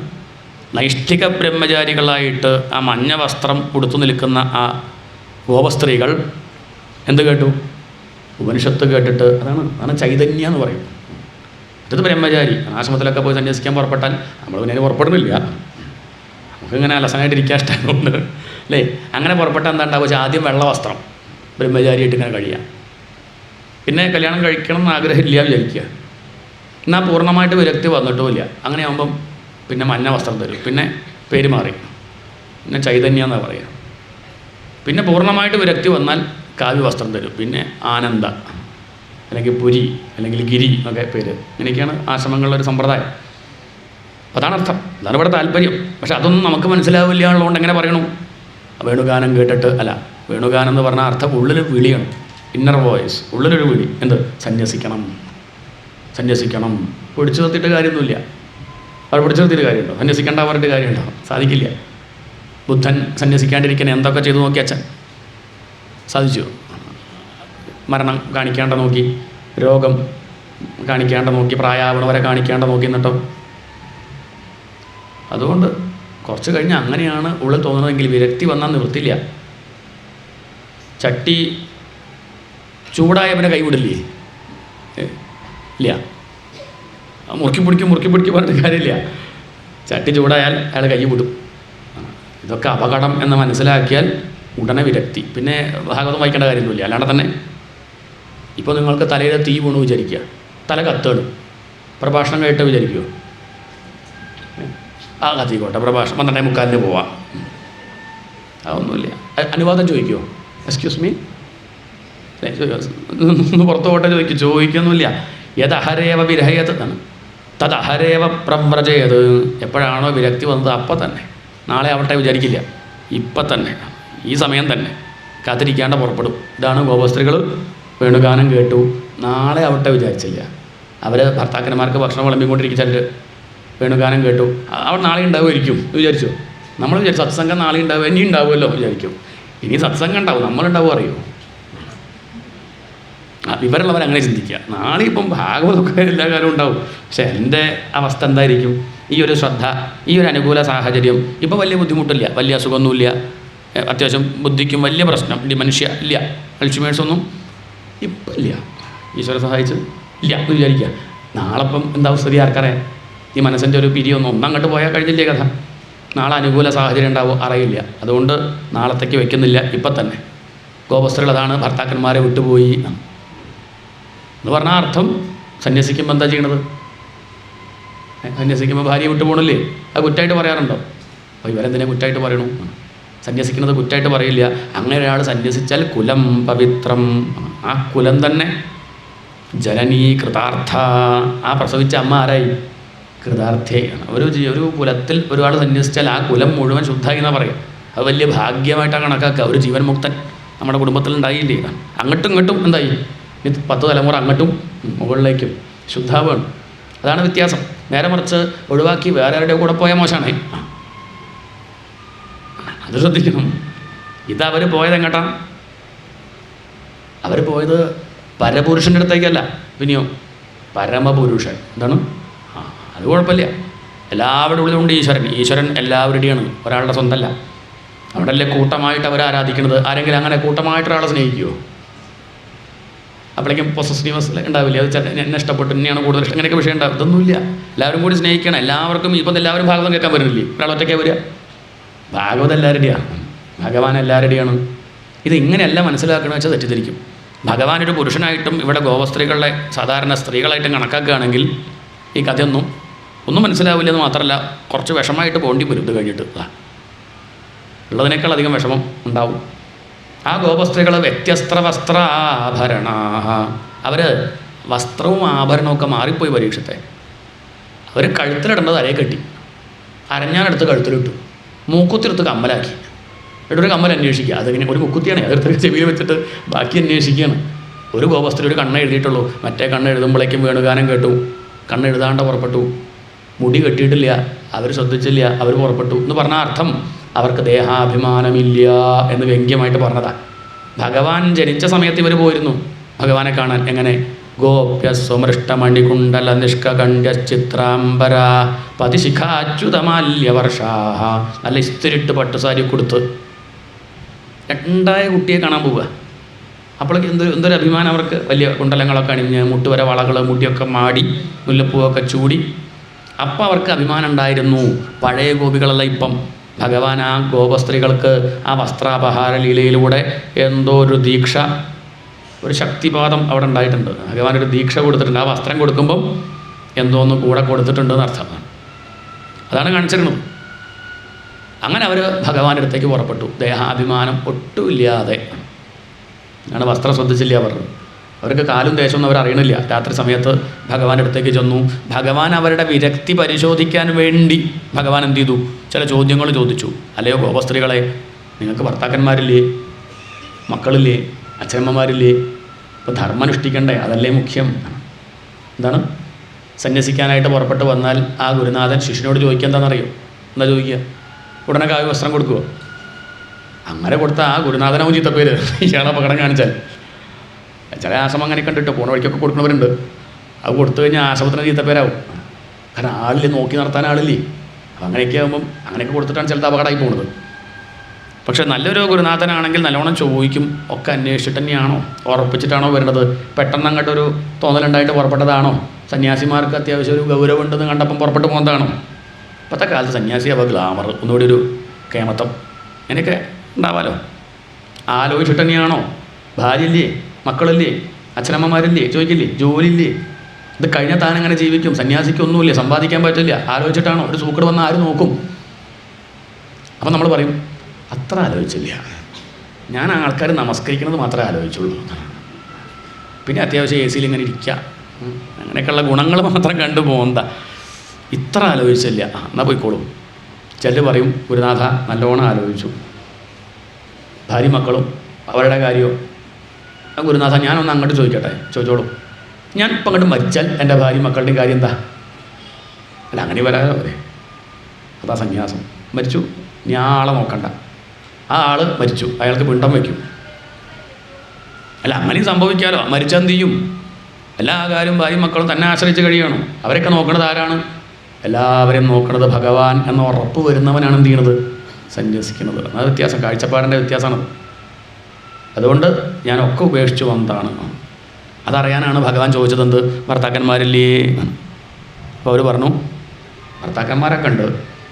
B: നൈഷ്ഠിക ബ്രഹ്മചാരികളായിട്ട് ആ മഞ്ഞ വസ്ത്രം ഉടുത്തു നിൽക്കുന്ന ആ ഗോപസ്ത്രീകൾ എന്ത് കേട്ടു? ഉപനിഷത്ത് കേട്ടിട്ട്. അതാണ് ചൈതന്യ എന്ന് പറയും. ഇത് ബ്രഹ്മചാരി ആശ്രമത്തിലൊക്കെ പോയി സന്യസിക്കാൻ പുറപ്പെട്ടാൽ നമ്മൾ പിന്നെ പുറപ്പെടുന്നില്ല, നമുക്കിങ്ങനെ അലസനായിട്ടിരിക്കാൻ ഇഷ്ടമായതുകൊണ്ട് അല്ലേ? അങ്ങനെ പുറപ്പെട്ടാൽ എന്താ ഉണ്ടാവുക? ആദ്യം വെള്ള വസ്ത്രം ബ്രഹ്മചാരിയായിട്ട് ഇങ്ങനെ കഴിയുക. പിന്നെ കല്യാണം കഴിക്കണം എന്ന് ആഗ്രഹമില്ല വിചാരിക്കുക. എന്നാൽ പൂർണ്ണമായിട്ട് വിരക്തി വന്നിട്ടുമില്ല. അങ്ങനെ ആകുമ്പം പിന്നെ മഞ്ഞ വസ്ത്രം തരും. പിന്നെ പേര് മാറി, പിന്നെ ചൈതന്യ എന്നാണ് പറയുക. പിന്നെ പൂർണ്ണമായിട്ട് വിരക്തി വന്നാൽ കാവ്യ വസ്ത്രം തരും. പിന്നെ ആനന്ദ, അല്ലെങ്കിൽ പുരി, അല്ലെങ്കിൽ ഗിരി എന്നൊക്കെ പേര്. ഇങ്ങനെയൊക്കെയാണ് ആശ്രമങ്ങളിലൊരു സമ്പ്രദായം. അതാണ് അർത്ഥം, അതാണ് ഇവിടെ താല്പര്യം. പക്ഷെ അതൊന്നും നമുക്ക് മനസ്സിലാവില്ല എന്നുള്ളതുകൊണ്ട് എങ്ങനെ പറയണു? വേണുഗാനം കേട്ടിട്ട് അല്ല. വേണുഗാനം എന്ന് പറഞ്ഞാൽ അർത്ഥം ഉള്ളിൽ വിളിയാണ്, ഇന്നർ വോയിസ്, ഉള്ളിലൊരു വിളി. എന്ത്? സന്യസിക്കണം, സന്യസിക്കണം. പിടിച്ചു നിർത്തിയിട്ട് കാര്യമൊന്നുമില്ല. അവർ പിടിച്ചു നിർത്തിയിട്ട് കാര്യമുണ്ടോ? സന്യസിക്കേണ്ട അവരുടെ കാര്യമുണ്ടോ? സാധിക്കില്ല. ബുദ്ധൻ സന്യസിക്കാണ്ടിരിക്കാൻ എന്തൊക്കെ ചെയ്തു നോക്കി അച്ഛൻ? സാധിച്ചു? മരണം കാണിക്കാണ്ട് നോക്കി, രോഗം കാണിക്കാണ്ട് നോക്കി, പ്രായാവണവരെ കാണിക്കാണ്ട് നോക്കി. എന്നിട്ടോ അതുകൊണ്ട് കുറച്ച് കഴിഞ്ഞ് അങ്ങനെയാണ് ഉള്ളിൽ തോന്നുന്നതെങ്കിൽ വിരക്തി വന്നാൽ നിവൃത്തില്ല. ചട്ടി ചൂടായവനെ കൈവിടില്ലേ? ഇല്ല. മുറുക്കി പിടിക്കും പറഞ്ഞിട്ട് കാര്യമില്ല. ചട്ടി ചൂടായാൽ അയാൾ കൈ വിടും. ഇതൊക്കെ അപകടം എന്ന് മനസ്സിലാക്കിയാൽ ഉടനെ വിരക്തി. പിന്നെ ഭാഗവതം വായിക്കേണ്ട കാര്യമൊന്നുമില്ല. അല്ലാണ്ട് തന്നെ ഇപ്പോൾ നിങ്ങൾക്ക് തലയിൽ തീ വീണു വിചാരിക്കുക, തല കത്തേണ്, പ്രഭാഷണം കേട്ട് വിചാരിക്കുമോ? ആ കത്തിക്കോട്ടെ, പ്രഭാഷണം 12:45 പോവാം. അതൊന്നുമില്ല. അനുവാദം ചോദിക്കുമോ? എക്സ്ക്യൂസ് മീ, ഒന്ന് പുറത്തു പോട്ടെ ചോദിക്കൊന്നുമില്ല. യദഹരേവ വിരഹയത് തദഹരേവ പ്രവ്രജയത്. എപ്പോഴാണോ വിരക്തി വന്നത് അപ്പം തന്നെ നാളെ ആവട്ടെ വിചാരിക്കില്ല. ഇപ്പം തന്നെ, ഈ സമയം തന്നെ കാത്തിരിക്കാണ്ട് പുറപ്പെടും. ഇതാണ് ഗോപസ്ത്രീകൾ വേണുഗാനം കേട്ടു, നാളെ ആവട്ടെ വിചാരിച്ചില്ല. അവർ ഭർത്താക്കന്മാർക്ക് ഭക്ഷണം വിളമ്പിക്കൊണ്ടിരിക്കുക, വേണുഗാനം കേട്ടു, അവിടെ നാളെ ഉണ്ടാവുമായിരിക്കും വിചാരിച്ചു. നമ്മൾ വിചാരിച്ചു സത്സംഗം നാളെ ഉണ്ടാവും, ഇനി ഉണ്ടാവുമല്ലോ വിചാരിക്കും. ഇനി സത്സംഗം ഉണ്ടാവും, നമ്മളുണ്ടാവും അറിയോ? വിവരമുള്ളവർ അങ്ങനെ ചിന്തിക്കുക. നാളെ ഇപ്പം ഭാഗവതമൊക്കെ എല്ലാ കാലവും ഉണ്ടാവും. പക്ഷെ എൻ്റെ അവസ്ഥ എന്തായിരിക്കും? ഈ ഒരു ശ്രദ്ധ, ഈ ഒരു അനുകൂല സാഹചര്യം, ഇപ്പോൾ വലിയ ബുദ്ധിമുട്ടില്ല, വലിയ അസുഖമൊന്നുമില്ല, അത്യാവശ്യം ബുദ്ധിക്കും വലിയ പ്രശ്നം ഡിമെൻഷ്യ ഇല്ല, അൾഷിമേഴ്സൊന്നും ഇപ്പം ഇല്ല, ഈശ്വര സഹായിച്ച് ഇല്ല എന്ന് വിചാരിക്കുക. നാളെ ഇപ്പം എന്താ സ്ഥിതി ആർക്കറിയാം? ഈ മനസ്സിൻ്റെ ഒരു പിരിയൊന്നും ഒന്നങ്ങോട്ട് പോയാൽ കഴിഞ്ഞില്ലേ കഥ. നാളെ അനുകൂല സാഹചര്യം ഉണ്ടാവും അറിയില്ല. അതുകൊണ്ട് നാളത്തേക്ക് വെക്കുന്നില്ല, ഇപ്പം തന്നെ. ഗോപസ്ത്രീകൾ അതാണ് ഭർത്താക്കന്മാരെ വിട്ടുപോയി എന്ന് പറഞ്ഞാൽ അർത്ഥം. സന്യസിക്കുമ്പോൾ എന്താ ചെയ്യണത്? സന്യസിക്കുമ്പോൾ ഭാര്യയെ വിട്ടു പോകണില്ലേ? അത് കുറ്റമായിട്ട് പറയാറുണ്ടോ? അപ്പോൾ ഇവരെന്തിനാ കുറ്റമായിട്ട് പറയണു? സന്യസിക്കുന്നത് കുറ്റമായിട്ട് പറയില്ല. അങ്ങനെ ഒരാൾ സന്യസിച്ചാൽ കുലം പവിത്രം, ആ കുലം തന്നെ ജനനീ കൃതാർത്ഥ, ആ പ്രസവിച്ച അമ്മ ആരായി? കൃതാർത്ഥയാണ്. ഒരു കുലത്തിൽ ഒരാൾ സന്യസിച്ചാൽ ആ കുലം മുഴുവൻ ശുദ്ധമായി എന്നാണ് പറയുക. അത് വലിയ ഭാഗ്യമായിട്ടാണ് കണക്കാക്കുക. ഒരു ജീവൻ മുക്തൻ നമ്മുടെ കുടുംബത്തിൽ ഉണ്ടായില്ലേ? അങ്ങോട്ടും ഇങ്ങോട്ടും എന്തായി? 10 തലമുറ അങ്ങോട്ടും മുകളിലേക്കും ശുദ്ധാവാണ്. അതാണ് വ്യത്യാസം. നേരെ മറിച്ച് ഒഴിവാക്കി വേറെ ആരുടെ കൂടെ പോയാൽ മോശമാണ്. അത് ശ്രദ്ധിക്കണം. ഇതവർ പോയത് എങ്ങോട്ടാണ്? അവർ പോയത് പരപുരുഷൻ്റെ അടുത്തേക്കല്ല, പിന്നെയോ പരമപുരുഷൻ. എന്താണ്? അത് കുഴപ്പമില്ല. എല്ലാവരുടെ ഉള്ളിലുണ്ട് ഈശ്വരൻ. ഈശ്വരൻ എല്ലാവരുടെയാണ്, ഒരാളുടെ സ്വന്തമല്ല. അവിടെ അല്ലേ കൂട്ടമായിട്ട് അവർ ആരാധിക്കുന്നത്. ആരെങ്കിലും അങ്ങനെ കൂട്ടമായിട്ട് ഒരാളെ സ്നേഹിക്കുമോ? അപ്പോഴേക്കും പൊസസീവ്നെസ് ഉണ്ടാവില്ല. അത് എന്നെ ഇഷ്ടപ്പെട്ടു, തന്നെയാണ് കൂടുതൽ ഇഷ്ടം, അങ്ങനെയൊക്കെ വിഷയം ഉണ്ടാവും. ഇതൊന്നുമില്ല. എല്ലാവരും കൂടി സ്നേഹിക്കണം. എല്ലാവർക്കും ഇപ്പം എല്ലാവരും ഭാഗവതം കേൾക്കാൻ വരുന്നില്ലേ? ഒരാളൊറ്റയ്ക്ക് വരിക. ഭാഗവതം എല്ലാവരുടെയാണ്, ഭഗവാൻ എല്ലാവരുടെയാണ്. ഇത് ഇങ്ങനെയല്ല മനസ്സിലാക്കണമെന്ന് വെച്ചാൽ തെറ്റിദ്ധരിക്കും. ഭഗവാൻ ഒരു പുരുഷനായിട്ടും ഇവിടെ ഗോപസ്ത്രീകളെ സാധാരണ സ്ത്രീകളായിട്ടും കണക്കാക്കുകയാണെങ്കിൽ ഈ കഥയൊന്നും മനസ്സിലാവില്ലെന്ന് മാത്രമല്ല, കുറച്ച് വിഷമമായിട്ട് പോണ്ടി വരും. ഇത് കഴിഞ്ഞിട്ട് ഉള്ളതിനേക്കാൾ അധികം വിഷമം ഉണ്ടാവും. ആ ഗോപസ്ത്രീകൾ വ്യത്യസ്ത വസ്ത്രാഭരണ, അവർ വസ്ത്രവും ആഭരണമൊക്കെ മാറിപ്പോയി പരീക്ഷത്തെ. അവർ കഴുത്തിലിടേണ്ടത് അരയെ കെട്ടി, അരഞ്ഞാനെടുത്ത് കഴുത്തിലിട്ടു, മൂക്കുത്തിലെടുത്ത് കമ്മലാക്കി. എന്നിട്ട് ഒരു കമ്മൽ അന്വേഷിക്കുക. അതിങ്ങനെ ഒരു മുക്കുത്തിയാണ്, അതെടുത്ത് ചെവിയിൽ വെച്ചിട്ട് ബാക്കി അന്വേഷിക്കുകയാണ്. ഒരു ഗോപസ്ത്രീ ഒരു കണ്ണ് എഴുതിയിട്ടുള്ളൂ, മറ്റേ കണ്ണ് എഴുതുമ്പോഴേക്കും വേണുഗാനം കേട്ടു, കണ്ണ് എഴുതാണ്ട് പുറപ്പെട്ടു. മുടി കെട്ടിയിട്ടില്ല, അവർ ശ്രദ്ധിച്ചില്ല, അവർ പുറപ്പെട്ടു എന്ന് പറഞ്ഞ അർത്ഥം അവർക്ക് ദേഹാഭിമാനമില്ല എന്ന് വ്യംഗ്യമായിട്ട് പറഞ്ഞതാണ്. ഭഗവാൻ ജനിച്ച സമയത്ത് ഇവർ പോയിരുന്നു ഭഗവാനെ കാണാൻ. എങ്ങനെ? ഗോപ്യ സ്വമൃഷ്ടമണികുണ്ടല നിഷ്കണ്ഠ്യ ചിത്രാംബര പതിശിഖാച്യുതമാല്യവർഷാ, നല്ല ഇസ്തിരിട്ട് പട്ടുസാരി കൊടുത്ത് ഉണ്ടായ കുട്ടിയെ കാണാൻ പോവുക. അപ്പോഴേക്ക് എന്തൊരു അഭിമാനം അവർക്ക്. വലിയ കുണ്ടലങ്ങളൊക്കെ അണിഞ്ഞ്, മുട്ടുവര വളകൾ, മുടിയൊക്കെ മാടി, മുല്ലപ്പൂവൊക്കെ ചൂടി. അപ്പം അവർക്ക് അഭിമാനം ഉണ്ടായിരുന്നു. പഴയ ഗോപികളല്ല ഇപ്പം. ഭഗവാൻ ആ ഗോപസ്ത്രീകൾക്ക് ആ വസ്ത്രാപഹാര ലീലയിലൂടെ എന്തോ ഒരു ദീക്ഷ, ഒരു ശക്തിപാതം അവിടെ ഉണ്ടായിട്ടുണ്ട്. ഭഗവാൻ ഒരു ദീക്ഷ കൊടുത്തിട്ടുണ്ട്. ആ വസ്ത്രം കൊടുക്കുമ്പം എന്തോന്ന് കൂടെ കൊടുത്തിട്ടുണ്ടെന്ന് അർത്ഥം. അതാണ് കാണിച്ചിരുന്നത്. അങ്ങനെ അവർ ഭഗവാന്റെ അടുത്തേക്ക് പുറപ്പെട്ടു, ദേഹാഭിമാനം ഒട്ടുമില്ലാതെ. അങ്ങനെ വസ്ത്രം ശ്രദ്ധിച്ചില്ല അവർ. അവർക്ക് കാലും ദേശമൊന്നും അവർ അറിയണില്ല. രാത്രി സമയത്ത് ഭഗവാന്റെ അടുത്തേക്ക് ചെന്നു. ഭഗവാൻ അവരുടെ വിരക്തി പരിശോധിക്കാൻ വേണ്ടി ഭഗവാൻ എന്ത് ചെയ്തു? ചില ചോദ്യങ്ങൾ ചോദിച്ചു. അല്ലയോ ഗോപസ്ത്രീകളെ, നിങ്ങൾക്ക് ഭർത്താക്കന്മാരില്ലേ? മക്കളില്ലേ? അച്ഛനമ്മമാരില്ലേ? ഇപ്പോൾ ധർമ്മം അനുഷ്ഠിക്കണ്ടേ? അതല്ലേ മുഖ്യം. എന്താണ്? സന്യസിക്കാനായിട്ട് പുറപ്പെട്ട് വന്നാൽ ആ ഗുരുനാഥൻ ശിഷ്യനോട് ചോദിക്കുക എന്താണെന്നറിയോ? എന്താ ചോദിക്കുക? ഉടനെ കാവ്യ വസ്ത്രം കൊടുക്കുമോ? അങ്ങനെ കൊടുത്താൽ ആ ഗുരുനാഥനാവും ചീത്തപ്പേര്, ഇയാളെ അപകടം കാണിച്ചാൽ. ചില ആശ്രമം അങ്ങനെ കണ്ടിട്ട് പോണ വഴിക്കൊക്കെ കൊടുക്കുന്നവരുണ്ട്. അത് കൊടുത്തു കഴിഞ്ഞാൽ ആശ്രമത്തിന് ചീത്തപ്പേരാവും. കാരണം ആളില്ലേ, നോക്കി നടത്താൻ ആളില്ലേ. അപ്പം അങ്ങനെയൊക്കെ ആകുമ്പം അങ്ങനെയൊക്കെ കൊടുത്തിട്ടാണ് ചിലത് അപകടമായി പോകുന്നത്. പക്ഷേ നല്ലൊരു ഗുരുനാഥനാണെങ്കിൽ നല്ലോണം ചോദിക്കും, ഒക്കെ അന്വേഷിച്ചിട്ട് തന്നെയാണോ, ഉറപ്പിച്ചിട്ടാണോ വരുന്നത്, പെട്ടെന്ന് അങ്ങോട്ടൊരു തോന്നലുണ്ടായിട്ട് പുറപ്പെട്ടതാണോ, സന്യാസിമാർക്ക് അത്യാവശ്യം ഒരു ഗൗരവമുണ്ടെന്ന് കണ്ടപ്പം പുറപ്പെട്ട് പോകുന്നതാണോ? ഇപ്പോഴത്തെ കാലത്ത് സന്യാസി അവ ഗ്ലാമർ, ഒന്നുകൂടി ഒരു കേമത്വം, അങ്ങനെയൊക്കെ ഉണ്ടാവാമല്ലോ. ആലോചിച്ചിട്ട് തന്നെയാണോ? ഭാര്യയില്ലേ, മക്കളില്ലേ, അച്ഛനമ്മമാരില്ലേ, ചോദിക്കില്ലേ, ജോലിയില്ലേ? ഇത് കഴിഞ്ഞാൽ താനെങ്ങനെ ജീവിക്കും? സന്യാസിക്കൊന്നുമില്ല, സമ്പാദിക്കാൻ പറ്റില്ല. ആലോചിച്ചിട്ടാണോ? ഒരു സൂക്കട് വന്നാൽ ആര് നോക്കും? അപ്പം നമ്മൾ പറയും, അത്ര ആലോചിച്ചില്ല, ഞാൻ ആൾക്കാർ നമസ്കരിക്കുന്നത് മാത്രമേ ആലോചിച്ചുള്ളൂ, പിന്നെ അത്യാവശ്യം എ സിയിൽ ഇങ്ങനെ ഇരിക്കുക, അങ്ങനെയൊക്കെയുള്ള ഗുണങ്ങൾ മാത്രം കണ്ടു പോകുന്നതാ. ഇത്ര ആലോചിച്ചില്ല, എന്നാൽ പോയിക്കോളും. ചിലർ പറയും ഗുരുനാഥ നല്ലോണം ആലോചിച്ചു, ഭാര്യ മക്കളും അവരുടെ കാര്യമോ. ഗുരുനാഥ ഞാനൊന്ന് അങ്ങോട്ട് ചോദിച്ചോളൂ, ഞാൻ ഇപ്പം അങ്ങോട്ട് മരിച്ചാൽ എൻ്റെ ഭാര്യ മക്കളുടെയും കാര്യം എന്താ? അല്ല അങ്ങനെ വരാതെ അവരെ, അതാ സന്യാസം. മരിച്ചു, ഇനി ആ ആളെ നോക്കണ്ട, ആ ആൾ മരിച്ചു, അയാൾക്ക് പിണ്ടം വയ്ക്കും. അല്ല അങ്ങനെയും സംഭവിക്കാമല്ലോ, മരിച്ചാൽ എന്ത് ചെയ്യും? എല്ലാ കാര്യവും ഭാര്യ മക്കളും തന്നെ ആശ്രയിച്ച് കഴിയണം. അവരൊക്കെ നോക്കുന്നത് ആരാണ്? എല്ലാവരെയും നോക്കുന്നത് ഭഗവാൻ എന്ന ഉറപ്പ് വരുന്നവനാണ് എന്ത് ചെയ്യണത്? സന്യസിക്കുന്നത്. അത് വ്യത്യാസം, കാഴ്ചപ്പാടിൻ്റെ വ്യത്യാസമാണ്. അതുകൊണ്ട് ഞാനൊക്കെ ഉപേക്ഷിച്ചു വന്നതാണ്. അതറിയാനാണ് ഭഗവാൻ ചോദിച്ചത് എന്ത്? ഭർത്താക്കന്മാരില്ലേ? അപ്പോൾ അവർ പറഞ്ഞു ഭർത്താക്കന്മാരൊക്കെ ഉണ്ട്,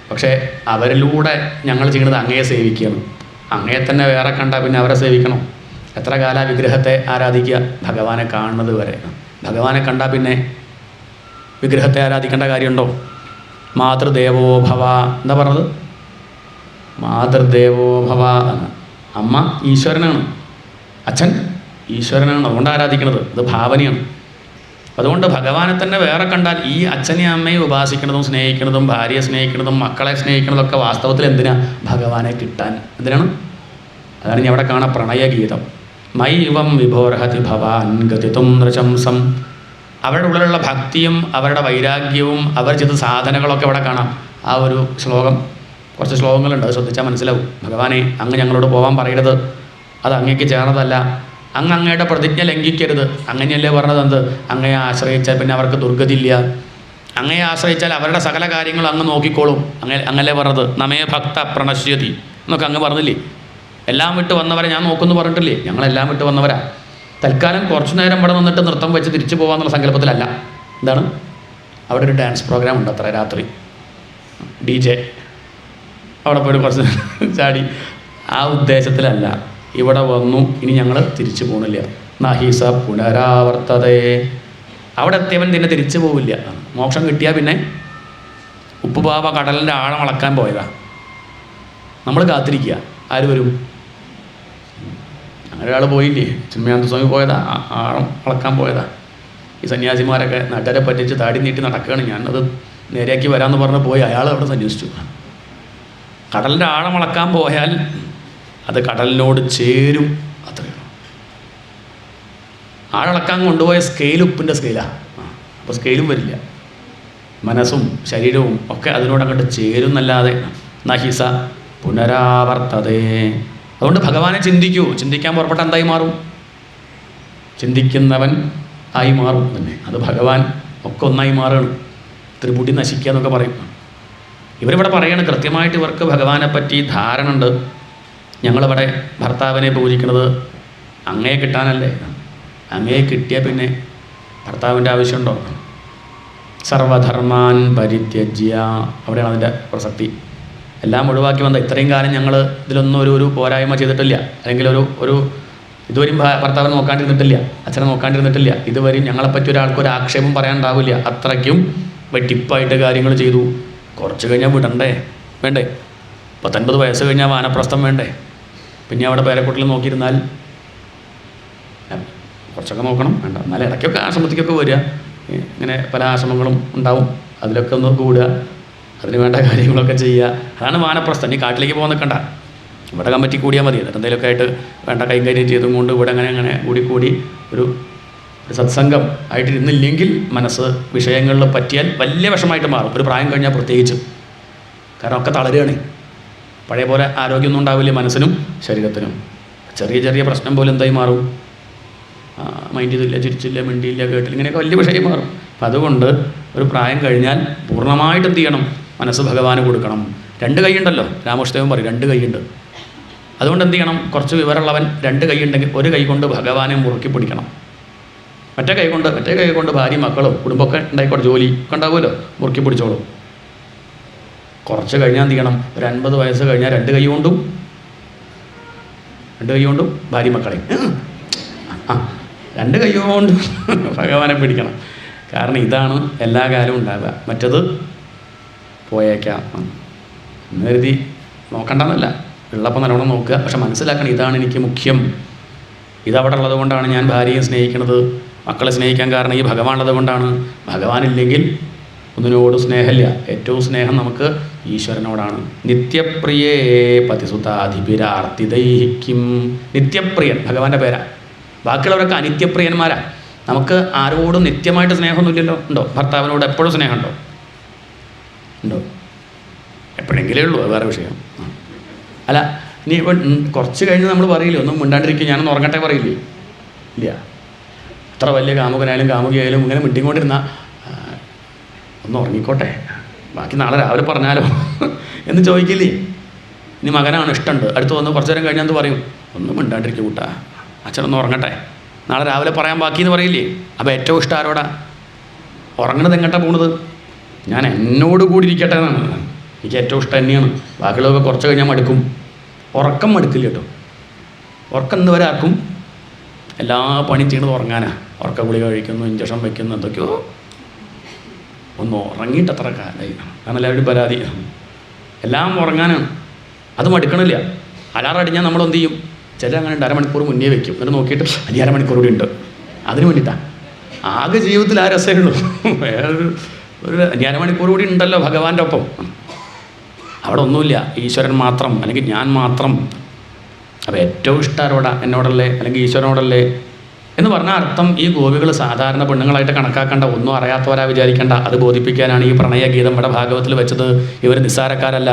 B: പക്ഷേ അവരിലൂടെ ഞങ്ങൾ ചെയ്യുന്നത് അങ്ങയെ സേവിക്കുകയാണ്. അങ്ങയെ തന്നെ വേറെ കണ്ടാൽ പിന്നെ അവരെ സേവിക്കണം. എത്ര കാല വിഗ്രഹത്തെ ആരാധിക്കുക? ഭഗവാനെ കാണുന്നത് വരെ. ഭഗവാനെ കണ്ടാൽ പിന്നെ വിഗ്രഹത്തെ ആരാധിക്കേണ്ട കാര്യമുണ്ടോ? മാതൃദേവോ ഭവ എന്താ പറഞ്ഞത്? മാതൃദേവോ ഭവ. അമ്മ ഈശ്വരനാണ്, അച്ഛൻ ഈശ്വരനാണ്, അതുകൊണ്ട് ആരാധിക്കുന്നത്. അത് ഭാവനയാണ്. അതുകൊണ്ട് ഭഗവാനെ തന്നെ വേറെ കണ്ടാൽ ഈ അച്ഛനെയും അമ്മയും ഉപാസിക്കുന്നതും സ്നേഹിക്കുന്നതും ഭാര്യയെ സ്നേഹിക്കുന്നതും മക്കളെ സ്നേഹിക്കുന്നതൊക്കെ വാസ്തവത്തിൽ എന്തിനാ? ഭഗവാനെ കിട്ടാൻ. എന്തിനാണ്? അതാണ് ഞാൻ അവിടെ കാണാം പ്രണയഗീതം. മൈ ഇവം വിഭോർഹതി ഭവാൻ ഗതിതും നൃശംസം. അവരുടെ ഉള്ളിലുള്ള ഭക്തിയും അവരുടെ വൈരാഗ്യവും അവർ ചെയ്ത സാധനകളൊക്കെ ഇവിടെ കാണാം. ആ ഒരു ശ്ലോകം, കുറച്ച് ശ്ലോകങ്ങളുണ്ട്, അത് ശ്രദ്ധിച്ചാൽ മനസ്സിലാവും. ഭഗവാനെ അങ്ങ് ഞങ്ങളോട് പോകാൻ പറയരുത്, അത് അങ്ങേക്ക് ചേർന്നതല്ല. അങ്ങയുടെ പ്രതിജ്ഞ ലംഘിക്കരുത്. അങ്ങനെയല്ലേ പറഞ്ഞത്? എന്ത്? അങ്ങയെ ആശ്രയിച്ചാൽ പിന്നെ അവർക്ക് ദുർഗതിയില്ല. അങ്ങയെ ആശ്രയിച്ചാൽ അവരുടെ സകല കാര്യങ്ങളും അങ്ങ് നോക്കിക്കോളും. അങ്ങല്ലേ പറഞ്ഞത്? നമേ ഭക്ത പ്രണശ്യതി എന്നൊക്കെ അങ്ങ് പറഞ്ഞില്ലേ? എല്ലാം വിട്ട് വന്നവരെ ഞാൻ നോക്കുമെന്ന് പറഞ്ഞിട്ടില്ലേ? ഞങ്ങളെല്ലാം വിട്ട് വന്നവരാ. തൽക്കാലം കുറച്ചു നേരം ഇവിടെ നിന്നിട്ട് നൃത്തം വെച്ച് തിരിച്ചു പോകാമെന്നുള്ള സങ്കല്പത്തിലല്ല. എന്താണ്? അവിടെ ഒരു ഡാൻസ് പ്രോഗ്രാം ഉണ്ട് അത്ര രാത്രി, DJ അവിടെ പോയിട്ട് കുറച്ച് ചാടി. ആ ഉദ്ദേശത്തിലല്ല ഇവിടെ വന്നു. ഇനി ഞങ്ങൾ തിരിച്ചു പോകണില്ല. നഹിസ പുനരാവർത്തതേ. അവിടെ എത്തിയവൻ പിന്നെ തിരിച്ചു പോവില്ല. മോക്ഷം കിട്ടിയാൽ പിന്നെ ഉപ്പുപാവ കടലിൻ്റെ ആഴം അളക്കാൻ പോയതാ. നമ്മൾ കാത്തിരിക്കുക, ആര് വരും? അങ്ങനെ ഒരാൾ പോയില്ലേ? ചിന്മയാനന്ദ സ്വാമി പോയതാ, ആഴം അളക്കാൻ പോയതാ. ഈ സന്യാസിമാരൊക്കെ നാട്ടുകാരെ പറ്റിച്ച് താടി നീട്ടി നടക്കുകയാണ്. ഞാനത് നേരെയാക്കി വരാമെന്ന് പറഞ്ഞ് പോയി, അയാൾ അവിടെ സന്യസിച്ചു. കടലിൻ്റെ ആഴം അളക്കാൻ പോയാൽ അത് കടലിനോട് ചേരും, അത്രയാണ്. ആഴളക്കാൻ കൊണ്ടുപോയ സ്കെയിൽ ഉപ്പിൻ്റെ സ്കെയിലാണ്. അപ്പോൾ സ്കെയിലും വരില്ല. മനസ്സും ശരീരവും ഒക്കെ അതിനോട് അങ്ങോട്ട് ചേരും എന്നല്ലാതെ നഹിസ പുനരാവർത്തതേ. അതുകൊണ്ട് ഭഗവാനെ ചിന്തിക്കൂ. ചിന്തിക്കാൻ പുറപ്പെട്ട എന്തായി മാറും? ചിന്തിക്കുന്നവൻ ആയി മാറും തന്നെ. അത് ഭഗവാൻ ഒക്കെ ഒന്നായി മാറുകയാണ്. ത്രിപുടി നശിക്കുക എന്നൊക്കെ പറയും. ഇവരിവിടെ പറയാണ് കൃത്യമായിട്ട് ഇവർക്ക് ഭഗവാനെ പറ്റി ധാരണ ഉണ്ട്. ഞങ്ങളിവിടെ ഭർത്താവിനെ പൂജിക്കുന്നത് അങ്ങയെ കിട്ടാനല്ലേ. അങ്ങയെ കിട്ടിയാൽ പിന്നെ ഭർത്താവിൻ്റെ ആവശ്യമുണ്ടോ? സർവധർമാൻ പരിത്യജ്യ. അവിടെയാണ് അതിൻ്റെ പ്രസക്തി. എല്ലാം ഒഴിവാക്കി വന്ന ഇത്രയും കാലം ഞങ്ങൾ ഇതിലൊന്നും ഒരു പോരായ്മ ചെയ്തിട്ടില്ല. അല്ലെങ്കിൽ ഒരു ഇതുവരെയും ഭർത്താവിനെ നോക്കാണ്ടിരുന്നിട്ടില്ല, അച്ഛനെ നോക്കാണ്ടിരുന്നിട്ടില്ല. ഇതുവരെയും ഞങ്ങളെപ്പറ്റി ഒരാൾക്കൊരു ആക്ഷേപം പറയാനുണ്ടാവില്ല. അത്രയ്ക്കും വെട്ടിപ്പായിട്ട് കാര്യങ്ങൾ ചെയ്തു. കുറച്ച് കഴിഞ്ഞാൽ വിടണ്ടേ? വേണ്ടേ? 19 വയസ്സ് കഴിഞ്ഞാൽ വാനപ്രസ്ഥം വേണ്ടേ? പിന്നെ അവിടെ പേരക്കുട്ടിൽ നോക്കിയിരുന്നാൽ കുറച്ചൊക്കെ നോക്കണം, വേണ്ട. എന്നാൽ ഇടയ്ക്കൊക്കെ ആശ്രമത്തിക്കൊക്കെ വരിക. ഇങ്ങനെ പല ആശ്രമങ്ങളും ഉണ്ടാവും, അതിലൊക്കെ ഒന്ന് കൂടുക, അതിന് വേണ്ട കാര്യങ്ങളൊക്കെ ചെയ്യുക. അതാണ് വാനപ്രസ്ഥം. ഇനി കാട്ടിലേക്ക് പോകാൻ നിൽക്കണ്ട, ഇവിടെ കമ്മിറ്റി കൂടിയാൽ മതി. എന്നിട്ട് എന്തെങ്കിലുമൊക്കെ ആയിട്ട് വേണ്ട കൈകാര്യം ചെയ്തും കൊണ്ട് ഇവിടെ അങ്ങനെ കൂടി ഒരു സത്സംഗം ആയിട്ടിരുന്നില്ലെങ്കിൽ മനസ്സ് വിഷയങ്ങളിൽ പറ്റിയാൽ വലിയ വിഷമമായിട്ട് മാറും. ഒരു പ്രായം കഴിഞ്ഞാൽ പ്രത്യേകിച്ച്. കാരണം ഒക്കെ തളരുകയാണ്. പഴയ പോലെ ആരോഗ്യമൊന്നും ഉണ്ടാവില്ല മനസ്സിനും ശരീരത്തിനും. ചെറിയ പ്രശ്നം പോലെ എന്തായി മാറും? മൈൻഡ് ചെയ്തില്ല, ചിരിച്ചില്ല, മിണ്ടിയില്ല, കേട്ടില്ല, ഇങ്ങനെയൊക്കെ വലിയ വിഷയം മാറും. അപ്പം അതുകൊണ്ട് ഒരു പ്രായം കഴിഞ്ഞാൽ പൂർണ്ണമായിട്ട് എന്ത് ചെയ്യണം? മനസ്സ് ഭഗവാന് കൊടുക്കണം. 2 കൈയുണ്ടല്ലോ, രാമകൃഷ്ണദേവൻ പറയും 2 കൈയുണ്ട്. അതുകൊണ്ട് എന്ത് ചെയ്യണം? കുറച്ച് വിവരമുള്ളവൻ 2 കൈയുണ്ടെങ്കിൽ ഒരു കൈ കൊണ്ട് ഭഗവാനെ മുറുക്കി പിടിക്കണം. മറ്റേ കൈ കൊണ്ട് ഭാര്യ മക്കളും കുടുംബമൊക്കെ ഉണ്ടായിക്കോട്ടെ, ജോലി ഒക്കെ ഉണ്ടാവുമല്ലോ, മുറുക്കി പിടിച്ചോളും. കുറച്ച് കഴിഞ്ഞാൽ എന്ത് ചെയ്യണം? ഒരു 50 വയസ്സ് കഴിഞ്ഞാൽ 2 കൈ കൊണ്ടും ഭാര്യ മക്കളെയും 2 കൈ കൊണ്ട് ഭഗവാനെ പിടിക്കണം. കാരണം ഇതാണ് എല്ലാ കാലവും ഉണ്ടാവുക. മറ്റത് പോയേക്കാം എന്ന് കരുതി നോക്കണ്ടെന്നല്ല, ഉള്ളപ്പോൾ നല്ലോണം നോക്കുക. പക്ഷെ മനസ്സിലാക്കണം, ഇതാണ് എനിക്ക് മുഖ്യം. ഇതവിടെ ഉള്ളത് കൊണ്ടാണ് ഞാൻ ഭാര്യയെ സ്നേഹിക്കുന്നത്, മക്കളെ സ്നേഹിക്കാൻ കാരണം ഈ ഭഗവാനുള്ളത് കൊണ്ടാണ്. ഭഗവാനില്ലെങ്കിൽ ഒന്നിനോട് സ്നേഹമില്ല. ഏറ്റവും സ്നേഹം നമുക്ക് ഈശ്വരനോടാണ്. നിത്യപ്രിയേ പതിസുതാധിപിരാർത്തിദൈഹിക്കും. നിത്യപ്രിയൻ ഭഗവാന്റെ പേരാ. ബാക്കിയുള്ളവരൊക്കെ അനിത്യപ്രിയന്മാരാ. നമുക്ക് ആരോടും നിത്യമായിട്ട് സ്നേഹമൊന്നുമില്ലല്ലോ. ഉണ്ടോ? ഭർത്താവിനോട് എപ്പോഴും സ്നേഹമുണ്ടോ? ഉണ്ടോ? എപ്പോഴെങ്കിലേ ഉള്ളൂ, അത് വേറെ വിഷയം. അല്ല, ഇനി ഇപ്പം കുറച്ച് കഴിഞ്ഞ് നമ്മൾ പറയില്ലേ, ഒന്നും മിണ്ടാണ്ടിരിക്കും, ഞാനൊന്ന് ഉറങ്ങട്ടെ പറയില്ലേ? ഇല്ല. എത്ര വലിയ കാമുകനായാലും കാമുകിയായാലും ഇങ്ങനെ മിണ്ടിക്കൊണ്ടിരുന്ന ഒന്ന് ഉറങ്ങിക്കോട്ടെ, ബാക്കി നാളെ രാവിലെ പറഞ്ഞാലോ എന്ന് ചോദിക്കില്ലേ? ഇനി മകനാണ്, ഇഷ്ടമുണ്ട്, അടുത്ത് വന്ന് കുറച്ച് നേരം കഴിഞ്ഞാൽ എന്ത് പറയും? ഒന്നും മിണ്ടാണ്ടിരിക്കും കൂട്ടാ, അച്ഛനൊന്ന് ഉറങ്ങട്ടെ, നാളെ രാവിലെ പറയാൻ ബാക്കിയെന്ന് പറയില്ലേ? അപ്പോൾ ഏറ്റവും ഇഷ്ടം ആരോടാ? ഉറങ്ങണത് എങ്ങോട്ടാണ് പോണത്? ഞാൻ എന്നോട് കൂടി ഇരിക്കട്ടെ എന്നാണ്. എനിക്ക് ഏറ്റവും ഇഷ്ടം തന്നെയാണ്. ബാക്കിയുള്ളതൊക്കെ കുറച്ച് കഴിഞ്ഞാൽ മടുക്കും. ഉറക്കം മടുക്കില്ല കേട്ടോ. ഉറക്കം ഇന്ന് വരെ ആർക്കും എല്ലാ പണിയും ചെയ്യണത് ഉറങ്ങാനാ. ഉറക്ക ഗുളിക കഴിക്കുന്നു, ഇഞ്ചക്ഷൻ വയ്ക്കുന്നു, എന്തൊക്കെയോ. ഒന്ന് ഉറങ്ങിയിട്ട് അത്ര കാലായി. കാരണം എല്ലാവരുടെയും പരാതി എല്ലാം ഉറങ്ങാനാണ്. അത് മടുക്കണില്ല. അലാറം അടിഞ്ഞാൽ നമ്മൾ എന്ത് ചെയ്യും? ചില അങ്ങനെ ഉണ്ട്, അരമണിക്കൂർ മുന്നേ വയ്ക്കും. എന്നിട്ട് നോക്കിയിട്ട് അനി അരമണിക്കൂർ കൂടി ഉണ്ട്, അതിന് വേണ്ടിയിട്ടാണ്. ആകെ ജീവിതത്തിൽ ആ രസമേ ഉള്ളൂ. വേറൊരു ഇനി അരമണിക്കൂർ കൂടി ഉണ്ടല്ലോ ഭഗവാന്റെ ഒപ്പം. അവിടെ ഒന്നുമില്ല, ഈശ്വരൻ മാത്രം, അല്ലെങ്കിൽ ഞാൻ മാത്രം. അപ്പോൾ ഏറ്റവും ഇഷ്ടം ആരോടാ? എന്നോടല്ലേ, അല്ലെങ്കിൽ ഈശ്വരനോടല്ലേ എന്ന് പറഞ്ഞ അർത്ഥം ഈ ഗോപികൾ സാധാരണ പെണ്ണുങ്ങളായിട്ട് കണക്കാക്കേണ്ട, ഒന്നും അറിയാത്തവരാ വിചാരിക്കേണ്ട. അത് ബോധിപ്പിക്കാനാണ് ഈ പ്രണയഗീതം ഇവിടെ ഭാഗവത്തിൽ വെച്ചത്. ഇവർ നിസ്സാരക്കാരല്ല.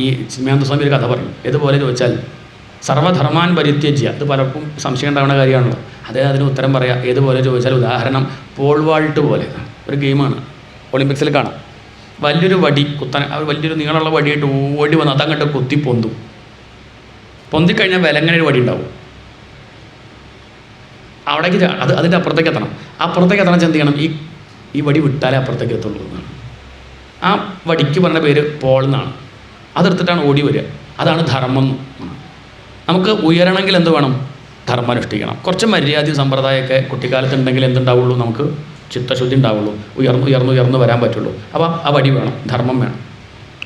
B: ഈ ചിന്മയാനന്ദസ്വാമി ഒരു കഥ പറയും. ഏതുപോലെ ചോദിച്ചാൽ, സർവധർമാൻ പരിത്യജ്യ. ഇത് പലർക്കും സംശയം ഉണ്ടാവുന്ന കാര്യമാണല്ലോ. അതിന് ഉത്തരം പറയാം. ഏതുപോലെ ചോദിച്ചാൽ, ഉദാഹരണം പോൾ വാൾട്ട് പോലെ ഒരു ഗെയിമാണ്, ഒളിമ്പിക്സിൽ കാണാം. വലിയൊരു വടി കുത്താൻ, വലിയൊരു നീളമുള്ള വടിയായിട്ട് ഓടി വന്ന് അതങ്ങോട്ട് കുത്തി പൊന്തും. പൊന്തിക്കഴിഞ്ഞാൽ വിലങ്ങനെ ഒരു വടി ഉണ്ടാവും. അവിടേക്ക് അതിൻ്റെ അപ്പുറത്തേക്ക് എത്തണം. അപ്പുറത്തേക്ക് എത്തണം എന്ത് ചെയ്യണം? ഈ വടി വിട്ടാലേ അപ്പുറത്തേക്ക് എത്തുള്ളൂ എന്നാണ്. ആ വടിക്ക് പറഞ്ഞ പേര് പോൾ എന്നാണ്. അതെടുത്തിട്ടാണ് ഓടി വരിക. അതാണ് ധർമ്മം. നമുക്ക് ഉയരണമെങ്കിൽ എന്ത് വേണം? ധർമ്മം അനുഷ്ഠിക്കണം. കുറച്ച് മര്യാദ സമ്പ്രദായമൊക്കെ കുട്ടിക്കാലത്ത് ഉണ്ടെങ്കിൽ എന്തുണ്ടാവുള്ളൂ? നമുക്ക് ചിത്തശുദ്ധി ഉണ്ടാവുള്ളൂ, ഉയർന്നു വരാൻ പറ്റുള്ളൂ. അപ്പോൾ ആ വടി വേണം, ധർമ്മം വേണം.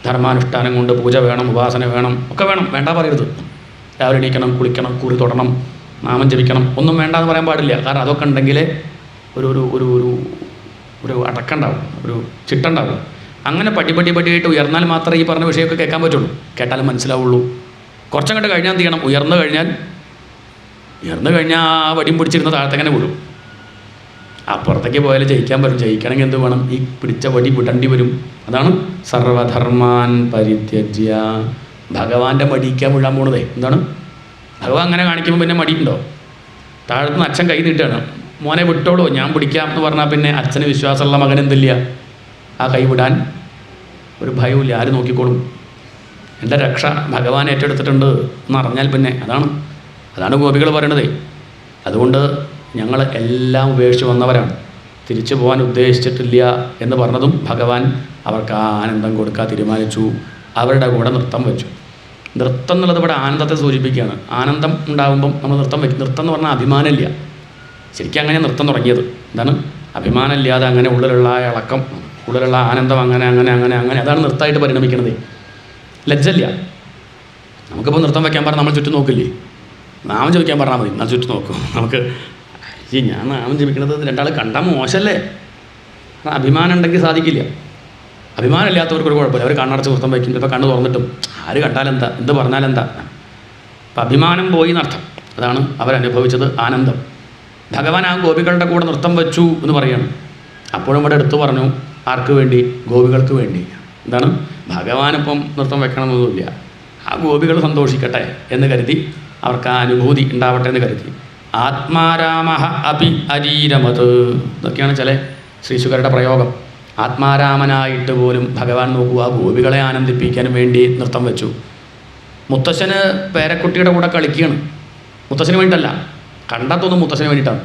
B: ധർമാനുഷ്ഠാനം കൊണ്ട് പൂജ വേണം, ഉപാസന വേണം, ഒക്കെ വേണം. വേണ്ട പറയരുത്. രാവിലെ എണീക്കണം, കുളിക്കണം, കുറി തൊടണം, നാമം ജപിക്കണം, ഒന്നും വേണ്ടാന്ന് പറയാൻ പാടില്ല. കാരണം അതൊക്കെ ഉണ്ടെങ്കിലേ ഒരു ഒരു ഒരു ഒരു ഒരു അടക്കണ്ടാവും, ഒരു ചിട്ടുണ്ടാവും. അങ്ങനെ പടിയായിട്ട് ഉയർന്നാൽ മാത്രമേ ഈ പറഞ്ഞ വിഷയമൊക്കെ കേൾക്കാൻ പറ്റുള്ളൂ, കേട്ടാലും മനസ്സിലാവുള്ളൂ. കുറച്ചങ്ങോട്ട് കഴിഞ്ഞാൽ എന്ത് ചെയ്യണം? ഉയർന്നു കഴിഞ്ഞാൽ ആ വടിയും പിടിച്ചിരുന്ന താഴത്തേങ്ങനെ വിടും. അപ്പുറത്തേക്ക് പോയാലും ജയിക്കാൻ പറ്റും. ജയിക്കണമെങ്കിൽ എന്ത് വേണം? ഈ പിടിച്ച വടി വിടേണ്ടി വരും. അതാണ് സർവധർമാൻ പരിത്യജ്യ. ഭഗവാന്റെ മടിക്കാൻ വിടാൻ പോണതേ എന്താണ്? ഭഗവാൻ അങ്ങനെ കാണിക്കുമ്പോൾ പിന്നെ മടിയുണ്ടോ? താഴത്തുനിന്ന് അച്ഛൻ കൈ നീട്ടാണ്, മോനെ വിട്ടോളൂ ഞാൻ പിടിക്കാം എന്ന് പറഞ്ഞാൽ പിന്നെ അച്ഛന് വിശ്വാസമുള്ള മകൻ എന്തില്ല? ആ കൈ വിടാൻ ഒരു ഭയവുമില്ല. ആര് നോക്കിക്കോളും? എൻ്റെ രക്ഷ ഭഗവാൻ ഏറ്റെടുത്തിട്ടുണ്ട് എന്നറിഞ്ഞാൽ പിന്നെ അതാണ് ഗോപികൾ പറയണതേ. അതുകൊണ്ട് ഞങ്ങൾ എല്ലാം ഉപേക്ഷിച്ച് വന്നവരാണ്, തിരിച്ചു പോകാൻ ഉദ്ദേശിച്ചിട്ടില്ല എന്ന് പറഞ്ഞതും ഭഗവാൻ അവർക്ക് ആ ആനന്ദം കൊടുക്കാൻ തീരുമാനിച്ചു. അവരുടെ കൂടെ നൃത്തം വെച്ചു. നൃത്തം എന്നുള്ളത് ഇവിടെ ആനന്ദത്തെ സൂചിപ്പിക്കുകയാണ്. ആനന്ദം ഉണ്ടാകുമ്പം നമ്മൾ നൃത്തം വയ്ക്കും. നൃത്തം എന്ന് പറഞ്ഞാൽ അഭിമാനമില്ല. ശരിക്കും അങ്ങനെ നൃത്തം തുടങ്ങിയത് എന്താണ്? അഭിമാനമില്ലാതെ അങ്ങനെ ഉള്ളിലുള്ള ഇളക്കം, ഉള്ളിലുള്ള ആനന്ദം, അങ്ങനെ അതാണ് നൃത്തമായിട്ട് പരിണമിക്കുന്നത്. ലജ്ജയില്ല. നമുക്കിപ്പോൾ നൃത്തം വയ്ക്കാൻ പറഞ്ഞാൽ നമ്മൾ ചുറ്റും നോക്കില്ലേ? നാമം ജപിക്കാൻ പറഞ്ഞാൽ മതി, എന്നാൽ ചുറ്റും നോക്കും. നമുക്ക് ഞാൻ നാമം ജപിക്കണത് രണ്ടാൾ കണ്ടാൽ മോശമല്ലേ? അഭിമാനം ഉണ്ടെങ്കിൽ സാധിക്കില്ല. അഭിമാനമില്ലാത്തവർക്കൊരു കുഴപ്പമില്ല. അവർ കണ്ണടച്ച് നൃത്തം വയ്ക്കും. ചിലപ്പോൾ കണ്ണ് തുറന്നിട്ടും ആര് കണ്ടാലെന്താ, എന്ത് പറഞ്ഞാലെന്താ. അപ്പം അഭിമാനം പോയി എന്നർത്ഥം. അതാണ് അവരനുഭവിച്ചത് ആനന്ദം. ഭഗവാൻ ആ ഗോപികളുടെ കൂടെ നൃത്തം വെച്ചു എന്ന് പറയാണ്. അപ്പോഴും ഇവിടെ എടുത്തു പറഞ്ഞു, ആർക്ക് വേണ്ടി? ഗോപികൾക്ക് വേണ്ടി. എന്താണ്? ഭഗവാനിപ്പം നൃത്തം വെക്കണമെന്നൊന്നുമില്ല, ആ ഗോപികൾ സന്തോഷിക്കട്ടെ എന്ന് കരുതി, അവർക്ക് ആ അനുഭൂതി ഉണ്ടാവട്ടെ എന്ന് കരുതി. ആത്മാരാമഃ അപി അരീരമത്. ഇതൊക്കെയാണ് ചില ശ്രീശുകരുടെ പ്രയോഗം. ആത്മാരാമനായിട്ട് പോലും ഭഗവാൻ നോക്കൂ ആ ഗോപികളെ ആനന്ദിപ്പിക്കാൻ വേണ്ടി നൃത്തം വെച്ചു. മുത്തശ്ശന് പേരക്കുട്ടിയുടെ കൂടെ കളിക്കുകയാണ്. മുത്തശ്ശന് വേണ്ടിയിട്ടല്ല, കണ്ടാത്തൊന്നും മുത്തശ്ശന് വേണ്ടിയിട്ടാണ്.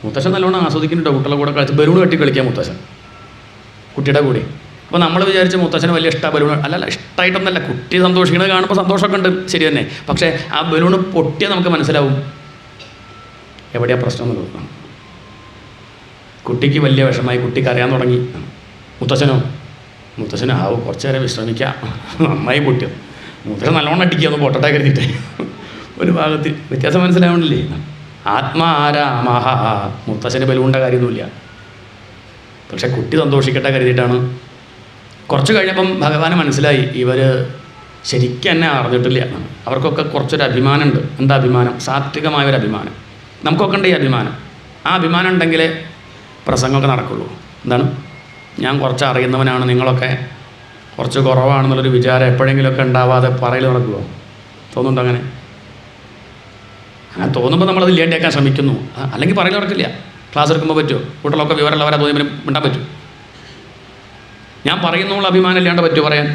B: മുത്തശ്ശൻ നല്ലോണം ആസ്വദിക്കുന്നുണ്ടോ കുട്ടികളുടെ കൂടെ കളിച്ച് ബലൂൺ കെട്ടി കളിക്കുക മുത്തശ്ശൻ കുട്ടിയുടെ കൂടെ. അപ്പോൾ നമ്മൾ വിചാരിച്ച് മുത്തശ്ശന് വലിയ ഇഷ്ടമാണ് ബലൂൺ. അല്ലല്ല, ഇഷ്ടമായിട്ടൊന്നല്ല, കുട്ടി സന്തോഷിക്കുന്നത് കാണുമ്പോൾ സന്തോഷമൊക്കെ ഉണ്ട്, ശരി തന്നെ. പക്ഷേ ആ ബലൂൺ പൊട്ടിയാൽ നമുക്ക് മനസ്സിലാവും എവിടെയാണ് പ്രശ്നം എന്നുള്ളത്. കുട്ടിക്ക് വലിയ വിഷമായി, കുട്ടിക്ക് അറിയാൻ തുടങ്ങി. മുത്തശ്ശന് ആവും കുറച്ച് നേരം വിശ്രമിക്കാം, നന്നായി പൊട്ടിയത്. മുത്തശ്ശൻ നല്ലോണം അടിക്കുക, ഒന്ന് പൊട്ടട്ടെ കരുതിയിട്ട്. ഒരു ഭാഗത്ത് വ്യത്യാസം മനസ്സിലാവണില്ലേ? ആത്മാരാമഃ. മുത്തശ്ശന് ബലൂണിൻ്റെ കാര്യമൊന്നുമില്ല. പക്ഷെ കുട്ടി സന്തോഷിക്കട്ടെ കരുതിയിട്ടാണ്. കുറച്ച് കഴിഞ്ഞപ്പം ഭഗവാന് മനസ്സിലായി ഇവർ ശരിക്കും എന്നെ അറിഞ്ഞിട്ടില്ല. അവർക്കൊക്കെ കുറച്ചൊരു അഭിമാനമുണ്ട്. എന്താ അഭിമാനം? സാത്വികമായൊരു അഭിമാനം. നമുക്കൊക്കെ ഉണ്ട് ഈ അഭിമാനം. ആ അഭിമാനം ഉണ്ടെങ്കിലേ പ്രസംഗമൊക്കെ നടക്കുള്ളൂ. എന്താണ്? ഞാൻ കുറച്ച് അറിയുന്നവനാണ്, നിങ്ങളൊക്കെ കുറച്ച് കുറവാണെന്നുള്ളൊരു വിചാരം എപ്പോഴെങ്കിലുമൊക്കെ ഉണ്ടാവാതെ പറയൽ നടക്കുമോ? തോന്നുന്നുണ്ടോ അങ്ങനെ? അങ്ങനെ തോന്നുമ്പോൾ നമ്മളത് ഇല്ലാണ്ടാക്കാൻ ശ്രമിക്കുന്നു. അല്ലെങ്കിൽ പറയൽ നടക്കില്ല. ക്ലാസ് എടുക്കുമ്പോൾ പറ്റുമോ? കൂട്ടലൊക്കെ വിവരമുള്ളവരെ തോന്നുമ്പോൾ മിണ്ടാൻ പറ്റും. ഞാൻ പറയുന്നുള്ള അഭിമാനം ഇല്ലാണ്ട് പറ്റുമോ പറയാൻ?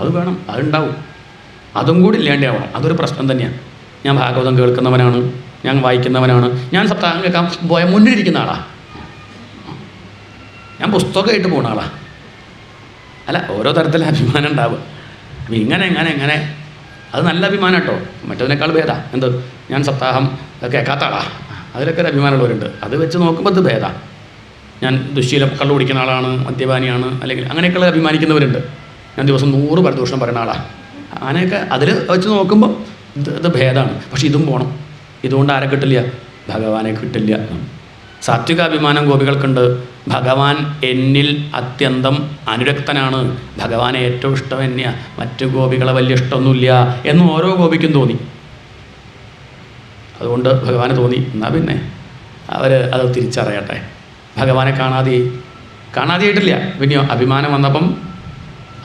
B: അത് വേണം, അതുണ്ടാവും. അതും കൂടി ഇല്ലാണ്ടാവണം. അതൊരു പ്രശ്നം തന്നെയാണ്. ഞാൻ ഭാഗവതം കേൾക്കുന്നവനാണ്, ഞാൻ വായിക്കുന്നവനാണ്, ഞാൻ സപ്താഹം കേൾക്കാൻ പോയ മുന്നിലിരിക്കുന്ന ആളാണ്, ഞാൻ പുസ്തകമായിട്ട് പോകുന്ന ആളാണ്. അല്ല, ഓരോ തരത്തിലും അഭിമാനം ഉണ്ടാവുക. അപ്പം ഇങ്ങനെ അത് നല്ല അഭിമാനം കേട്ടോ. മറ്റതിനേക്കാൾ ഭേദം എന്ത്? ഞാൻ സപ്താഹം കേൾക്കാത്ത ആളാണ്, അതിലൊക്കെ ഒരു അഭിമാനമുള്ളവരുണ്ട്. അത് വെച്ച് നോക്കുമ്പോൾ ഇത് ഭേദമാണ്. ഞാൻ ദുശ്ശീലം കള്ളു കുടിക്കുന്ന ആളാണ്, മദ്യപാനിയാണ്, അല്ലെങ്കിൽ അങ്ങനെയൊക്കെയുള്ള അഭിമാനിക്കുന്നവരുണ്ട്. ഞാൻ ദിവസം 100 പരദൂഷണം പറയുന്ന ആളാണ്. അങ്ങനെയൊക്കെ അതിൽ വെച്ച് നോക്കുമ്പോൾ ഇത് ഭേദമാണ്. പക്ഷെ ഇതും പോകണം. ഇതുകൊണ്ട് ആരെ കിട്ടില്ല? ഭഗവാനെ കിട്ടില്ല. സാത്വികാഭിമാനം ഗോപികൾക്കുണ്ട്. ഭഗവാൻ എന്നിൽ അത്യന്തം അനുരക്തനാണ്, ഭഗവാനെ ഏറ്റവും ഇഷ്ടം തന്നെയാണ്, മറ്റു ഗോപികളെ വലിയ ഇഷ്ടമൊന്നുമില്ല എന്ന് ഓരോ ഗോപിക്കും തോന്നി. അതുകൊണ്ട് ഭഗവാന് തോന്നി, എന്നാൽ പിന്നെ അവർ അത് തിരിച്ചറിയട്ടെ. ഭഗവാനെ കാണാതെയായിട്ടില്ല. പിന്നെയോ അഭിമാനം വന്നപ്പം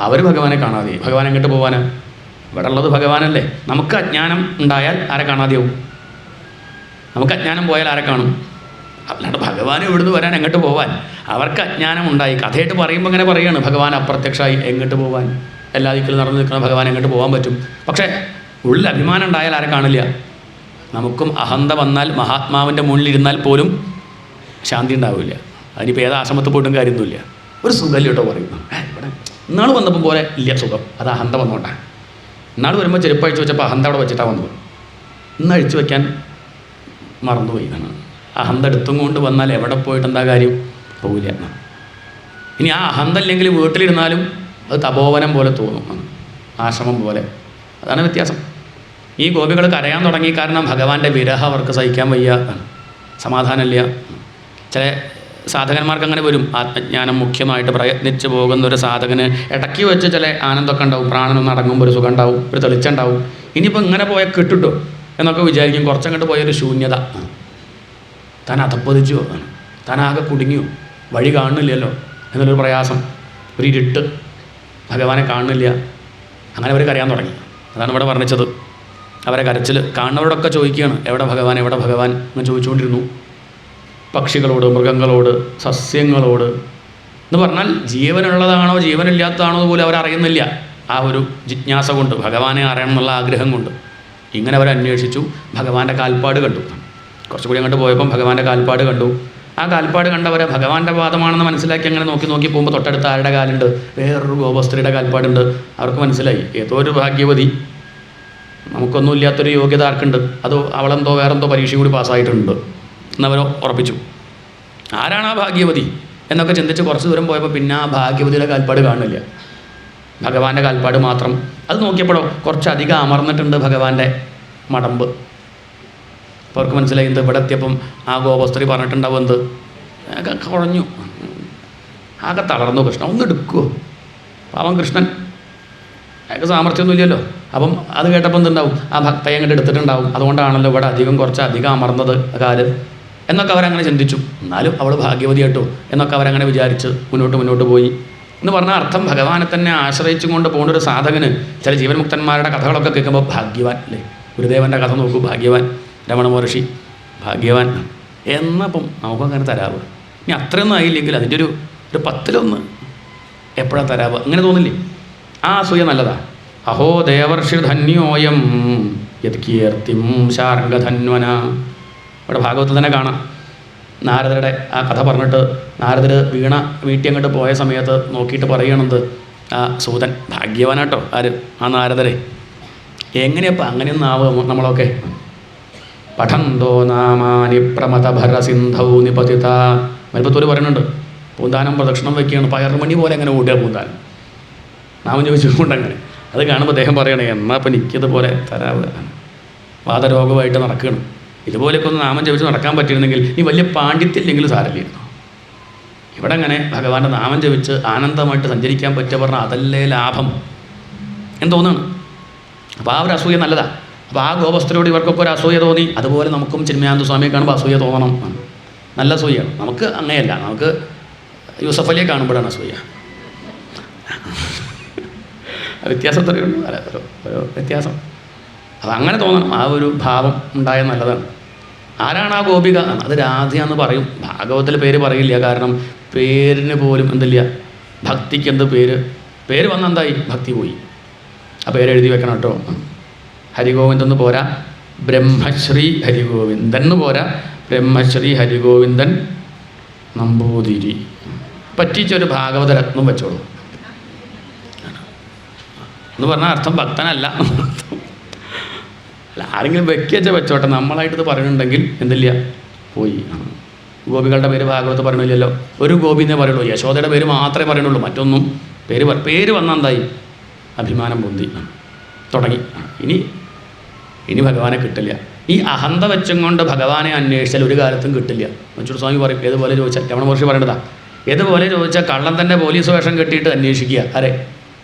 B: അവർ ഭഗവാനെ കാണാതെ. ഭഗവാൻ എങ്ങോട്ട് പോകാൻ? ഇവിടെ ഉള്ളത് ഭഗവാനല്ലേ. നമുക്ക് അജ്ഞാനം ഉണ്ടായാൽ ആരെ കാണാതെയാവും? നമുക്ക് അജ്ഞാനം പോയാൽ ആരെ കാണും? അല്ലാണ്ട് ഭഗവാൻ ഇവിടുന്ന് വരാൻ എങ്ങോട്ട് പോവാൻ? അവർക്ക് അജ്ഞാനം ഉണ്ടായി. കഥയായിട്ട് പറയുമ്പോൾ ഇങ്ങനെ പറയുകയാണ്, ഭഗവാൻ അപ്രത്യക്ഷമായി, എങ്ങോട്ട് പോവാൻ? എല്ലാ ദിക്കിലും നടന്നു നിൽക്കുന്ന ഭഗവാൻ എങ്ങോട്ട് പോകാൻ പറ്റും? പക്ഷേ ഉള്ളിൽ അഭിമാനം ഉണ്ടായാൽ ആരെ കാണില്ല? നമുക്കും അഹന്ത വന്നാൽ മഹാത്മാവിൻ്റെ മുന്നിലിരുന്നാൽ പോലും ശാന്തി ഉണ്ടാവില്ല. അതിനിപ്പോൾ ഏത് ആശ്രമത്തിൽ പോയിട്ടും കാര്യമൊന്നുമില്ല. ഒരു സുഖമില്ല കേട്ടോ പറയുന്നു. ഇവിടെ ഇന്നാൾ വന്നപ്പം പോലെ ഇല്ല സുഖം. അത് അഹന്ത വന്നോട്ടെ. ഇന്നാൾ വരുമ്പോൾ ചെരുപ്പ് അഴിച്ചു വെച്ചപ്പോൾ അഹന്ത അവിടെ വെച്ചിട്ടാണ് വന്നത്. ഇന്ന് അഴിച്ചു വയ്ക്കാൻ മറന്നുപോയി എന്നാണ്. അഹന്ത എടുത്തും കൊണ്ട് വന്നാൽ എവിടെ പോയിട്ട് എന്താ കാര്യം? പോവില്ല എന്നാണ്. ഇനി ആ അഹന്ത ഇല്ലെങ്കിൽ വീട്ടിലിരുന്നാലും അത് തപോവനം പോലെ തോന്നും, ആശ്രമം പോലെ. അതാണ് വ്യത്യാസം. ഈ ഗോപികൾ കരയാൻ തുടങ്ങി. കാരണം ഭഗവാന്റെ വിരഹം അവർക്ക് സഹിക്കാൻ വയ്യ, സമാധാനമില്ല. ചില സാധകന്മാർക്ക് അങ്ങനെ വരും. ആത്മജ്ഞാനം മുഖ്യമായിട്ട് പ്രയത്നിച്ച് പോകുന്നൊരു സാധകന് ഇടയ്ക്ക് വെച്ച് ചില ആനന്ദമൊക്കെ ഉണ്ടാവും, പ്രാണനൊന്ന് അടങ്ങുമ്പോൾ ഒരു സുഖം ഉണ്ടാവും, ഒരു തെളിച്ചുണ്ടാവും. ഇനിയിപ്പോൾ ഇങ്ങനെ പോയാൽ കിട്ടുട്ടോ എന്നൊക്കെ വിചാരിക്കും. കുറച്ചങ്ങോട്ട് പോയൊരു ശൂന്യത, താൻ അധപ്പതിച്ചോ, താനാകെ കുടുങ്ങിയോ, വഴി കാണുന്നില്ലല്ലോ എന്നുള്ളൊരു പ്രയാസം, ഒരു ഇരുട്ട്, ഭഗവാനെ കാണുന്നില്ല. അങ്ങനെ അവർ കരയാൻ തുടങ്ങി. അതാണ് ഇവിടെ വർണ്ണിച്ചത്. അവരെ കരച്ചിൽ കാണുന്നവരോടൊക്കെ ചോദിക്കുകയാണ്, എവിടെ ഭഗവാൻ, എവിടെ ഭഗവാൻ എന്ന് ചോദിച്ചുകൊണ്ടിരുന്നു. പക്ഷികളോട്, മൃഗങ്ങളോട്, സസ്യങ്ങളോട് എന്ന് പറഞ്ഞാൽ ജീവനുള്ളതാണോ ജീവനില്ലാത്തതാണോ എന്ന് പോലും അവരറിയുന്നില്ല. ആ ഒരു ജിജ്ഞാസ കൊണ്ട്, ഭഗവാനെ അറിയണം എന്നുള്ള ആഗ്രഹം കൊണ്ട് ഇങ്ങനെ അവർ അന്വേഷിച്ചു. ഭഗവാന്റെ കാൽപ്പാട് കണ്ടു. കുറച്ചുകൂടി അങ്ങോട്ട് പോയപ്പം ഭഗവാന്റെ കാൽപ്പാട് കണ്ടു. ആ കാൽപ്പാട് കണ്ടവരെ ഭഗവാന്റെ പാദമാണെന്ന് മനസ്സിലാക്കി അങ്ങനെ നോക്കി പോകുമ്പോൾ തൊട്ടടുത്ത് ആരുടെ കാലുണ്ട്? വേറൊരു ഗോപസ്ത്രീയുടെ കാൽപ്പാടുണ്ട്. അവർക്ക് മനസ്സിലായി, ഏതോ ഒരു ഭാഗ്യവതി, നമുക്കൊന്നും ഇല്ലാത്തൊരു യോഗ്യത ആർക്കുണ്ട്, അതോ അവളെന്തോ വേറെന്തോ പരീക്ഷ കൂടി പാസ്സായിട്ടുണ്ട് എന്നവർ ഉറപ്പിച്ചു. ആരാണ് ആ ഭാഗ്യവതി എന്നൊക്കെ ചിന്തിച്ച് കുറച്ച് ദൂരം പോയപ്പോൾ പിന്നെ ആ ഭാഗ്യവതിയുടെ കാൽപ്പാട് കാണില്ല, ഭഗവാന്റെ കാൽപ്പാട് മാത്രം. അത് നോക്കിയപ്പോഴോ കുറച്ചധികം അമർന്നിട്ടുണ്ട് ഭഗവാന്റെ മടമ്പ്. അപ്പോൾ അവർക്ക് മനസ്സിലായി, എന്ത് ഇവിടെ എത്തിയപ്പം ആ ഗോപസ്ത്രീ പറഞ്ഞിട്ടുണ്ടാവും എന്ത്, ആകെ കുഴഞ്ഞു, ആകെ തളർന്നു. കൃഷ്ണൻ ഒന്ന് എടുക്കുമോ? പാവം കൃഷ്ണൻ, അയാൾക്ക് സാമർഥ്യമൊന്നും ഇല്ലല്ലോ. അപ്പം അത് കേട്ടപ്പോൾ എന്തുണ്ടാവും? ആ ഭക്തയെ അങ്ങോട്ട് എടുത്തിട്ടുണ്ടാവും. അതുകൊണ്ടാണല്ലോ ഇവിടെ കുറച്ചധികം അമർന്നത് കാല് എന്നൊക്കെ അവരങ്ങനെ ചിന്തിച്ചു. എന്നാലും അവൾ ഭാഗ്യവതിയായിട്ടോ എന്നൊക്കെ അവരങ്ങനെ വിചാരിച്ച് മുന്നോട്ട് പോയി എന്ന് പറഞ്ഞാൽ അർത്ഥം, ഭഗവാനെ തന്നെ ആശ്രയിച്ചും കൊണ്ട് പോകുന്ന ഒരു സാധകന് ചില ജീവൻമുക്തന്മാരുടെ കഥകളൊക്കെ കേൾക്കുമ്പോൾ ഭാഗ്യവാൻ അല്ലേ. ഗുരുദേവൻ്റെ കഥ നോക്കൂ, ഭാഗ്യവാൻ, രമണ മഹർഷി ഭാഗ്യവാൻ എന്നപ്പം നമുക്കങ്ങനെ തരാവ്. ഇനി അത്രയൊന്നും ആയില്ലെങ്കിൽ അതിൻ്റെ ഒരു 10-1 എപ്പോഴാണ് തരാവ്, അങ്ങനെ തോന്നില്ലേ? ആ അസൂയ നല്ലതാ. അഹോ ദേവർഷി ധന്യോയം യത് കീർത്തിം ശാർംഗധന്വന. ഇവിടെ ഭാഗവതത്തിൽ തന്നെ കാണാം. നാരദരുടെ ആ കഥ പറഞ്ഞിട്ട് നാരദർ വീണ വീട്ടി അങ്ങോട്ട് പോയ സമയത്ത് നോക്കിയിട്ട് പറയണത്, ആ സൂതൻ ഭാഗ്യവാനാട്ടോ. ആര്? ആ നാരദരെ. എങ്ങനെയപ്പോൾ അങ്ങനെയൊന്നും ആവുക നമ്മളൊക്കെ? പഠന്തോ നാമാനി പ്രമതഭര സിന്ധൗ നിപതിത. മൽപ്പത്തൂർ പറയുന്നുണ്ട്, പൂന്താനം പ്രദക്ഷിണം വയ്ക്കുകയാണ്, പയർമണി പോലെ അങ്ങനെ ഓടുക പൂന്താനം. നാമം ചോദിച്ചുകൊണ്ട് അങ്ങനെ. അത് കാണുമ്പോൾ അദ്ദേഹം പറയണേ, എന്നാൽ അപ്പം എനിക്കിതുപോലെ തരാവുക, വാദരോഗമായിട്ട് നടക്കണം. ഇതുപോലെയൊക്കെ ഒന്ന് നാമം ജപിച്ച് നടക്കാൻ പറ്റിയിരുന്നെങ്കിൽ, നീ വലിയ പാണ്ഡിത്യമില്ലെങ്കിലും സാരമില്ലായിരുന്നു. ഇവിടെ അങ്ങനെ ഭഗവാന്റെ നാമം ജപിച്ച് ആനന്ദമായിട്ട് സഞ്ചരിക്കാൻ പറ്റുക പറഞ്ഞാൽ അതല്ലേ ലാഭം എന്ന് തോന്നുന്നു. അപ്പോൾ ആ ഒരു അസൂയ നല്ലതാണ്. അപ്പോൾ ആ ഗോപസ്ഥരോട് ഇവർക്കൊക്കെ ഒരു അസൂയ തോന്നി. അതുപോലെ നമുക്കും ചിന്മയാനന്ദ സ്വാമിയെ കാണുമ്പോൾ അസൂയ തോന്നണം. നല്ല അസൂയാണ്. നമുക്ക് അങ്ങനെയല്ല, നമുക്ക് യൂസഫ് അലിയെ കാണുമ്പോഴാണ് അസൂയ. വ്യത്യാസത്തിലുണ്ട്, അല്ല ഓരോ വ്യത്യാസം. അത് അങ്ങനെ തോന്നണം. ആ ഒരു ഭാവം ഉണ്ടായാൽ നല്ലതാണ്. ആരാണ് ആ ഗോപിക? അത് രാധയാന്ന് പറയും. ഭാഗവത്തിൽ പേര് പറയില്ല, കാരണം പേരിന് പോലും എന്തില്ല, ഭക്തിക്ക് എന്ത് പേര് വന്നെന്തായി, ഭക്തി പോയി. ആ പേരെഴുതി വെക്കണം കേട്ടോ. ഹരിഗോവിന്ദൻ പോരാ, ബ്രഹ്മശ്രീ ഹരിഗോവിന്ദൻ പോരാ, ബ്രഹ്മശ്രീ ഹരിഗോവിന്ദൻ നമ്പൂതിരി. പറ്റിച്ചൊരു ഭാഗവതരത്നം വെച്ചോളൂ എന്ന് പറഞ്ഞാൽ അർത്ഥം ഭക്തനല്ല. അല്ല, ആരെങ്കിലും വെക്കിയച്ച വെച്ചോട്ടെ, നമ്മളായിട്ടിത് പറയുന്നുണ്ടെങ്കിൽ എന്തില്ല, പോയി. ഗോപികളുടെ പേര് ഭാഗവത്ത് പറയണില്ലല്ലോ. ഒരു ഗോപിന്നേ പറയുള്ളൂ, യശോദയുടെ പേര് മാത്രമേ പറയണുള്ളൂ. മറ്റൊന്നും പേര് വന്നാൽ എന്തായി, അഭിമാനം പൊന്തി തുടങ്ങി. ഇനി ഭഗവാനെ കിട്ടില്ല. ഈ അഹന്ത വെച്ചും കൊണ്ട് ഭഗവാനെ അന്വേഷിച്ചാൽ ഒരു കാലത്തും കിട്ടില്ല. മറ്റൊരു സ്വാമി പറയും, ഏതുപോലെ ചോദിച്ചാൽ, രമണ മഹർഷി പറയേണ്ടതാ, ഏതുപോലെ ചോദിച്ചാൽ കള്ളൻ തന്നെ പോലീസ് വേഷം കെട്ടിയിട്ട് അന്വേഷിക്കുക. ആരെ?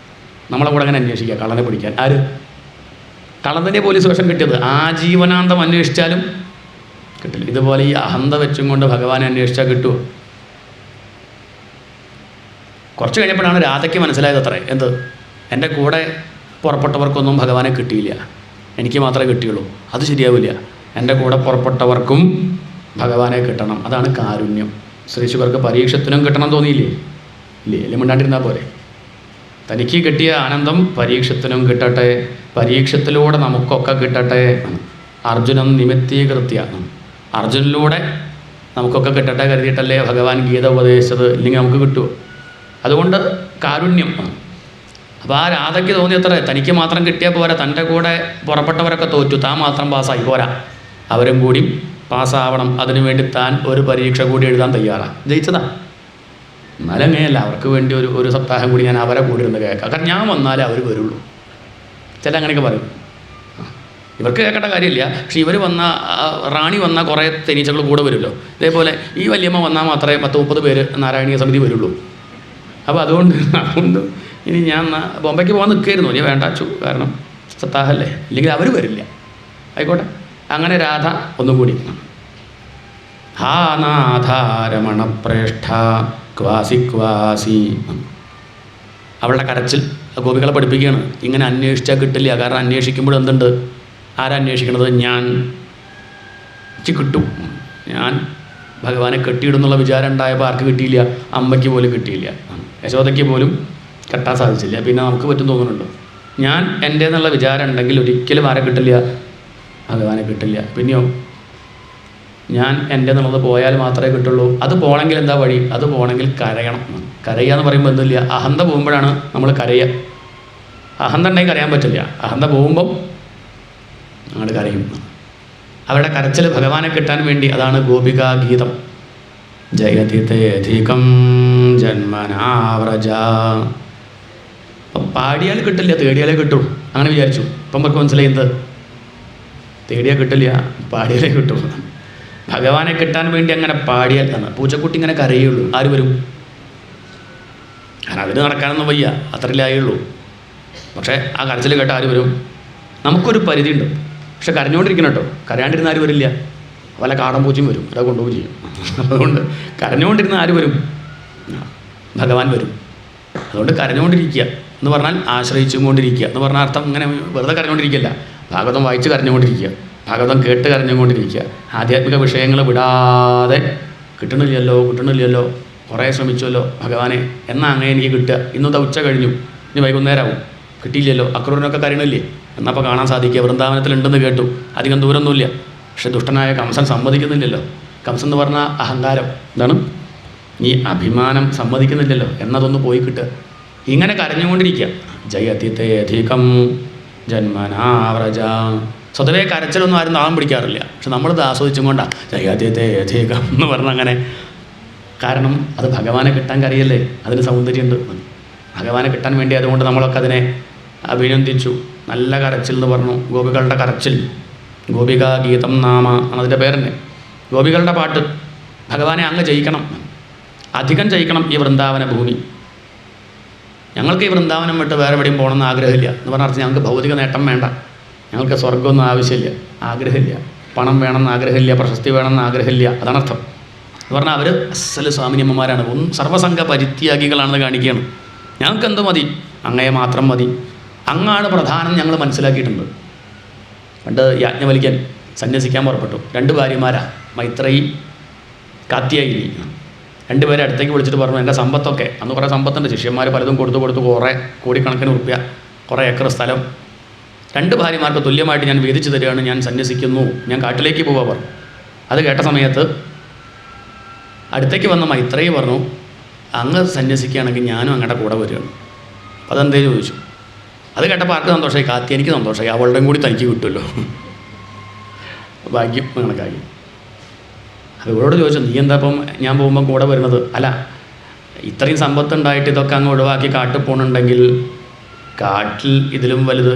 B: നമ്മളെ കൂടെ അങ്ങനെ അന്വേഷിക്കുക കള്ളനെ പിടിക്കാൻ. ആര്? കള്ളൻ തന്നെ പോലീസ് വേഷം കിട്ടിയത്. ആജീവനാന്തം അന്വേഷിച്ചാലും കിട്ടില്ല. ഇതുപോലെ ഈ അഹന്ത വെച്ചും കൊണ്ട് ഭഗവാനെ അന്വേഷിച്ചാൽ കിട്ടുമോ? കുറച്ച് കഴിഞ്ഞപ്പോഴാണ് രാധയ്ക്ക് മനസ്സിലായത് അത്രേ. എന്ത്? എൻ്റെ കൂടെ പുറപ്പെട്ടവർക്കൊന്നും ഭഗവാനെ കിട്ടിയില്ല, എനിക്ക് മാത്രമേ കിട്ടിയുള്ളൂ. അത് ശരിയാവില്ല. എൻ്റെ കൂടെ പുറപ്പെട്ടവർക്കും ഭഗവാനെ കിട്ടണം. അതാണ് കാരുണ്യം. ശ്രീശുകർക്ക് പരീക്ഷത്തിനും കിട്ടണം തോന്നിയില്ലേ? ഇല്ലേ? എല്ലാം മിണ്ടാണ്ടിരുന്നാൽ പോരെ. തനിക്ക് കിട്ടിയ ആനന്ദം പരീക്ഷത്തിനും കിട്ടട്ടെ, പരീക്ഷത്തിലൂടെ നമുക്കൊക്കെ കിട്ടട്ടെ. അർജുനൻ നിമിത്തീകൃത്യ, അർജുനിലൂടെ നമുക്കൊക്കെ കിട്ടട്ടെ കരുതിയിട്ടല്ലേ ഭഗവാൻ ഗീത ഉപദേശിച്ചത്. ഇല്ലെങ്കിൽ നമുക്ക് കിട്ടുമോ? അതുകൊണ്ട് കാരുണ്യം. അപ്പോൾ ആ രാധയ്ക്ക് തോന്നിയത്ര തനിക്ക് മാത്രം കിട്ടിയാൽ പോരാ, തൻ്റെ കൂടെ പുറപ്പെട്ടവരൊക്കെ തോറ്റു, താൻ മാത്രം പാസ്സായി പോരാ, അവരും കൂടി പാസ്സാവണം. അതിനുവേണ്ടി താൻ ഒരു പരീക്ഷ കൂടി എഴുതാൻ തയ്യാറാണ്. ജയിച്ചതാ. എന്നാലും അങ്ങനെയല്ല, അവർക്ക് വേണ്ടി ഒരു സപ്താഹം കൂടി ഞാൻ അവരെ കൂടി ഇരുന്ന് കേൾക്കാം. കാരണം ഞാൻ വന്നാലേ അവർ വരുള്ളൂ. ചില അങ്ങനെയൊക്കെ പറയും. ഇവർക്ക് കേൾക്കേണ്ട കാര്യമില്ല, പക്ഷേ ഇവർ റാണി വന്നാൽ കുറേ തേനീച്ചകൾ കൂടെ വരുമല്ലോ. ഇതേപോലെ ഈ വല്യമ്മ വന്നാൽ മാത്രമേ 10-30 പേര് നാരായണീയ സമിതി വരുള്ളൂ. അപ്പോൾ അതുകൊണ്ട് ഇനി ഞാൻ ബോംബെക്ക് പോകാൻ നിൽക്കുകയായിരുന്നു. ഇനി വേണ്ട അച്ചു, കാരണം സപ്താഹമല്ലേ, ഇല്ലെങ്കിൽ അവർ വരില്ല. ആയിക്കോട്ടെ. അങ്ങനെ രാധ ഒന്നുകൂടി, ഹാ നാഥാരമണപ്രേഷ്ഠ ക്വാസി ക്വാസി. അവളുടെ കരച്ചിൽ ഗോപികളെ പഠിപ്പിക്കുകയാണ്. ഇങ്ങനെ അന്വേഷിച്ചാൽ കിട്ടില്ല. കാരണം അന്വേഷിക്കുമ്പോൾ എന്തുണ്ട്? ആരാ അന്വേഷിക്കണത്? ഞാൻ. കിട്ടും. ഞാൻ ഭഗവാനെ കെട്ടിയിടുന്നുള്ള വിചാരം ഉണ്ടായപ്പോൾ ആർക്ക് കിട്ടിയില്ല? അമ്മയ്ക്ക് പോലും കിട്ടിയില്ല, യശോദയ്ക്ക് പോലും കെട്ടാൻ സാധിച്ചില്ല. പിന്നെ നമുക്ക് പറ്റും തോന്നുന്നുണ്ടോ? ഞാൻ എൻ്റെ എന്നുള്ള വിചാരം ഉണ്ടെങ്കിൽ ഒരിക്കലും ആരെ കിട്ടില്ല? ഭഗവാനെ കിട്ടില്ല. പിന്നെയോ ഞാൻ എൻ്റെ എന്നുള്ളത് പോയാൽ മാത്രമേ കിട്ടുള്ളൂ. അത് പോകണമെങ്കിൽ എന്താ വഴി? അത് പോകണമെങ്കിൽ കരയണം. കരയുക എന്ന് പറയുമ്പോൾ എന്തില്ല, അഹന്ത പോകുമ്പോഴാണ് നമ്മൾ കരയുക. അഹന്ത ഉണ്ടെങ്കിൽ കരയാൻ പറ്റില്ല. അഹന്ത പോകുമ്പം അങ്ങോട്ട് കരയും. അവരുടെ കരച്ചിൽ ഭഗവാനെ കിട്ടാൻ വേണ്ടി. അതാണ് ഗോപികാ ഗീതം. ജയതി തേധികം ജന്മനാവ്രജ. അപ്പം പാടിയാൽ കിട്ടില്ല, തേടിയാലേ കിട്ടും. അങ്ങനെ വിചാരിച്ചു. ഇപ്പം നമുക്ക് മനസ്സിലായി എന്ത്? തേടിയാൽ കിട്ടില്ല, പാടിയാലേ കിട്ടും. ഭഗവാനെ കിട്ടാൻ വേണ്ടി അങ്ങനെ പാടിയാൽ തന്നെ പൂച്ചക്കുട്ടി ഇങ്ങനെ കരയുള്ളൂ. ആര് വരും? കാരണം അതിന് നടക്കാനൊന്നും വയ്യ, അത്രയിലായുള്ളൂ. പക്ഷേ ആ കരച്ചിൽ കേട്ട ആര് വരും? നമുക്കൊരു പരിധി ഉണ്ട്. പക്ഷെ കരഞ്ഞുകൊണ്ടിരിക്കണം കേട്ടോ. കരയാണ്ടിരുന്ന ആര് വരില്ല? വല്ല കാടൻ പൂച്ചയും വരും, അതൊക്കെ കൊണ്ടുപോകും ചെയ്യും. അതുകൊണ്ട് കരഞ്ഞുകൊണ്ടിരുന്ന ആര് വരും? ഭഗവാൻ വരും. അതുകൊണ്ട് കരഞ്ഞുകൊണ്ടിരിക്കുക എന്ന് പറഞ്ഞാൽ ആശ്രയിച്ചും കൊണ്ടിരിക്കുക എന്ന് പറഞ്ഞാൽ അർത്ഥം ഇങ്ങനെ വെറുതെ കരഞ്ഞുകൊണ്ടിരിക്കുകയല്ല. ഭാഗവതം വായിച്ച് കരഞ്ഞുകൊണ്ടിരിക്കുക, ഭാഗവതം കേട്ട് കരഞ്ഞുകൊണ്ടിരിക്കുക. ആധ്യാത്മിക വിഷയങ്ങൾ വിടാതെ കിട്ടണില്ലല്ലോ, കുറേ ശ്രമിച്ചല്ലോ ഭഗവാനെ, എന്നാൽ അങ്ങനെ എനിക്ക് കിട്ടുക. ഇന്നത്തെ ഉച്ച കഴിഞ്ഞു, ഇനി വൈകുന്നേരമാവും, കിട്ടിയില്ലല്ലോ. അക്രൂരനൊക്കെ കരയണില്ലേ? എന്നപ്പോൾ കാണാൻ സാധിക്കുക. വൃന്ദാവനത്തിലുണ്ടെന്ന് കേട്ടു, അധികം ദൂരമൊന്നുമില്ല. പക്ഷെ ദുഷ്ടനായ കംസൻ സമ്മതിക്കുന്നില്ലല്ലോ. കംസൻ എന്ന് പറഞ്ഞാൽ അഹങ്കാരം. എന്താണ്? ഈ അഭിമാനം സമ്മതിക്കുന്നില്ലല്ലോ. എന്നതൊന്ന് പോയി കിട്ടുക. ഇങ്ങനെ കരഞ്ഞുകൊണ്ടിരിക്കുക. ജയതി തേധികം ജന്മനാവ്രജ. സ്വതവേ കരച്ചിലൊന്നും ആരും നാളം പിടിക്കാറില്ല. പക്ഷെ നമ്മളിത് ആസ്വദിച്ചും കൊണ്ടാണ് ജയതി തേധികം എന്ന് പറഞ്ഞാൽ അങ്ങനെ. കാരണം അത് ഭഗവാനെ കിട്ടാൻ കരയല്ലേ, അതിന് സൗന്ദര്യമുണ്ട്. ഭഗവാനെ കിട്ടാൻ വേണ്ടി അതുകൊണ്ട് നമ്മളൊക്കെ അതിനെ അഭിനന്ദിച്ചു. നല്ല കരച്ചിൽ എന്ന് പറഞ്ഞു. ഗോപികളുടെ കരച്ചിൽ, ഗോപികാ ഗീതം നാമ എന്നതിൻ്റെ പേരന്നെ. ഗോപികളുടെ പാട്ട്. ഭഗവാനെ അങ്ങ് ജയിക്കണം. അധികം ചെയ്യിക്കണം ഈ വൃന്ദാവന ഭൂമി. ഞങ്ങൾക്ക് ഈ വൃന്ദാവനം വിട്ട് വേറെ എവിടെയും പോകണമെന്ന് ആഗ്രഹമില്ല എന്ന് പറഞ്ഞ അർത്ഥം ഞങ്ങൾക്ക് ഭൗതിക നേട്ടം വേണ്ട, ഞങ്ങൾക്ക് സ്വർഗ്ഗമൊന്നും ആവശ്യമില്ല, ആഗ്രഹമില്ല, പണം വേണമെന്ന് ആഗ്രഹമില്ല, പ്രശസ്തി വേണമെന്ന് ആഗ്രഹമില്ല, അതാണർത്ഥം. എന്ന് പറഞ്ഞാൽ അവർ അസല് സ്വാമിനിയമ്മമാരാണ്, സർവ്വസംഘ പരിത്യാഗികളാണെന്ന് കാണിക്കുകയാണ്. ഞങ്ങൾക്ക് എന്ത് മതി, അങ്ങയെ മാത്രം മതി, അങ്ങാണ് പ്രധാനം ഞങ്ങൾ മനസ്സിലാക്കിയിട്ടുണ്ട്. പണ്ട് യാജ്ഞവൽക്യൻ സന്യസിക്കാൻ പുറപ്പെട്ടു. 2 ഭാര്യമാരാ, മൈത്രേയി കാത്യായിനി. 2 പേരെ അടുത്തേക്ക് വിളിച്ചിട്ട് പറഞ്ഞു, എൻ്റെ സമ്പത്തൊക്കെ, അന്ന് കുറേ സമ്പത്തുണ്ട്, ശിഷ്യന്മാർ പലതും കൊടുത്തു കുറേ കോടിക്കണക്കിന് ഉറുപ്പ്യ, കുറേ ഏക്കർ സ്ഥലം, 2 ഭാര്യമാർക്ക് തുല്യമായിട്ട് ഞാൻ വീതിച്ചു തരികയാണ്, ഞാൻ സന്യസിക്കുന്നു, ഞാൻ കാട്ടിലേക്ക് പോവാ പറഞ്ഞു. അത് കേട്ട സമയത്ത് അടുത്തേക്ക് വന്ന മൈത്രേയി പറഞ്ഞു, അങ്ങ് സന്യസിക്കുകയാണെങ്കിൽ ഞാനും അങ്ങയുടെ കൂടെ വരികയാണ്. അപ്പോൾ അതെന്തേ ചോദിച്ചു. അത് കേട്ടപ്പോൾ ആർക്ക് സന്തോഷമായി? കാത്യാനിക്ക് സന്തോഷമായി, അവളുടെയും കൂടി തനിക്ക് കിട്ടുമല്ലോ, ഭാഗ്യം കണക്കാക്കി. അത് ഇവരോട് ചോദിച്ചു, നീ എന്താ ഇപ്പം ഞാൻ പോകുമ്പോൾ കൂടെ വരുന്നത്? അല്ല, ഇത്രയും സമ്പത്തുണ്ടായിട്ട് ഇതൊക്കെ അങ്ങ് ഒഴിവാക്കി കാട്ടിൽ പോകുന്നുണ്ടെങ്കിൽ കാട്ടിൽ ഇതിലും വലുത്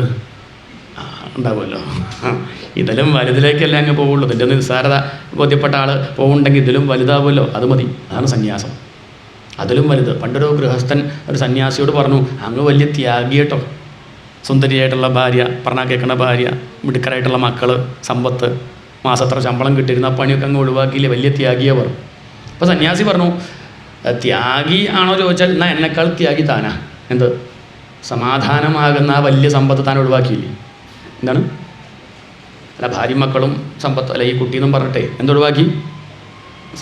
B: ഉണ്ടാവുമല്ലോ, ഇതിലും വലുതിലേക്കല്ലേ അങ്ങ് പോവുള്ളൂ, ഇതിൻ്റെ നിസ്സാരത ബോധ്യപ്പെട്ട ആൾ പോകുന്നുണ്ടെങ്കിൽ ഇതിലും വലുതാവുമല്ലോ, അത് മതി. അതാണ് സന്യാസം, അതിലും വലുത്. പണ്ടൊരു ഗൃഹസ്ഥൻ ഒരു സന്യാസിയോട് പറഞ്ഞു, അങ്ങ് വലിയ ത്യാഗി കേട്ടോ, സുന്ദരിയായിട്ടുള്ള ഭാര്യ, പറഞ്ഞാൽ കേൾക്കുന്ന ഭാര്യ, മിടുക്കരായിട്ടുള്ള മക്കൾ, സമ്പത്ത്, മാസത്ര ശമ്പളം കിട്ടിയിരുന്ന പണിയൊക്കെ അങ്ങ് ഒഴിവാക്കിയില്ലേ, വലിയ ത്യാഗിയെ പറഞ്ഞു. അപ്പോൾ സന്യാസി പറഞ്ഞു, ത്യാഗി ആണോ ചോദിച്ചാൽ എന്നാൽ എന്നെക്കാൾ ത്യാഗി താനാ. എന്ത്? സമാധാനമാകുന്ന ആ വലിയ സമ്പത്ത് താൻ ഒഴിവാക്കിയില്ലേ. എന്താണ്? അല്ല, ഭാര്യയും മക്കളും സമ്പത്ത് അല്ല ഈ കുട്ടിയെന്നും പറഞ്ഞിട്ടേ എന്തൊഴിവാക്കി?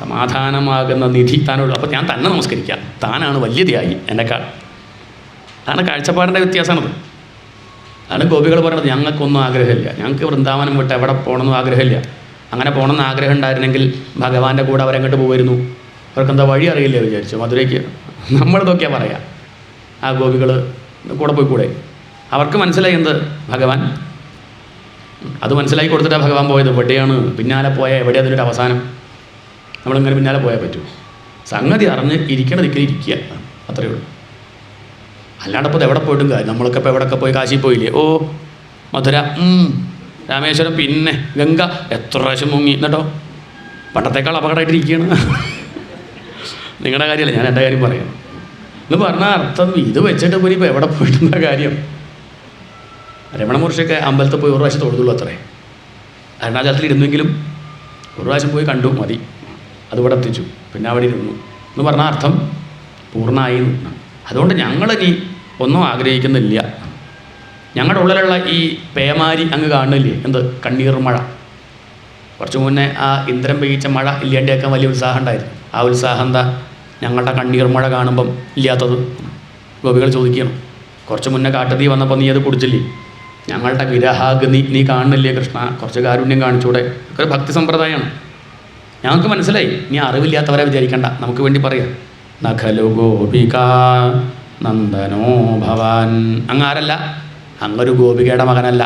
B: സമാധാനമാകുന്ന നിധി താൻ ഒഴിവാക്കി. അപ്പോൾ ഞാൻ തന്നെ നമസ്കരിക്കാം, താനാണ് വലിയ ത്യാഗി എന്നെക്കാൾ. അതാണ് കാഴ്ചപ്പാടിൻ്റെ വ്യത്യാസമാണത്. അതാണ് ഗോപികൾ പറയുന്നത്, ഞങ്ങൾക്കൊന്നും ആഗ്രഹമില്ല, ഞങ്ങൾക്ക് വൃന്ദാവനം വിട്ട് എവിടെ പോകണമെന്നും ആഗ്രഹമില്ല. അങ്ങനെ പോകണമെന്ന് ആഗ്രഹം ഉണ്ടായിരുന്നെങ്കിൽ ഭഗവാന്റെ കൂടെ അവരെങ്ങോട്ട് പോകുമായിരുന്നു. അവർക്കെന്താ വഴി അറിയില്ല വിചാരിച്ചു മധുരയ്ക്ക്. നമ്മളിതൊക്കെയാണ് പറയാം, ആ ഗോപികൾ കൂടെ പോയിക്കൂടെ? അവർക്ക് മനസ്സിലായി എന്ത് ഭഗവാൻ, അത് മനസ്സിലാക്കി കൊടുത്തിട്ടാണ് ഭഗവാൻ പോയത്. എവിടെയാണ് പിന്നാലെ പോയാൽ എവിടെയാണ് അതിനൊരു അവസാനം? നമ്മളിങ്ങനെ പിന്നാലെ പോയാൽ പറ്റൂ. സംഗതി അറിഞ്ഞ് ഇരിക്കണ ദിക്കിൽ ഇരിക്കുക, അത്രയേ ഉള്ളൂ. അല്ലാണ്ടപ്പോൾ എവിടെ പോയിട്ടും കാര്യം. നമ്മളൊക്കെ ഇപ്പോൾ എവിടെയൊക്കെ പോയി, കാശി പോയില്ലേ, ഓ മധുര, രാമേശ്വരം, പിന്നെ ഗംഗ, എത്ര പ്രാവശ്യം മുങ്ങി എന്നിട്ടോ പണ്ടത്തേക്കാൾ അപകടമായിട്ടിരിക്കുകയാണ്. നിങ്ങളുടെ കാര്യമല്ല, ഞാൻ എൻ്റെ കാര്യം പറയാം. എന്ന് പറഞ്ഞാൽ അർത്ഥം ഇത് വെച്ചിട്ട് പോയി ഇപ്പോൾ എവിടെ പോയിട്ടുള്ള കാര്യം. രമണ മഹർഷിയൊക്കെ അമ്പലത്തിൽ പോയി 1 പ്രാവശ്യം തൊഴുതുള്ളൂ അത്രേ. അരുണാചലത്തിൽ ഇരുന്നെങ്കിലും 1 പ്രാവശ്യം പോയി കണ്ടു, മതി, അതിവിടെ എത്തിച്ചു, പിന്നെ അവിടെ ഇരുന്നു എന്ന് പറഞ്ഞാൽ അർത്ഥം പൂർണ്ണമായി. അതുകൊണ്ട് ഞങ്ങളിനി ഒന്നും ആഗ്രഹിക്കുന്നില്ല. ഞങ്ങളുടെ ഉള്ളിലുള്ള ഈ പേമാരി അങ്ങ് കാണുന്നില്ലേ, എന്ത് കണ്ണീർ മഴ. കുറച്ച് മുന്നേ ആ ഇന്ദ്രൻ പെയ്യിച്ച മഴ ഇല്ലാണ്ടിയാക്കാൻ വലിയ ഉത്സാഹം ഉണ്ടായിരുന്നു. ആ ഉത്സാഹം എന്താ ഞങ്ങളുടെ കണ്ണീർ മഴ കാണുമ്പം ഇല്ലാത്തത്? ഗോപികൾ ചോദിക്കണം, കുറച്ച് മുന്നേ കാട്ടുതീ വന്നപ്പോൾ നീ അത് കുടിച്ചില്ലേ? ഞങ്ങളുടെ വിരഹാഗ്നി നീ കാണുന്നില്ലേ കൃഷ്ണ, കുറച്ച് കാരുണ്യം കാണിച്ചൂടെ? ഒക്കെ ഒരു ഭക്തി സമ്പ്രദായമാണ്. ഞങ്ങൾക്ക് മനസ്സിലായി, നീ അറിവില്ലാത്തവരെ വിചാരിക്കണ്ട, നമുക്ക് വേണ്ടി പറയാം. നഖലു ഗോപിക നന്ദനോ ഭവാൻ. അങ്ങാരല്ല, അങ്ങൊരു ഗോപികയുടെ മകനല്ല.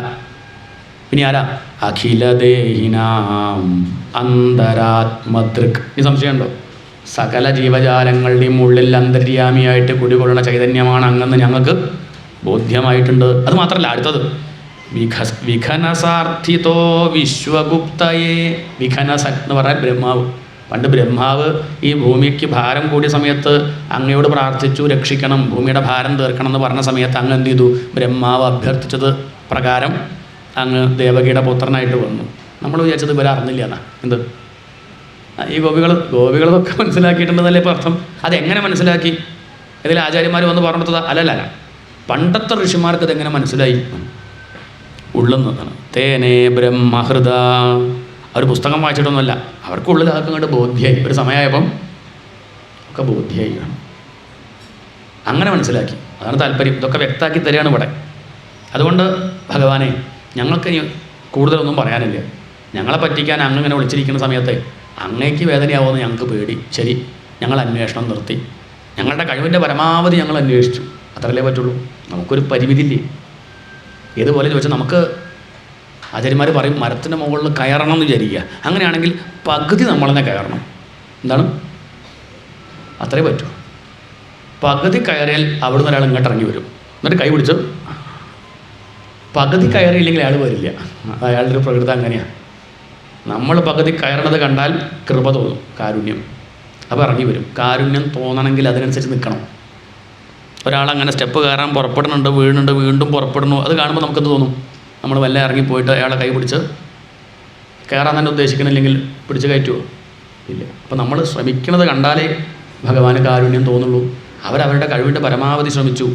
B: ഇനി ആരാ? അഖിലദേഹിനാം അന്തരാത്മദൃക്. ഈ സംശയമുണ്ടോ? സകല ജീവജാലങ്ങളുടെയും ഉള്ളിൽ അന്തര്യാമിയായിട്ട് കുടികൊള്ളുന്ന ചൈതന്യമാണ് അങ്ങെന്ന് ഞങ്ങൾക്ക് ബോധ്യമായിട്ടുണ്ട്. അത് മാത്രമല്ല, അടുത്തത് വിഘനസാർത്ഥിതോ വിശ്വഗുപ്തയെ. വിഘനസൻ എന്ന് പറഞ്ഞാൽ ബ്രഹ്മാവ്. പണ്ട് ബ്രഹ്മാവ് ഈ ഭൂമിക്ക് ഭാരം കൂടിയ സമയത്ത് അങ്ങയോട് പ്രാർത്ഥിച്ചു, രക്ഷിക്കണം, ഭൂമിയുടെ ഭാരം തീർക്കണം എന്ന് പറഞ്ഞ സമയത്ത് അങ്ങ് എന്ത് ചെയ്തു? ബ്രഹ്മാവ് അഭ്യർത്ഥിച്ചത് പ്രകാരം അങ്ങ് ദേവകിയുടെ പുത്രനായിട്ട് വന്നു. നമ്മൾ വിചാരിച്ചത് ഇവരെ അറിഞ്ഞില്ല എന്നാ. എന്ത് ഈ ഗോപികളൊക്കെ മനസ്സിലാക്കിയിട്ടുണ്ടെന്നല്ലേ ഇപ്പോൾ അർത്ഥം. അതെങ്ങനെ മനസ്സിലാക്കി? ഇതിൽ ആചാര്യന്മാർ വന്ന് പറഞ്ഞത് അല്ലല്ല, പണ്ടത്തെ ഋഷിമാർക്ക് ഇതെങ്ങനെ മനസ്സിലായി? ഉള്ളുന്നതാണ്. തേനേ ബ്രഹ്മഹൃദ. അവർ പുസ്തകം വായിച്ചിട്ടൊന്നുമല്ല, അവർക്കുള്ളിൽ അതൊക്കെ അങ്ങോട്ട് ബോധ്യമായി. ഒരു സമയമായപ്പം ഒക്കെ ബോധ്യമായി. അങ്ങനെ മനസ്സിലാക്കി. അതാണ് താല്പര്യം. ഇതൊക്കെ വ്യക്തമാക്കി തരികയാണ് ഇവിടെ. അതുകൊണ്ട് ഭഗവാനെ, ഞങ്ങൾക്ക് ഇനി കൂടുതലൊന്നും പറയാനില്ല. ഞങ്ങളെ പറ്റിക്കാൻ അങ്ങനെ വിളിച്ചിരിക്കുന്ന സമയത്ത് അങ്ങേക്ക് വേദനയാവുമെന്ന് ഞങ്ങൾക്ക് പേടി. ശരി, ഞങ്ങൾ അന്വേഷണം നിർത്തി. ഞങ്ങളുടെ കഴിവിൻ്റെ പരമാവധി ഞങ്ങൾ അന്വേഷിച്ചു. അത്രയല്ലേ പറ്റുള്ളൂ. നമുക്കൊരു പരിമിതിയില്ലേ? ഏതുപോലെ ചോദിച്ചാൽ നമുക്ക് ആചാര്യന്മാർ പറയും മരത്തിൻ്റെ മുകളിൽ കയറണം എന്ന് വിചാരിക്കുക. അങ്ങനെയാണെങ്കിൽ പകുതി നമ്മൾ തന്നെ കയറണം. എന്താണ്? അത്രേ പറ്റൂ. പകുതി കയറിയാൽ അവിടുന്ന് ഒരാൾ ഇങ്ങോട്ട് ഇറങ്ങി വരും, എന്നിട്ട് കൈ പിടിച്ച്. പകുതി കയറിയില്ലെങ്കിൽ അയാൾ വരില്ല. അയാളുടെ ഒരു പ്രകൃതി അങ്ങനെയാണ്. നമ്മൾ പകുതി കയറണത് കണ്ടാൽ കൃപ തോന്നും, കാരുണ്യം. അപ്പോൾ ഇറങ്ങി വരും. കാരുണ്യം തോന്നണമെങ്കിൽ അതിനനുസരിച്ച് നിൽക്കണം. ഒരാളങ്ങനെ സ്റ്റെപ്പ് കയറാൻ പുറപ്പെടുന്നുണ്ട്, വീഴുന്നുണ്ട്, വീണ്ടും പുറപ്പെടുന്നു, അത് കാണുമ്പോൾ നമുക്കെന്ത് തോന്നും? നമ്മൾ വല്ല ഇറങ്ങിപ്പോയിട്ട് അയാളെ കൈ പിടിച്ച് കയറാൻ തന്നെ ഉദ്ദേശിക്കണില്ലെങ്കിൽ പിടിച്ച് കയറ്റുമോ? ഇല്ല. അപ്പോൾ നമ്മൾ ശ്രമിക്കുന്നത് കണ്ടാലേ ഭഗവാന് കാരുണ്യം തോന്നുള്ളൂ. അവരവരുടെ കഴിവിൻ്റെ പരമാവധി ശ്രമിച്ചു.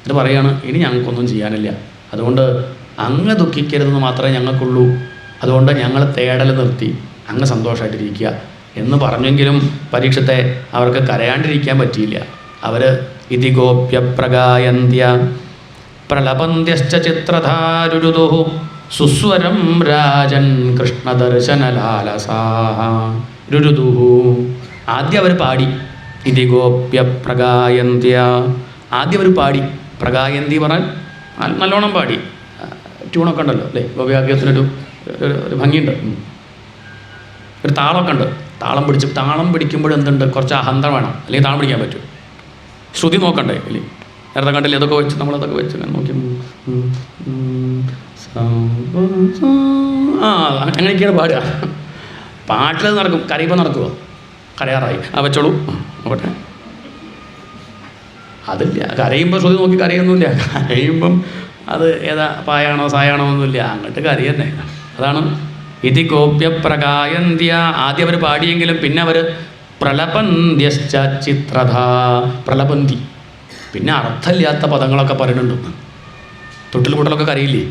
B: ഇത് പറയാണ്, ഇനി ഞങ്ങൾക്കൊന്നും ചെയ്യാനില്ല, അതുകൊണ്ട് അങ്ങ് ദുഃഖിക്കരുതെന്ന് മാത്രമേ ഞങ്ങൾക്കുള്ളൂ, അതുകൊണ്ട് ഞങ്ങൾ തേടൽ നിർത്തി, അങ്ങ് സന്തോഷമായിട്ടിരിക്കുക എന്ന് പറഞ്ഞെങ്കിലും പരീക്ഷത്തെ അവർക്ക് കരയാണ്ടിരിക്കാൻ പറ്റിയില്ല. അവർ ഇതി ഗോപ്യ പ്രഗായന്ത്യ പ്രലപന്ത്യശ്ച ചിത്രധാരുരുദു സുസ്വരം രാജൻ കൃഷ്ണദർശനലാലസാഹ രുരുദുഹു. ആദ്യം അവർ പാടി ഇതി ഗോപ്യ പ്രഗായന്ത്യ. ആദ്യം അവർ പാടി. പ്രഗായന്തി പറഞ്ഞാൽ നല്ലോണം പാടി. ട്യൂണൊക്കെ ഉണ്ടല്ലോ അല്ലേ, ഗോപികാഗ്യത്തിനൊരു ഒരു ഭംഗിയുണ്ട്, ഒരു താളമൊക്കെ ഉണ്ട്. താളം പിടിക്കുമ്പോൾ എന്തുണ്ട്? കുറച്ച് അഹന്ത വേണം, അല്ലെങ്കിൽ താളം പിടിക്കാൻ പറ്റും. ശ്രുതി നോക്കണ്ടേ അല്ലേ? നേരത്തെ കണ്ടില്ലേ, അതൊക്കെ വെച്ച് നമ്മളതൊക്കെ വെച്ച് നോക്കി അങ്ങനെയൊക്കെയാണ് പാടുക. പാട്ടിൽ നടക്കും, കരയുമ്പോൾ നടക്കുമോ? കരയാറായി വെച്ചോളൂ നോക്കട്ടെ. അതില്ല, കരയുമ്പോൾ ശ്രുതി നോക്കി കരയൊന്നുമില്ല. കരയുമ്പം അത് ഏതാ പായാണോ സായാണോ ഒന്നുമില്ല, അങ്ങോട്ട് കരയന്നെ. അതാണ് ഇതി ഗോപ്യ പ്രഗായന്ത്യ. ആദ്യം അവർ പാടിയെങ്കിലും പിന്നെ അവർ പ്രലപന്ത്യശ്ച ചിത്രധാ. പ്രലപന്തി പിന്നെ അർത്ഥമില്ലാത്ത പദങ്ങളൊക്കെ പറയുന്നുണ്ട്. തൊട്ടിൽ കൂട്ടലൊക്കെ കരയില്ലേ,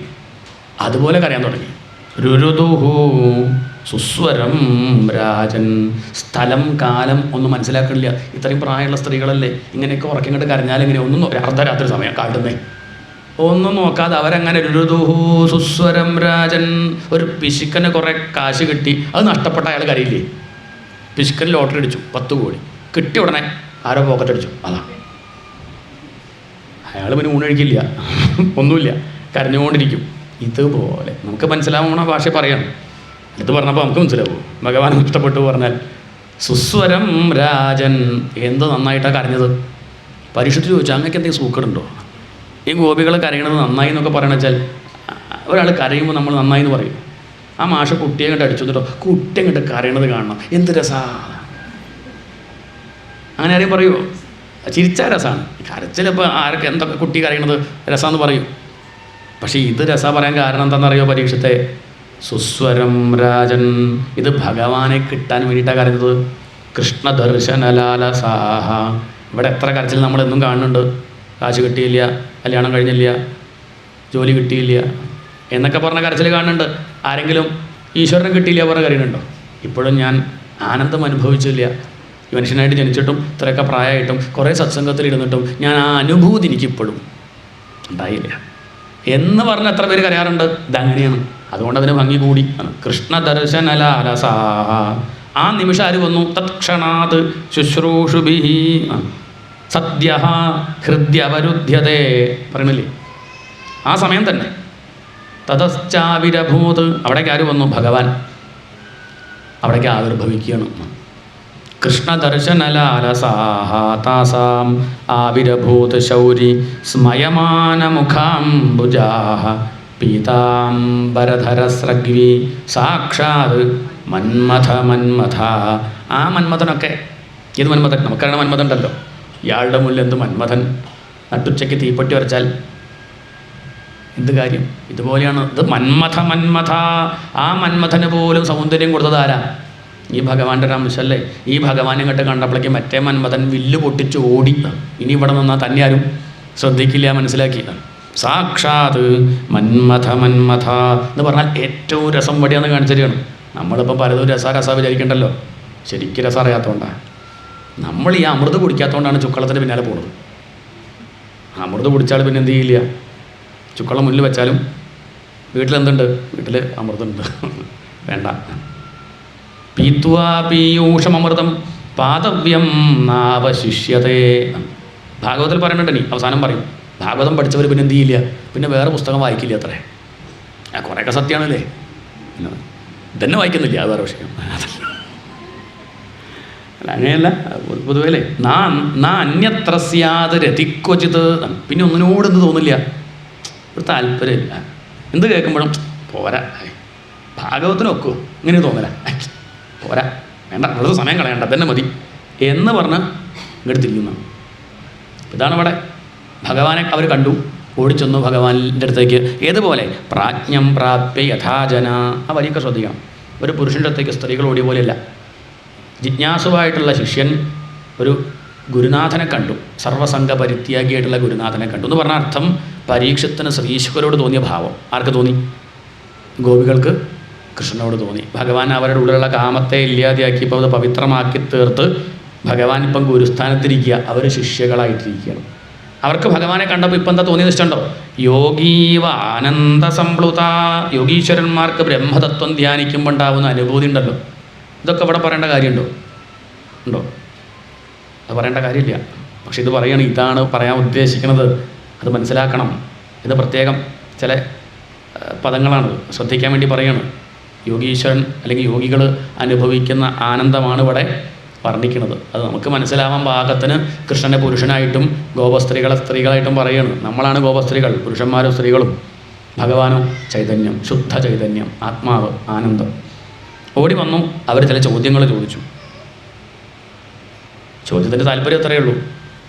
B: അതുപോലെ കരയാൻ തുടങ്ങി. രുരുദുഹു സുസ്വരം രാജൻ. സ്ഥലം കാലം ഒന്നും മനസ്സിലാക്കണില്ല. ഇത്രയും പ്രായമുള്ള സ്ത്രീകളല്ലേ, ഇങ്ങനെയൊക്കെ ഉറക്കിങ്ങോട്ട് കരഞ്ഞാൽ എങ്ങനെ? ഒന്നും അർദ്ധരാത്രി സമയം കാട്ടുന്നേ, ഒന്നും നോക്കാതെ അവരങ്ങനെ രുരുദുഹു സുസ്വരം രാജൻ. ഒരു പിശുക്കന് കുറേ കാശ് കിട്ടി, അത് നഷ്ടപ്പെട്ട അയാൾ കരയില്ലേ? പിശുക്കന് ലോട്ടറി അടിച്ചു 10 കോടി, കിട്ടിയ ഉടനെ ആരോ പോക്കറ്റ് അടിച്ചു, അതാ അയാൾ പിന്നെ ഊണഴിക്കില്ല, ഒന്നുമില്ല, കരഞ്ഞുകൊണ്ടിരിക്കും. ഇതുപോലെ നമുക്ക് മനസ്സിലാവണ ഭാഷ പറയണം. ഇത് പറഞ്ഞപ്പോൾ നമുക്ക് മനസ്സിലാവും. ഭഗവാൻ ഇഷ്ടപ്പെട്ടു പറഞ്ഞാൽ സുസ്വരം രാജൻ. എന്ത് നന്നായിട്ടാണ് കരഞ്ഞത്. പരീക്ഷത്തിൽ ചോദിച്ചാൽ അങ്ങക്ക് എന്തെങ്കിലും സൂക്കടുണ്ടോ? ഈ ഗോപികൾ കരയണത് നന്നായി എന്നൊക്കെ പറയണ വെച്ചാൽ, ഒരാൾ കരയുമ്പോൾ നമ്മൾ നന്നായി എന്ന് പറയും. ആ മാഷ കുട്ടിയെ കണ്ട് അടിച്ചു എന്നിട്ടോ കുട്ടിയെ കണ്ട് കരയണത് കാണണം, എന്ത് രസമാണ്. അങ്ങനെ ആരെയും പറയുമോ? ചിരിച്ചാൽ രസമാണ്. കരച്ചിലിപ്പോൾ ആരൊക്കെ എന്തൊക്കെ കുട്ടി കരയണത് രസമാണെന്ന് പറയും. പക്ഷേ ഇത് രസം പറയാൻ കാരണം എന്താണെന്നറിയോ? പരീക്ഷത്തെ സുസ്വരം രാജൻ. ഇത് ഭഗവാനെ കിട്ടാൻ വേണ്ടിയിട്ടാണ് കരഞ്ഞത്. കൃഷ്ണദർശനലാലസാഹ. ഇവിടെ എത്ര കരച്ചിൽ നമ്മളെന്നും കാണുന്നുണ്ട്. കാശ് കിട്ടിയില്ല, കല്യാണം കഴിഞ്ഞില്ല, ജോലി കിട്ടിയില്ല എന്നൊക്കെ പറഞ്ഞ കരച്ചിൽ കാണുന്നുണ്ട്. ആരെങ്കിലും ഈശ്വരനെ കിട്ടിയില്ല പറഞ്ഞ കരയുന്നുണ്ടോ? ഇപ്പോഴും ഞാൻ ആനന്ദം അനുഭവിച്ചില്ല. ഈ മനുഷ്യനായിട്ട് ജനിച്ചിട്ടും ഇത്രയൊക്കെ പ്രായമായിട്ടും കുറേ സത്സംഗത്തിലിരുന്നിട്ടും ഞാൻ ആ അനുഭൂതി എനിക്കിപ്പോഴും ഉണ്ടായില്ല എന്ന് പറഞ്ഞ് എത്ര പേര് കരയാറുണ്ട്. ഇതങ്ങനെയാണ്. അതുകൊണ്ട് അതിന് ഭംഗി കൂടി. കൃഷ്ണദർശനലാലസാഹ. ആ നിമിഷം ആര് വന്നു? തത്ക്ഷണാത് ശുശ്രൂഷുഭിഃ സദ്യ ഹൃദ്യവരുദ്ധ്യതേ പറയണില്ലേ? ആ സമയം തന്നെ തതശ്ചാവിരഭൂത്. അവിടേക്ക് ആര് വന്നു? ഭഗവാൻ അവിടേക്ക് ആവിർഭവിക്കുകയാണ്. കൃഷ്ണദർശനലാലസാഹ താസാം ആവിരഭൂത് ശൗരി സ്മയമാനമുഖാംബുജാഃ പീതാംബരധരസ്രഗ്വി സാക്ഷാത് മന്മഥ. ആ മന്മഥനൊക്കെ ഏത് മന്മഥൻ? നമുക്കറിയണ മന്മഥൻ ഉണ്ടല്ലോ. ഇയാളുടെ മുന്നിൽ എന്ത് മന്മഥൻ? നട്ടുച്ചയ്ക്ക് തീപ്പെട്ടി വരച്ചാൽ എന്ത് കാര്യം? ഇതുപോലെയാണ്. ഇത് മന്മഥ. ആ മന്മഥന് പോലും സൗന്ദര്യം കൊടുത്തത് ആരാ? ഈ ഭഗവാന്റെ ഒരു അംശമല്ലേ. ഈ ഭഗവാനെ കണ്ട് കണ്ടപ്പോഴേക്കും മറ്റേ മന്മഥൻ വില്ല് പൊട്ടിച്ച് ഓടി. ഇനി ഇവിടെ നിന്നാൽ തന്നെ ആരും ശ്രദ്ധിക്കില്ല, മനസ്സിലാക്കി. സാക്ഷാത് മന്മഥ എന്ന് പറഞ്ഞാൽ ഏറ്റവും രസം വടിയാന്ന് കാണിച്ചു തരികയാണ്. നമ്മളിപ്പോൾ പലതും രസ വിചാരിക്കണ്ടല്ലോ. ശരിക്കും രസം അറിയാത്തതുകൊണ്ടാണ്. നമ്മൾ ഈ അമൃത് കുടിക്കാത്തതുകൊണ്ടാണ് ചുക്കളത്തിന് പിന്നാലെ പോകുന്നത്. അമൃത് കുടിച്ചാൽ പിന്നെ എന്ത് ചെയ്യില്ല? ചുക്കളം മുന്നിൽ വെച്ചാലും വീട്ടിലെന്തുണ്ട്? വീട്ടിൽ അമൃതമുണ്ട്, വേണ്ട. പീത്വാ പീയൂഷമൃതം പാതവ്യം നാവശിഷ്യതേ. ഭാഗവതത്തിൽ പറയുന്നുണ്ട്. നീ അവസാനം പറയും, ഭാഗവതം പഠിച്ചവർ പിന്നെ എന്ത് ചെയ്യില്ല? പിന്നെ വേറെ പുസ്തകം വായിക്കില്ല അത്രേ. കുറേയൊക്കെ സത്യമാണല്ലേ, ഇതന്നെ വായിക്കുന്നില്ല, അത് വേറെ വിഷയം. അല്ല, അങ്ങനെയല്ല. പൊതുവേ അല്ലേ, അന്യത്ര സ്യാത് രതിക്വചിത്. പിന്നെ ഒന്നിനോട് എന്ത് തോന്നില്ല? ഒരു താല്പര്യമില്ല. എന്ത് കേൾക്കുമ്പോഴും പോരാ, ഭാഗവത്തിന് ഒക്കുമോ? ഇങ്ങനെ തോന്നില്ല, പോരാ, വേണ്ട, വളരെ സമയം കളയണ്ട, തന്നെ മതി എന്ന് പറഞ്ഞ് ഇങ്ങോട്ട് തിരിയുന്നു. ഇതാണ് ഇവിടെ ഭഗവാനെ അവർ കണ്ടു, ഓടിച്ചെന്നു ഭഗവാന്റെ അടുത്തേക്ക്. ഏതുപോലെ പ്രാജ്ഞം പ്രാപ്യ യഥാജന. ആ വരിയൊക്കെ ശ്രദ്ധിക്കണം. ഒരു പുരുഷൻ്റെ അടുത്തേക്ക് സ്ത്രീകൾ ഓടിയ പോലെയല്ല. ജിജ്ഞാസുവായിട്ടുള്ള ശിഷ്യൻ ഒരു ഗുരുനാഥനെ കണ്ടു, സർവസംഘ പരിത്യാഗിയായിട്ടുള്ള ഗുരുനാഥനെ കണ്ടു എന്ന് പറഞ്ഞ അർത്ഥം പരീക്ഷത്തിന് ശ്രീശുഖരോട് തോന്നിയ ഭാവം ആർക്ക് തോന്നി? ഗോപികൾക്ക് കൃഷ്ണനോട് തോന്നി. ഭഗവാൻ അവരുടെ ഉള്ളിലുള്ള കാമത്തെ ഇല്ലാതെയാക്കിയപ്പോൾ അത് പവിത്രമാക്കി തീർത്ത് ഭഗവാൻ ഇപ്പം ഗുരുസ്ഥാനത്തിരിക്കുക, അവർ ശിഷ്യകളായിട്ടിരിക്കുകയാണ്. അവർക്ക് ഭഗവാനെ കണ്ടപ്പോൾ ഇപ്പം എന്താ തോന്നിയത് ഇഷ്ടമുണ്ടോ? യോഗീവ ആനന്ദ സംപ്ലുത. യോഗീശ്വരന്മാർക്ക് ബ്രഹ്മതത്വം ധ്യാനിക്കുമ്പോൾ ഉണ്ടാവുന്ന അനുഭൂതി ഉണ്ടല്ലോ, ഇതൊക്കെ ഇവിടെ പറയേണ്ട കാര്യമുണ്ടോ? ഉണ്ടോ? അത് പറയേണ്ട കാര്യമില്ല. പക്ഷെ ഇത് പറയണം, ഇതാണ് പറയാൻ ഉദ്ദേശിക്കുന്നത്, അത് മനസ്സിലാക്കണം. ഇത് പ്രത്യേകം ചില പദങ്ങളാണ്, ശ്രദ്ധിക്കാൻ വേണ്ടി പറയണം. യോഗീശ്വരൻ അല്ലെങ്കിൽ യോഗികൾ അനുഭവിക്കുന്ന ആനന്ദമാണ് ഇവിടെ വർണ്ണിക്കുന്നത്. അത് നമുക്ക് മനസ്സിലാവാൻ പാകത്തിന് കൃഷ്ണനെ പുരുഷനായിട്ടും ഗോപസ്ത്രീകളെ സ്ത്രീകളായിട്ടും പറയണം. നമ്മളാണ് ഗോപസ്ത്രീകൾ, പുരുഷന്മാരും സ്ത്രീകളും. ഭഗവാനോ ചൈതന്യം, ശുദ്ധ ചൈതന്യം, ആത്മാവ്, ആനന്ദം. ഓടി വന്നു. അവർ ചില ചോദ്യങ്ങൾ ചോദിച്ചു. ചോദ്യത്തിൻ്റെ താല്പര്യം എത്രയേ ഉള്ളൂ.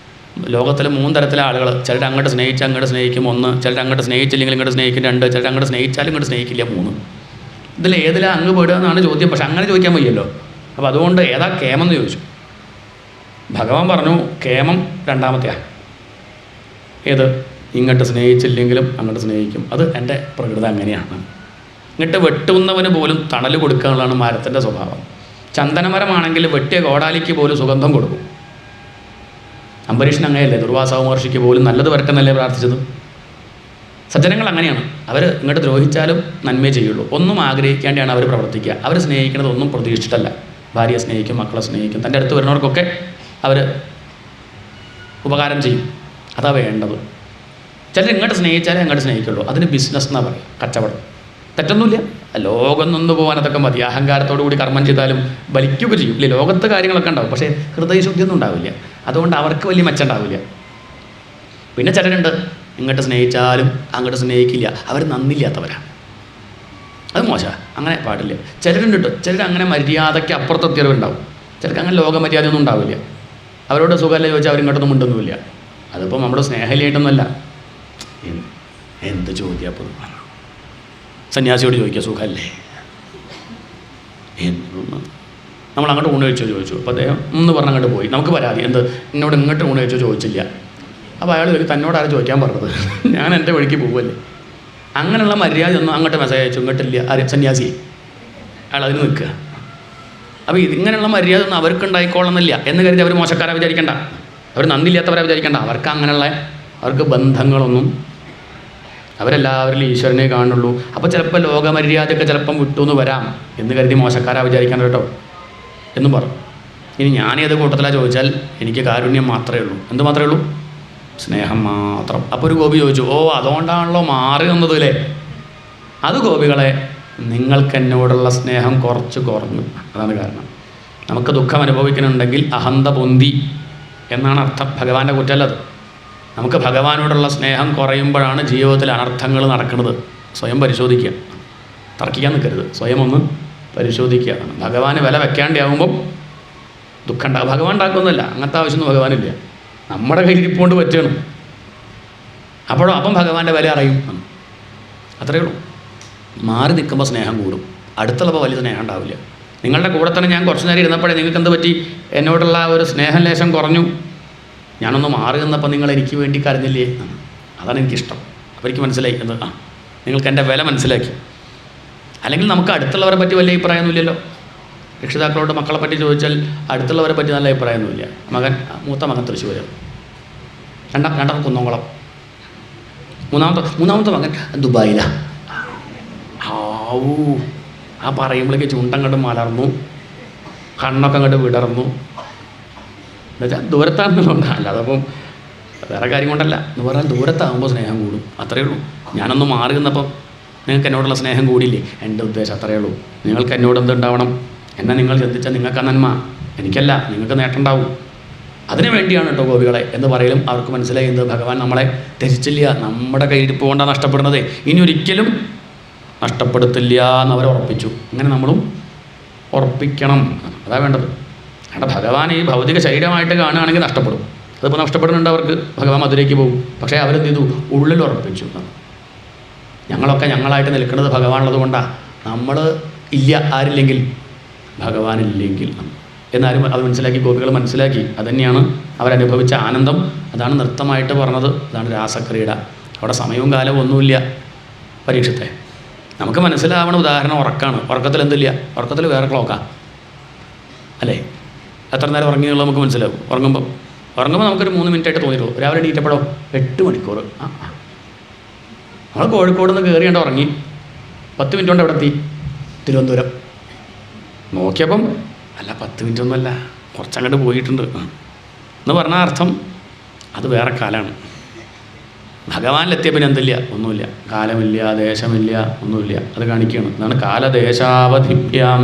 B: ലോകത്തിൽ 3 തരത്തിലെ ആളുകൾ. ചിലർ അങ്ങോട്ട് സ്നേഹിച്ചാൽ അങ്ങോട്ട് സ്നേഹിക്കും 1, ചിലർ അങ്ങോട്ട് സ്നേഹിച്ചില്ലെങ്കിൽ ഇങ്ങോട്ട് സ്നേഹിക്കും 2, ചിലർ അങ്ങോട്ട് സ്നേഹിച്ചാലും ഇങ്ങോട്ട് സ്നേഹിക്കില്ല 3. ഇതിൽ ഏതിലാണ് അങ്ങ് പെടുക എന്നാണ് ചോദ്യം. പക്ഷെ അങ്ങനെ ചോദിക്കാൻ വയ്യല്ലോ. അപ്പോൾ അതുകൊണ്ട് ഏതാ കേമെന്ന് ചോദിച്ചു. ഭഗവാൻ പറഞ്ഞു കേമം 2ാമത്തെയാണ്. ഏത്? ഇങ്ങോട്ട് സ്നേഹിച്ചില്ലെങ്കിലും അങ്ങോട്ട് സ്നേഹിക്കും. അത് എൻ്റെ പ്രകൃതം അങ്ങനെയാണ്. ഇങ്ങോട്ട് വെട്ടുന്നവന് പോലും തണൽ കൊടുക്കാനുള്ളതാണ് മരത്തിൻ്റെ സ്വഭാവം. ചന്ദനമരമാണെങ്കിൽ വെട്ടിയ കോടാലിക്ക് പോലും സുഗന്ധം കൊടുക്കും. അംബരീഷൻ അങ്ങനെയല്ലേ? ദുർവാസ മഹർഷിക്ക് പോലും നല്ലത് വരട്ടെന്നല്ലേ പ്രാർത്ഥിച്ചത്? സജ്ജനങ്ങൾ അങ്ങനെയാണ്. അവർ ഇങ്ങോട്ട് ദ്രോഹിച്ചാലും നന്മയെ ചെയ്യുള്ളൂ. ഒന്നും ആഗ്രഹിക്കാണ്ടാണ് അവർ പ്രവർത്തിക്കുക. അവർ സ്നേഹിക്കുന്നത് ഒന്നും പ്രതീക്ഷിച്ചിട്ടല്ല. ഭാര്യയെ സ്നേഹിക്കും, മക്കളെ സ്നേഹിക്കും, തൻ്റെ അടുത്ത് വരുന്നവർക്കൊക്കെ അവർ ഉപകാരം ചെയ്യും. അതാ വേണ്ടത്. ചിലർ ഇങ്ങോട്ട് സ്നേഹിച്ചാലേ അങ്ങോട്ട് സ്നേഹിക്കുള്ളൂ. അതിന് ബിസിനസ് എന്നാണ് പറയും, കച്ചവടം. തെറ്റൊന്നുമില്ല. ലോകം നിന്ന് പോകാൻ അതൊക്കെ മതി. അഹങ്കാരത്തോടു കൂടി കർമ്മം ചെയ്താലും ബലിക്കുകയൊക്കെ ചെയ്യും ഇല്ലേ? ലോകത്തെ കാര്യങ്ങളൊക്കെ ഉണ്ടാവും. പക്ഷേ ഹൃദയശുദ്ധിയൊന്നും ഉണ്ടാവില്ല. അതുകൊണ്ട് അവർക്ക് വലിയ മെച്ചം ഉണ്ടാവില്ല. പിന്നെ ചിലരുണ്ട് ഇങ്ങോട്ട് സ്നേഹിച്ചാലും അങ്ങോട്ട് സ്നേഹിക്കില്ല. അവർ നന്ദില്ലാത്തവരാണ്. അത് മോശമാണ്, അങ്ങനെ പാടില്ല. ചിലരുണ്ട് കേട്ടോ, ചിലർ അങ്ങനെ മര്യാദയ്ക്ക് അപ്പുറത്തെത്തിയവരുണ്ടാവും. ചിലർക്ക് അങ്ങനെ ലോകമര്യാദയൊന്നും ഉണ്ടാവില്ല. അവരോട് സുഖമല്ല ചോദിച്ചാൽ അവരിങ്ങോട്ടൊന്നും മിണ്ടൊന്നുമില്ല. അതിപ്പോൾ നമ്മുടെ സ്നേഹലിയായിട്ടൊന്നുമല്ല. എന്ത് ചോദ്യം അപ്പോൾ സന്യാസിയോട് ചോദിക്കുക സുഖമല്ലേ എന്നൊന്ന്. നമ്മൾ അങ്ങോട്ട് ഊണ് കഴിച്ചോ ചോദിച്ചു. അപ്പോൾ അദ്ദേഹം ഒന്ന് പറഞ്ഞ് അങ്ങോട്ട് പോയി. നമുക്ക് പരാതി, എന്ത് എന്നോട് ഇങ്ങോട്ട് ഊണ് കഴിച്ചോ ചോദിച്ചില്ല. അപ്പോൾ അയാൾ ചോദിക്കും തന്നോട് ആരും ചോദിക്കാൻ പറഞ്ഞത്, ഞാൻ എൻ്റെ വഴിക്ക് പോകുമല്ലേ. അങ്ങനെയുള്ള മര്യാദ ഒന്നും അങ്ങോട്ട് മെസ്സേജ് അയച്ചു ഇങ്ങോട്ടില്ല. ആരും സന്യാസി അയാൾ അതിന് നിൽക്കുക. അപ്പോൾ ഇങ്ങനെയുള്ള മര്യാദ ഒന്നും അവർക്ക് ഉണ്ടായിക്കോളുന്നില്ല എന്ന് കരുതി അവർ മോശക്കാരെ വിചാരിക്കേണ്ട, അവർ നന്ദിയില്ലാത്തവരെ വിചാരിക്കേണ്ട. അവർക്ക് അങ്ങനെയുള്ള അവർക്ക് ബന്ധങ്ങളൊന്നും, അവരെല്ലാവരിലും ഈശ്വരനെ കാണുള്ളൂ. അപ്പോൾ ചിലപ്പോൾ ലോകമര്യാദയൊക്കെ ചിലപ്പം വിട്ടുവെന്ന് വരാം എന്ന് കരുതി മോശക്കാരാ വിചാരിക്കേണ്ട കേട്ടോ എന്നും പറഞ്ഞു. ഇനി ഞാനേത് കൂട്ടത്തിലാണ് ചോദിച്ചാൽ എനിക്ക് കാരുണ്യം മാത്രമേ ഉള്ളൂ. എന്ത് മാത്രമേ ഉള്ളൂ? സ്നേഹം മാത്രം. അപ്പോൾ ഒരു ഗോപി ചോദിച്ചു, ഓ അതുകൊണ്ടാണല്ലോ മാറി വന്നത് അല്ലേ? അത് ഗോപികളെ നിങ്ങൾക്ക് എന്നോടുള്ള സ്നേഹം കുറച്ച് കുറഞ്ഞു, അതാണ് കാരണം. നമുക്ക് ദുഃഖം അനുഭവിക്കുന്നുണ്ടെങ്കിൽ അഹന്ത പൊന്തി എന്നാണ് അർത്ഥം. ഭഗവാന്റെ കുറ്റല്ലത്. നമുക്ക് ഭഗവാനോടുള്ള സ്നേഹം കുറയുമ്പോഴാണ് ജീവിതത്തിൽ അനർത്ഥങ്ങൾ നടക്കുന്നത്. സ്വയം പരിശോധിക്കുക, തർക്കിക്കാൻ നിൽക്കരുത്. സ്വയം ഒന്ന് പരിശോധിക്കുക. ഭഗവാന് വില വെക്കാണ്ടാവുമ്പം ദുഃഖം ഉണ്ടാകും. ഭഗവാൻ ഉണ്ടാക്കുന്നില്ല, അങ്ങനത്തെ ആവശ്യമൊന്നും ഭഗവാനില്ല. നമ്മുടെ കയ്യിരിപ്പോണ്ട് പറ്റുകയാണ്. അപ്പം ഭഗവാന്റെ വില അറിയും. അത്രയേ ഉള്ളൂ. മാറി നിൽക്കുമ്പോൾ സ്നേഹം കൂടും, അടുത്തുള്ളപ്പോൾ വലിയ സ്നേഹം ഉണ്ടാവില്ല. നിങ്ങളുടെ കൂടെ തന്നെ ഞാൻ കുറച്ച് നേരം ഇരുന്നപ്പോഴേ നിങ്ങൾക്ക് എന്ത് പറ്റി? എന്നോടുള്ള ഒരു സ്നേഹം ലേശം കുറഞ്ഞു. ഞാനൊന്ന് മാറി നിന്നപ്പോൾ നിങ്ങൾ എനിക്ക് വേണ്ടി കരഞ്ഞില്ലേ? അതാണ് എനിക്കിഷ്ടം. അപ്പോൾ എനിക്ക് മനസ്സിലായി എന്ത്, നിങ്ങൾക്ക് എൻ്റെ വില മനസ്സിലാക്കി. അല്ലെങ്കിൽ നമുക്ക് അടുത്തുള്ളവരെ പറ്റി വലിയ അഭിപ്രായമൊന്നുമില്ലല്ലോ. രക്ഷിതാക്കളോട് മക്കളെ പറ്റി ചോദിച്ചാൽ അടുത്തുള്ളവരെ പറ്റി നല്ല അഭിപ്രായമൊന്നുമില്ല. മൂത്ത മകൻ തൃശ്ശൂർ, രണ്ടാമത്തെ കുന്നംകുളം, മൂന്നാമത്തെ മകൻ ദുബായിലാണ്. ആ പറയുമ്പോഴേക്ക് ചുണ്ടങ്ങോട്ട് മലർന്നു, കണ്ണൊക്കെ അങ്ങോട്ട് വിടർന്നു. എന്നുവെച്ചാൽ ദൂരത്താണെന്നുള്ളതുകൊണ്ട്, അല്ലാതെ അപ്പം വേറെ കാര്യം കൊണ്ടല്ല. എന്ന് പറഞ്ഞാൽ ദൂരത്താകുമ്പോൾ സ്നേഹം കൂടും, അത്രയേ ഉള്ളൂ. ഞാനൊന്ന് മാറി നിന്നപ്പം നിങ്ങൾക്ക് എന്നോടുള്ള സ്നേഹം കൂടിയില്ലേ? എൻ്റെ ഉദ്ദേശം അത്രയേ ഉള്ളൂ. നിങ്ങൾക്ക് എന്നോട് എന്തുണ്ടാവണം? എന്നെ നിങ്ങൾ ചിന്തിച്ചാൽ നിങ്ങൾക്ക് നന്മ, എനിക്കല്ല, നിങ്ങൾക്ക് നേട്ടമുണ്ടാവും. അതിനു വേണ്ടിയാണ് കേട്ടോ ഗോപികളെ എന്ന് പറയലും അവർക്ക് മനസ്സിലായി എന്ത്, ഭഗവാൻ നമ്മളെ ത്യജിച്ചില്ല, നമ്മുടെ കയ്യിരിപ്പ് കൊണ്ടാണ് നഷ്ടപ്പെടുന്നത്, ഇനി ഒരിക്കലും നഷ്ടപ്പെടുത്തില്ല എന്നവർ ഉറപ്പിച്ചു. അങ്ങനെ നമ്മളും ഉറപ്പിക്കണം, അതാ വേണ്ടത്. കാരണം ഭഗവാൻ ഈ ഭൗതിക ശരീരമായിട്ട് കാണുകയാണെങ്കിൽ നഷ്ടപ്പെടും. അതിപ്പോൾ നഷ്ടപ്പെടുന്നുണ്ട് അവർക്ക്. ഭഗവാൻ മധുരയ്ക്ക് പോകും. പക്ഷേ അവരെന്ത് ചെയ്തു? ഉള്ളിൽ ഉറപ്പിച്ചു. ഞങ്ങളൊക്കെ ഞങ്ങളായിട്ട് നിൽക്കുന്നത് ഭഗവാനുള്ളത് കൊണ്ടാണ്. നമ്മൾ ഇല്ല, ആരില്ലെങ്കിൽ ഭഗവാനില്ലെങ്കിൽ എന്നാലും അത് മനസ്സിലാക്കി, ഗോപികൾ മനസ്സിലാക്കി. അതുതന്നെയാണ് അവരനുഭവിച്ച ആനന്ദം. അതാണ് നൃത്തമായിട്ട് പറഞ്ഞത്. അതാണ് രാസക്രീഡ. അവിടെ സമയവും കാലവും ഒന്നുമില്ല. പരീക്ഷത്തെ നമുക്ക് മനസ്സിലാവണ ഉദാഹരണം ഉറക്കാണ്. ഉറക്കത്തിൽ എന്തില്ല? ഉറക്കത്തിൽ വേറെ ക്ലോക്കാണ് അല്ലേ? എത്ര നേരം ഉറങ്ങിയുള്ളത് നമുക്ക് മനസ്സിലാവും. ഉറങ്ങുമ്പോൾ നമുക്കൊരു 3 മിനിറ്റായിട്ട് തോന്നിയിട്ടുള്ളൂ. രാവിലെ എണീറ്റപ്പോഴോ 8 മണിക്കൂർ. നമ്മൾ കോഴിക്കോട് നിന്ന് കയറിയാണ്ട് ഉറങ്ങി. 10 മിനിറ്റ് കൊണ്ട് എവിടെ എത്തി? തിരുവനന്തപുരം. നോക്കിയപ്പം അല്ല, 10 മിനിറ്റ് ഒന്നുമല്ല, കുറച്ചങ്ങോട്ട് പോയിട്ടുണ്ട് എന്ന് പറഞ്ഞ അർത്ഥം അത് വേറെ കാലമാണ്. ഭഗവാനിലെത്തിയ പിന്നെ എന്തില്ല? ഒന്നുമില്ല. കാലമില്ല, ദേശമില്ല, ഒന്നുമില്ല. അത് കാണിക്കുകയാണ്. അതാണ് കാലദേശാവധിഭ്യാം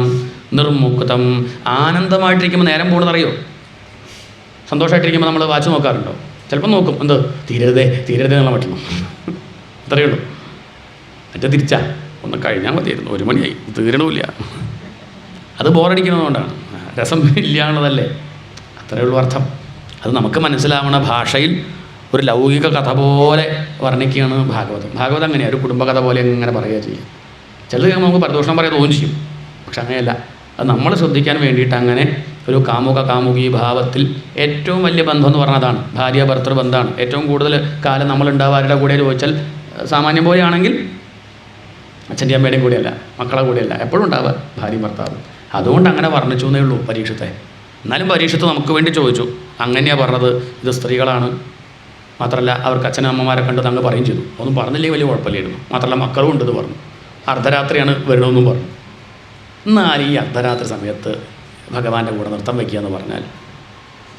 B: നിർമുക്തം. ആനന്ദമായിട്ടിരിക്കുമ്പോൾ നേരം പോകുന്നതറിയോ? സന്തോഷമായിട്ടിരിക്കുമ്പോൾ നമ്മൾ വാച്ച് നോക്കാറുണ്ടോ? ചിലപ്പോൾ നോക്കും. എന്ത് തീരരുതേ എന്നുള്ള പറ്റണം, അത്രയേ ഉള്ളൂ. മറ്റേ തിരിച്ചാ ഒന്ന് കഴിഞ്ഞാൽ മതിയായിരുന്നു, 1 മണിയായി, തീരണമില്ല. അത് ബോറടിക്കുന്നതുകൊണ്ടാണ്. രസം ഇല്ല എന്നുള്ളതല്ലേ, അത്രയേ ഉള്ളൂ അർത്ഥം. അത് നമുക്ക് മനസ്സിലാവണ ഭാഷയിൽ ഒരു ലൗകിക കഥ പോലെ വർണ്ണിക്കുകയാണ് ഭാഗവതം. ഭാഗവതം അങ്ങനെയാണ്, ഒരു കുടുംബകഥ പോലെ അങ്ങനെ പറയുക ചെയ്യും. ചിലത് നമുക്ക് പരദൂഷണം പറയാൻ തോന്നി ചെയ്യും. പക്ഷെ അങ്ങനെയല്ല. അത് നമ്മൾ ശ്രദ്ധിക്കാൻ വേണ്ടിയിട്ട് അങ്ങനെ ഒരു കാമുകി ഭാവത്തിൽ ഏറ്റവും വലിയ ബന്ധം എന്ന് പറഞ്ഞതാണ് ഭാര്യ ഭർത്തൃ ബന്ധമാണ്. ഏറ്റവും കൂടുതൽ കാലം നമ്മളുണ്ടാവുക ആരുടെ കൂടെ ചോദിച്ചാൽ സാമാന്യം പോലെയാണെങ്കിൽ അച്ഛൻ്റെ അമ്മയുടെയും കൂടെയല്ല, മക്കളെ കൂടെയല്ല, എപ്പോഴും ഉണ്ടാവുക ഭാര്യ ഭർത്താവ്. അതുകൊണ്ട് അങ്ങനെ വർണ്ണിച്ചു എന്നേ ഉള്ളൂ പരീക്ഷത്തെ. എന്നാലും പരീക്ഷത്ത് നമുക്ക് വേണ്ടി ചോദിച്ചു. അങ്ങനെയാണ് പറഞ്ഞത്, ഇത് സ്ത്രീകളാണ്. മാത്രമല്ല അവർക്ക് അച്ഛനും അമ്മമാരെ കണ്ട് തങ്ങൾ പറയും ചെയ്തു. ഒന്നും പറഞ്ഞില്ലെങ്കിൽ വലിയ കുഴപ്പമില്ലായിരുന്നു. മാത്രമല്ല മക്കളും ഉണ്ടെന്ന് പറഞ്ഞു. അർദ്ധരാത്രിയാണ് വരണമെന്നും പറഞ്ഞു. എന്നാൽ ഈ അർദ്ധരാത്രി സമയത്ത് ഭഗവാന്റെ കൂടെ നൃത്തം വയ്ക്കുക എന്ന് പറഞ്ഞാൽ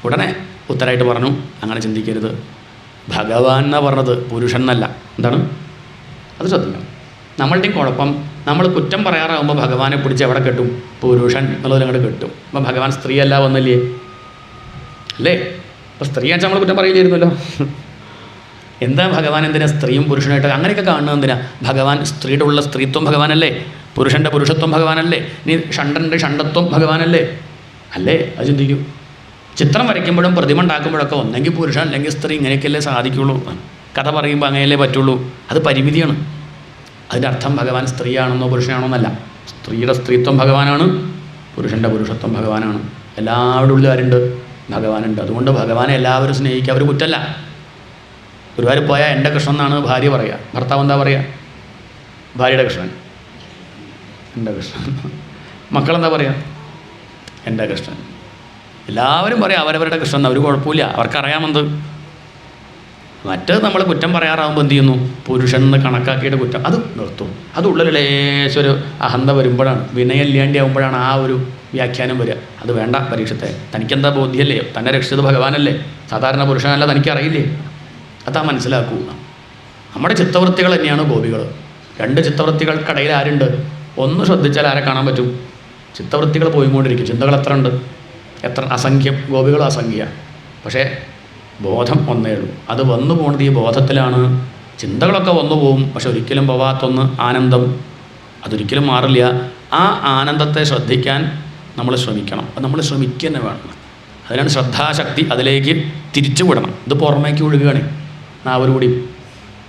B: ഉടനെ ഉത്തരമായിട്ട് പറഞ്ഞു, അങ്ങനെ ചിന്തിക്കരുത്. ഭഗവാൻ എന്നാണ് പറഞ്ഞത്, പുരുഷൻ എന്നല്ല. എന്താണ് അത് ശ്രദ്ധിക്കണം. നമ്മളുടെയും കുഴപ്പം, നമ്മൾ കുറ്റം പറയാറാകുമ്പോൾ ഭഗവാനെ പിടിച്ച് എവിടെ കെട്ടും? പുരുഷൻ എന്നുള്ളത് അങ്ങോട്ട് കെട്ടും. അപ്പം ഭഗവാൻ സ്ത്രീയല്ല വന്നില്ലേ അല്ലേ? അപ്പോൾ സ്ത്രീയാണെന്ന് നമ്മൾ കുറ്റം പറയില്ലായിരുന്നല്ലോ. എന്താ ഭഗവാൻ എന്തിനാ സ്ത്രീയും പുരുഷനായിട്ട് അങ്ങനെയൊക്കെ കാണുന്നത്? എന്തിനാ? ഭഗവാൻ സ്ത്രീയുടെ ഉള്ള സ്ത്രീത്വം ഭഗവാനല്ലേ? പുരുഷൻ്റെ പുരുഷത്വം ഭഗവാനല്ലേ? നീ ഷണ്ടൻ്റെ ഷണ്ടത്വം ഭഗവാനല്ലേ? അല്ലേ? അത് ചിന്തിക്കൂ. ചിത്രം വരയ്ക്കുമ്പോഴും പ്രതിമ ഉണ്ടാക്കുമ്പോഴൊക്കെ ഒന്നെങ്കിൽ പുരുഷൻ അല്ലെങ്കിൽ സ്ത്രീ, ഇങ്ങനെയൊക്കെയല്ലേ സാധിക്കുള്ളൂ. കഥ പറയുമ്പോൾ അങ്ങനെയല്ലേ പറ്റുള്ളൂ. അത് പരിമിതിയാണ്. അതിൻ്റെ അർത്ഥം ഭഗവാൻ സ്ത്രീയാണെന്നോ പുരുഷനാണോ എന്നല്ല. സ്ത്രീയുടെ സ്ത്രീത്വം ഭഗവാനാണ്, പുരുഷൻ്റെ പുരുഷത്വം ഭഗവാനാണ്. എല്ലാവരുടെ ഉള്ളിൽ ആരുണ്ട്? ഭഗവാനുണ്ട്. അതുകൊണ്ട് ഭഗവാനെ എല്ലാവരും സ്നേഹിക്കുക. അവർ കുറ്റല്ല. ഗുരുവായൂർ പോയാൽ എൻ്റെ കൃഷ്ണൻ എന്നാണ് ഭാര്യ പറയുക. ഭർത്താവ് എന്താ പറയുക? ഭാര്യയുടെ കൃഷ്ണൻ, എൻ്റെ കൃഷ്ണൻ. മക്കളെന്താ പറയുക? എൻ്റെ കൃഷ്ണൻ. എല്ലാവരും പറയാം അവരവരുടെ കൃഷ്ണൻ. അവർ കുഴപ്പമില്ല, അവർക്കറിയാമെന്ത്. മറ്റേത് നമ്മൾ കുറ്റം പറയാറാകുമ്പോൾ എന്ത് ചെയ്യുന്നു? പുരുഷൻ എന്ന് കണക്കാക്കിയിട്ട് കുറ്റം അത് നിർത്തും. അത് ഉള്ളിൽ ലേശൊരു അഹന്ത വരുമ്പോഴാണ്, വിനയമില്ലാണ്ടി ആകുമ്പോഴാണ് ആ ഒരു വ്യാഖ്യാനം വരിക. അത് വേണ്ട പരീക്ഷത്തെ. തനിക്കെന്താ ബോധ്യമല്ലേ? തന്നെ രക്ഷിച്ചത് ഭഗവാനല്ലേ, സാധാരണ പുരുഷനല്ല. തനിക്കറിയില്ലേ? അതാ മനസ്സിലാക്കൂ. നമ്മുടെ ചിത്തവൃത്തികൾ തന്നെയാണ് ഗോപികൾ. 2 ചിത്തവൃത്തികൾക്കിടയിൽ ആരുണ്ട്? ഒന്ന് ശ്രദ്ധിച്ചാൽ ആരെ കാണാൻ പറ്റും? ചിത്തവൃത്തികൾ പോയിക്കൊണ്ടിരിക്കും. ചിന്തകൾ എത്ര ഉണ്ട്? എത്ര അസംഖ്യം. ഗോപികൾ അസംഖ്യ. പക്ഷേ ബോധം ഒന്നേ ഉള്ളൂ. അത് വന്നു പോകുന്നത് ഈ ബോധത്തിലാണ്. ചിന്തകളൊക്കെ വന്നു പോവും, പക്ഷെ ഒരിക്കലും പോവാത്തൊന്ന് ആനന്ദം, അതൊരിക്കലും മാറില്ല. ആ ആനന്ദത്തെ ശ്രദ്ധിക്കാൻ നമ്മൾ ശ്രമിക്കണം. അത് നമ്മൾ ശ്രമിക്കുക തന്നെ വേണം. അതിനാണ് ശ്രദ്ധാശക്തി. അതിലേക്ക് തിരിച്ചു വിടണം. ഇത് പുറമേക്ക് ഒഴുകുകയാണ്. നാവരുകൂടി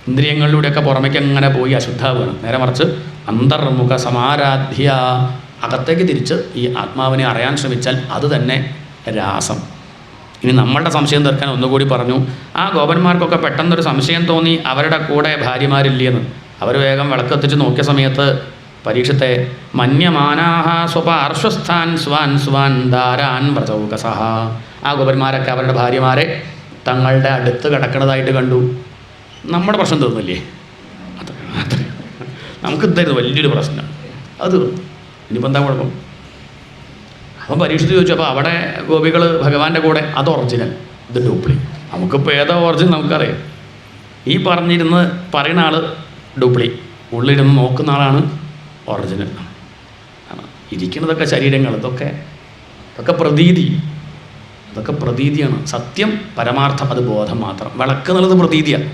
B: ഇന്ദ്രിയങ്ങളിലൂടെയൊക്കെ പുറമേക്ക് അങ്ങനെ പോയി അശുദ്ധാവുകയാണ്. നേരെ മറിച്ച് അന്തർമുഖ സമാരാധ്യ, അകത്തേക്ക് തിരിച്ച് ഈ ആത്മാവിനെ അറിയാൻ ശ്രമിച്ചാൽ അത് തന്നെ രാസം. ഇനി നമ്മളുടെ സംശയം തീർക്കാൻ ഒന്നുകൂടി പറഞ്ഞു. ആ ഗോപന്മാർക്കൊക്കെ പെട്ടെന്നൊരു സംശയം തോന്നി, അവരുടെ കൂടെ ഭാര്യമാരില്ലെന്ന്. അവർ വേഗം വിളക്കെത്തിച്ച് നോക്കിയ സമയത്ത് പരീക്ഷത്തെ മന്യമാനാഹ സ്വപാർശ്വസ്ഥാൻ സ്വാൻ സ്വാൻ ദാരാൻ വ്രജൗകസഹ. ആ ഗോപന്മാരൊക്കെ അവരുടെ ഭാര്യമാരെ തങ്ങളുടെ അടുത്ത് കിടക്കുന്നതായിട്ട് കണ്ടു. നമ്മുടെ പ്രശ്നം തീർന്നില്ലേ? അത്ര നമുക്ക് ഇതായിരുന്നു വലിയൊരു പ്രശ്നം. അത് ഇനിയിപ്പോൾ എന്താ കുഴപ്പം? അപ്പം പരീക്ഷിച്ച് ചോദിച്ചു. അപ്പോൾ അവിടെ ഗോപികൾ ഭഗവാന്റെ കൂടെ, അത് ഒറിജിനൽ, ഇത് ഡ്യൂപ്ലി. നമുക്കിപ്പോൾ ഏതോ ഒറിജിനൽ നമുക്കറിയാം. ഈ പറയുന്ന ആൾ ഡ്യൂപ്ലി, ഉള്ളിലിരുന്ന് നോക്കുന്ന ആളാണ് ഒറിജിനൽ. ഇരിക്കുന്നതൊക്കെ ശരീരങ്ങൾ, ഇതൊക്കെ പ്രതീതി, ഇതൊക്കെ പ്രതീതിയാണ്. സത്യം പരമാർത്ഥം അത് ബോധം മാത്രം. വിളക്ക് എന്നുള്ളത് പ്രതീതിയാണ്.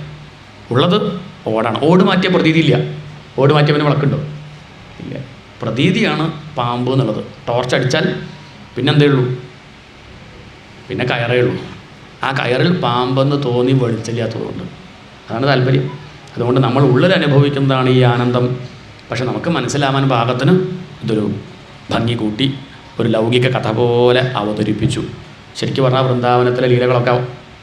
B: ഉള്ളത് ഓടാണ്. ഓട് മാറ്റിയ പ്രതീതി ഇല്ല. ഓട് മാറ്റിയവന് വിളക്കുണ്ടോ? ഇല്ല. പ്രതീതിയാണ് പാമ്പ് എന്നുള്ളത്. ടോർച്ച് അടിച്ചാൽ പിന്നെന്തേ ഉള്ളൂ? പിന്നെ കയറേ ഉള്ളൂ. ആ കയറിൽ പാമ്പെന്ന് തോന്നി വെളിച്ചില്ലാത്തതുകൊണ്ട്. അതാണ് താല്പര്യം. അതുകൊണ്ട് നമ്മൾ ഉള്ളിൽ അനുഭവിക്കുന്നതാണ് ഈ ആനന്ദം. പക്ഷെ നമുക്ക് മനസ്സിലാവാൻ പാകത്തിന് ഇതൊരു ഭംഗി കൂട്ടി ഒരു ലൗകിക കഥ പോലെ അവതരിപ്പിച്ചു. ശരിക്കും പറഞ്ഞാൽ വൃന്ദാവനത്തിലെ ലീലകളൊക്കെ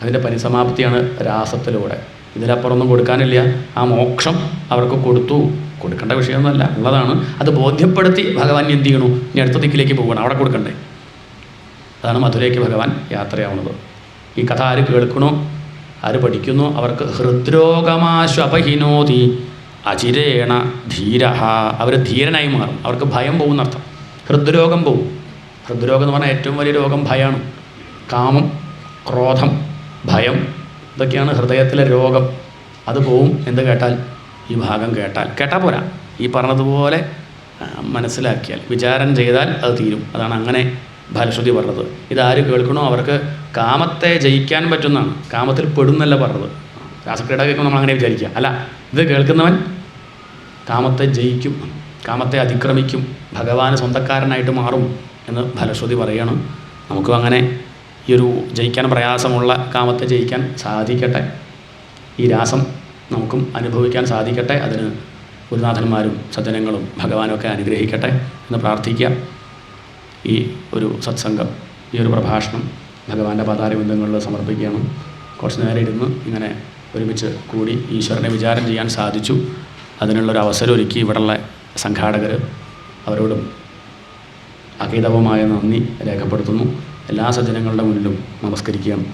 B: അതിൻ്റെ പരിസമാപ്തിയാണ് രാസത്തിലൂടെ. ഇതിലപ്പുറമൊന്നും കൊടുക്കാനില്ല. ആ മോക്ഷം അവർക്ക് കൊടുക്കേണ്ട വിഷയമൊന്നുമല്ല, ഉള്ളതാണ്. അത് ബോധ്യപ്പെടുത്തി ഭഗവാൻ എന്ത് ചെയ്യണു, ഇനി അടുത്ത ദിക്കിലേക്ക് പോകണം, അവിടെ കൊടുക്കണ്ടേ. അതാണ് മധുരയ്ക്ക് ഭഗവാൻ യാത്രയാവുന്നത്. ഈ കഥ ആര് കേൾക്കണോ, ആര് പഠിക്കുന്നു, അവർക്ക് ഹൃദ്രോഗമാശ്വപഹിനോതി അചിരേണ ധീര. അവർ ധീരനായി മാറും. അവർക്ക് ഭയം പോകുന്നർത്ഥം. ഹൃദ്രോഗം പോകും. ഹൃദ്രോഗം എന്ന് പറഞ്ഞാൽ ഏറ്റവും വലിയ രോഗം ഭയമാണ്. കാമം, ക്രോധം, ഭയം, ഇതൊക്കെയാണ് ഹൃദയത്തിലെ രോഗം. അത് പോവും എന്ത് കേട്ടാൽ, ഈ ഭാഗം കേട്ടാൽ പോരാ, ഈ പറഞ്ഞതുപോലെ മനസ്സിലാക്കിയാൽ, വിചാരം ചെയ്താൽ അത് തീരും. അതാണ് അങ്ങനെ ഫലശ്രുതി പറഞ്ഞത്. ഇതാര് കേൾക്കണോ അവർക്ക് കാമത്തെ ജയിക്കാൻ പറ്റുന്നതാണ്. കാമത്തിൽ പെടുന്നല്ല പറഞ്ഞത്. രാസക്രീഡ കേൾക്കുമ്പോൾ നമ്മൾ അങ്ങനെ വിചാരിക്കുക. അല്ല, ഇത് കേൾക്കുന്നവൻ കാമത്തെ ജയിക്കും, കാമത്തെ അതിക്രമിക്കും, ഭഗവാന് സ്വന്തക്കാരനായിട്ട് മാറും എന്ന് ഫലശ്രുതി പറയണം. നമുക്കും അങ്ങനെ ഈ ഒരു ജയിക്കാൻ പ്രയാസമുള്ള കാമത്തെ ജയിക്കാൻ സാധിക്കട്ടെ. ഈ രാസം നമുക്കും അനുഭവിക്കാൻ സാധിക്കട്ടെ. അതിന് ഗുരുനാഥന്മാരും സജ്ജനങ്ങളും ഭഗവാനൊക്കെ അനുഗ്രഹിക്കട്ടെ എന്ന് പ്രാർത്ഥിക്കാം. ഈ ഒരു സത്സംഗം, ഈ ഒരു പ്രഭാഷണം ഭഗവാന്റെ പാതാരബിന്ദങ്ങളിൽ സമർപ്പിക്കുകയാണ്. കുറച്ച് നേരം ഇരുന്ന് ഇങ്ങനെ ഒരുമിച്ച് കൂടി ഈശ്വരനെ വിചാരം ചെയ്യാൻ സാധിച്ചു. അതിനുള്ളൊരു അവസരം ഒരുക്കി ഇവിടെയുള്ള സംഘാടകർ, അവരോടും അകൈതവമായ നന്ദി രേഖപ്പെടുത്തുന്നു. എല്ലാ സജ്ജനങ്ങളുടെ മുന്നിലും നമസ്കരിക്കുകയാണ്.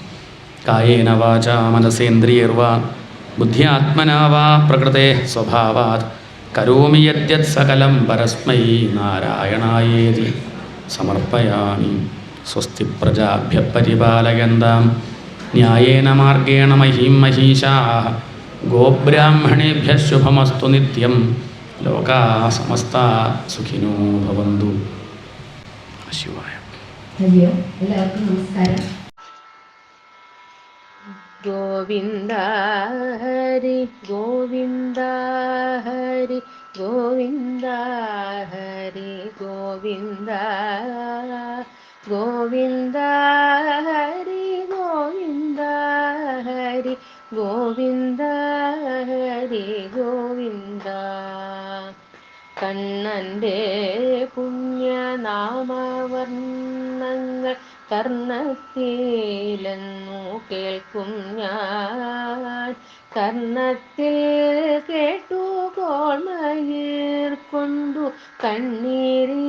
B: കായേന വാചാ മനസേന്ദ്രിയർവാ ബുദ്ധ്യാത്മനാ വാ പ്രകൃതേ സ്വഭാവാത് കരോമി യദ്യത് സകലം പരസ്മൈ നാരായണായേതി സമർപ്പയാമി. സ്വസ്തി പ്രജാഭ്യഃ പരിപാലയന്താം ന്യായേന മാർഗേണ മഹീം മഹീശാഃ. ഗോബ്രാഹ്മണേഭ്യഃ ശുഭമസ്തു നിത്യം. ലോകാഃ സമസ്താഃ സുഖിനോ ഭവന്തു. ശിവായ.
C: എല്ലാവർക്കും നമസ്കാരം.
A: ഗോവിന്ദ ഹരി ഗോവിന്ദ ഹരി ഗോവിന്ദ ഹരി ഗോവിന്ദ ഗോവിന്ദ ഹരി ഗോവിന്ദ ഹരി ഗോവിന്ദ ഹരി ഗോവിന്ദ. കണ്ണൻ്റെ പുണ്യനാമവർണ്ണങ്ങൾ കർണത്തിലെന്നു കേൾക്കും ഞാൻ. കർണത്തിൽ കേട്ടു കോൾമയിർ കൊണ്ടു കണ്ണീരിലെന്നും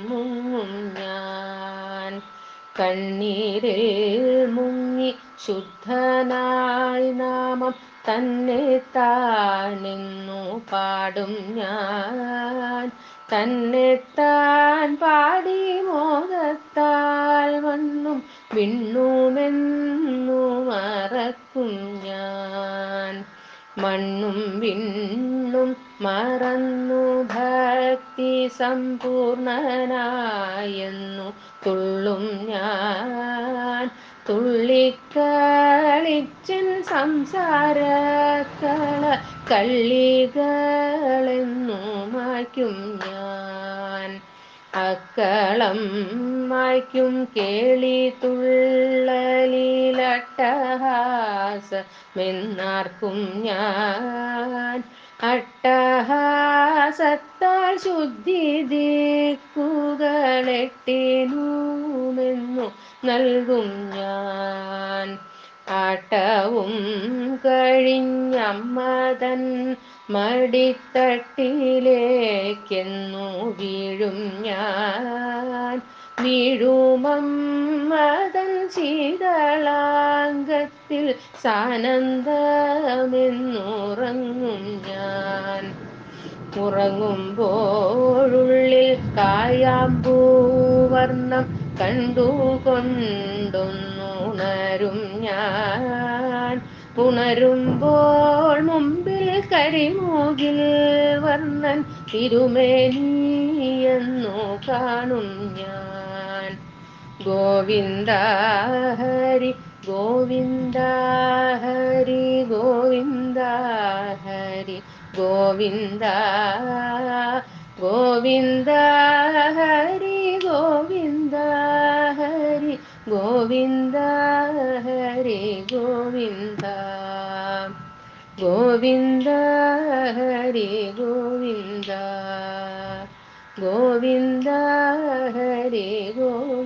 A: മുങ്ങും ഞാൻ. കണ്ണീരിൽ മുങ്ങി ശുദ്ധനായി നാമം തന്നെ താനെന്നു പാടും ഞാൻ. തന്നെത്താൻ പാടി മോദത്താൽ വണ്ണും വിണ്ണുമെന്നു മറക്കും ഞാൻ. മണ്ണും വിണ്ണും മറന്നു ഭക്തി സമ്പൂർണനായെന്നു തുള്ളും ഞാൻ. തുള്ളിക്കളിച്ചൻ സംസാരക്കള കള്ളികളെന്നു മായ്ക്കും ഞാൻ. അക്കളം മായ്ക്കും കേളി തുള്ളലിലട്ടഹാസമെന്നാർക്കും ഞാൻ. അട്ടഹാസത്താൽ ശുദ്ധി ദിക്കുകളെട്ടിനുമെന്നു നൽകും ഞാൻ. ആട്ടവും കഴിഞ്ഞമ്മതൻ മടിത്തട്ടിലേക്കെന്നു വീഴും ഞാൻ. വീഴുമമ്മതൻ ശീതളാംഗത്തിൽ സാനന്ദമെന്നുറങ്ങും ഞാൻ. ഉറങ്ങുമ്പോഴുള്ളിൽ കായാമ്പൂവർണ്ണം കണ്ടുകൊണ്ടൊന്നുണരും ഞാൻ. ഉണരുമ്പോൾ മുമ്പിൽ കരിമുകിൽ വർണ്ണൻ തിരുമേനിയെന്നു കാണും ഞാൻ. ഗോവിന്ദ ഹരി ഗോവിന്ദ ഹരി ഗോവിന്ദ ഹരി ഗോവിന്ദ ഗോവിന്ദ ഹരി ഗോവിന്ദ ഹരി ഗോവിന്ദ ഹരി ഗോവിന്ദ ഗോവിന്ദ ഹരി ഗോവിന്ദ ഗോവിന്ദ ഹരി ഗോവിന്ദ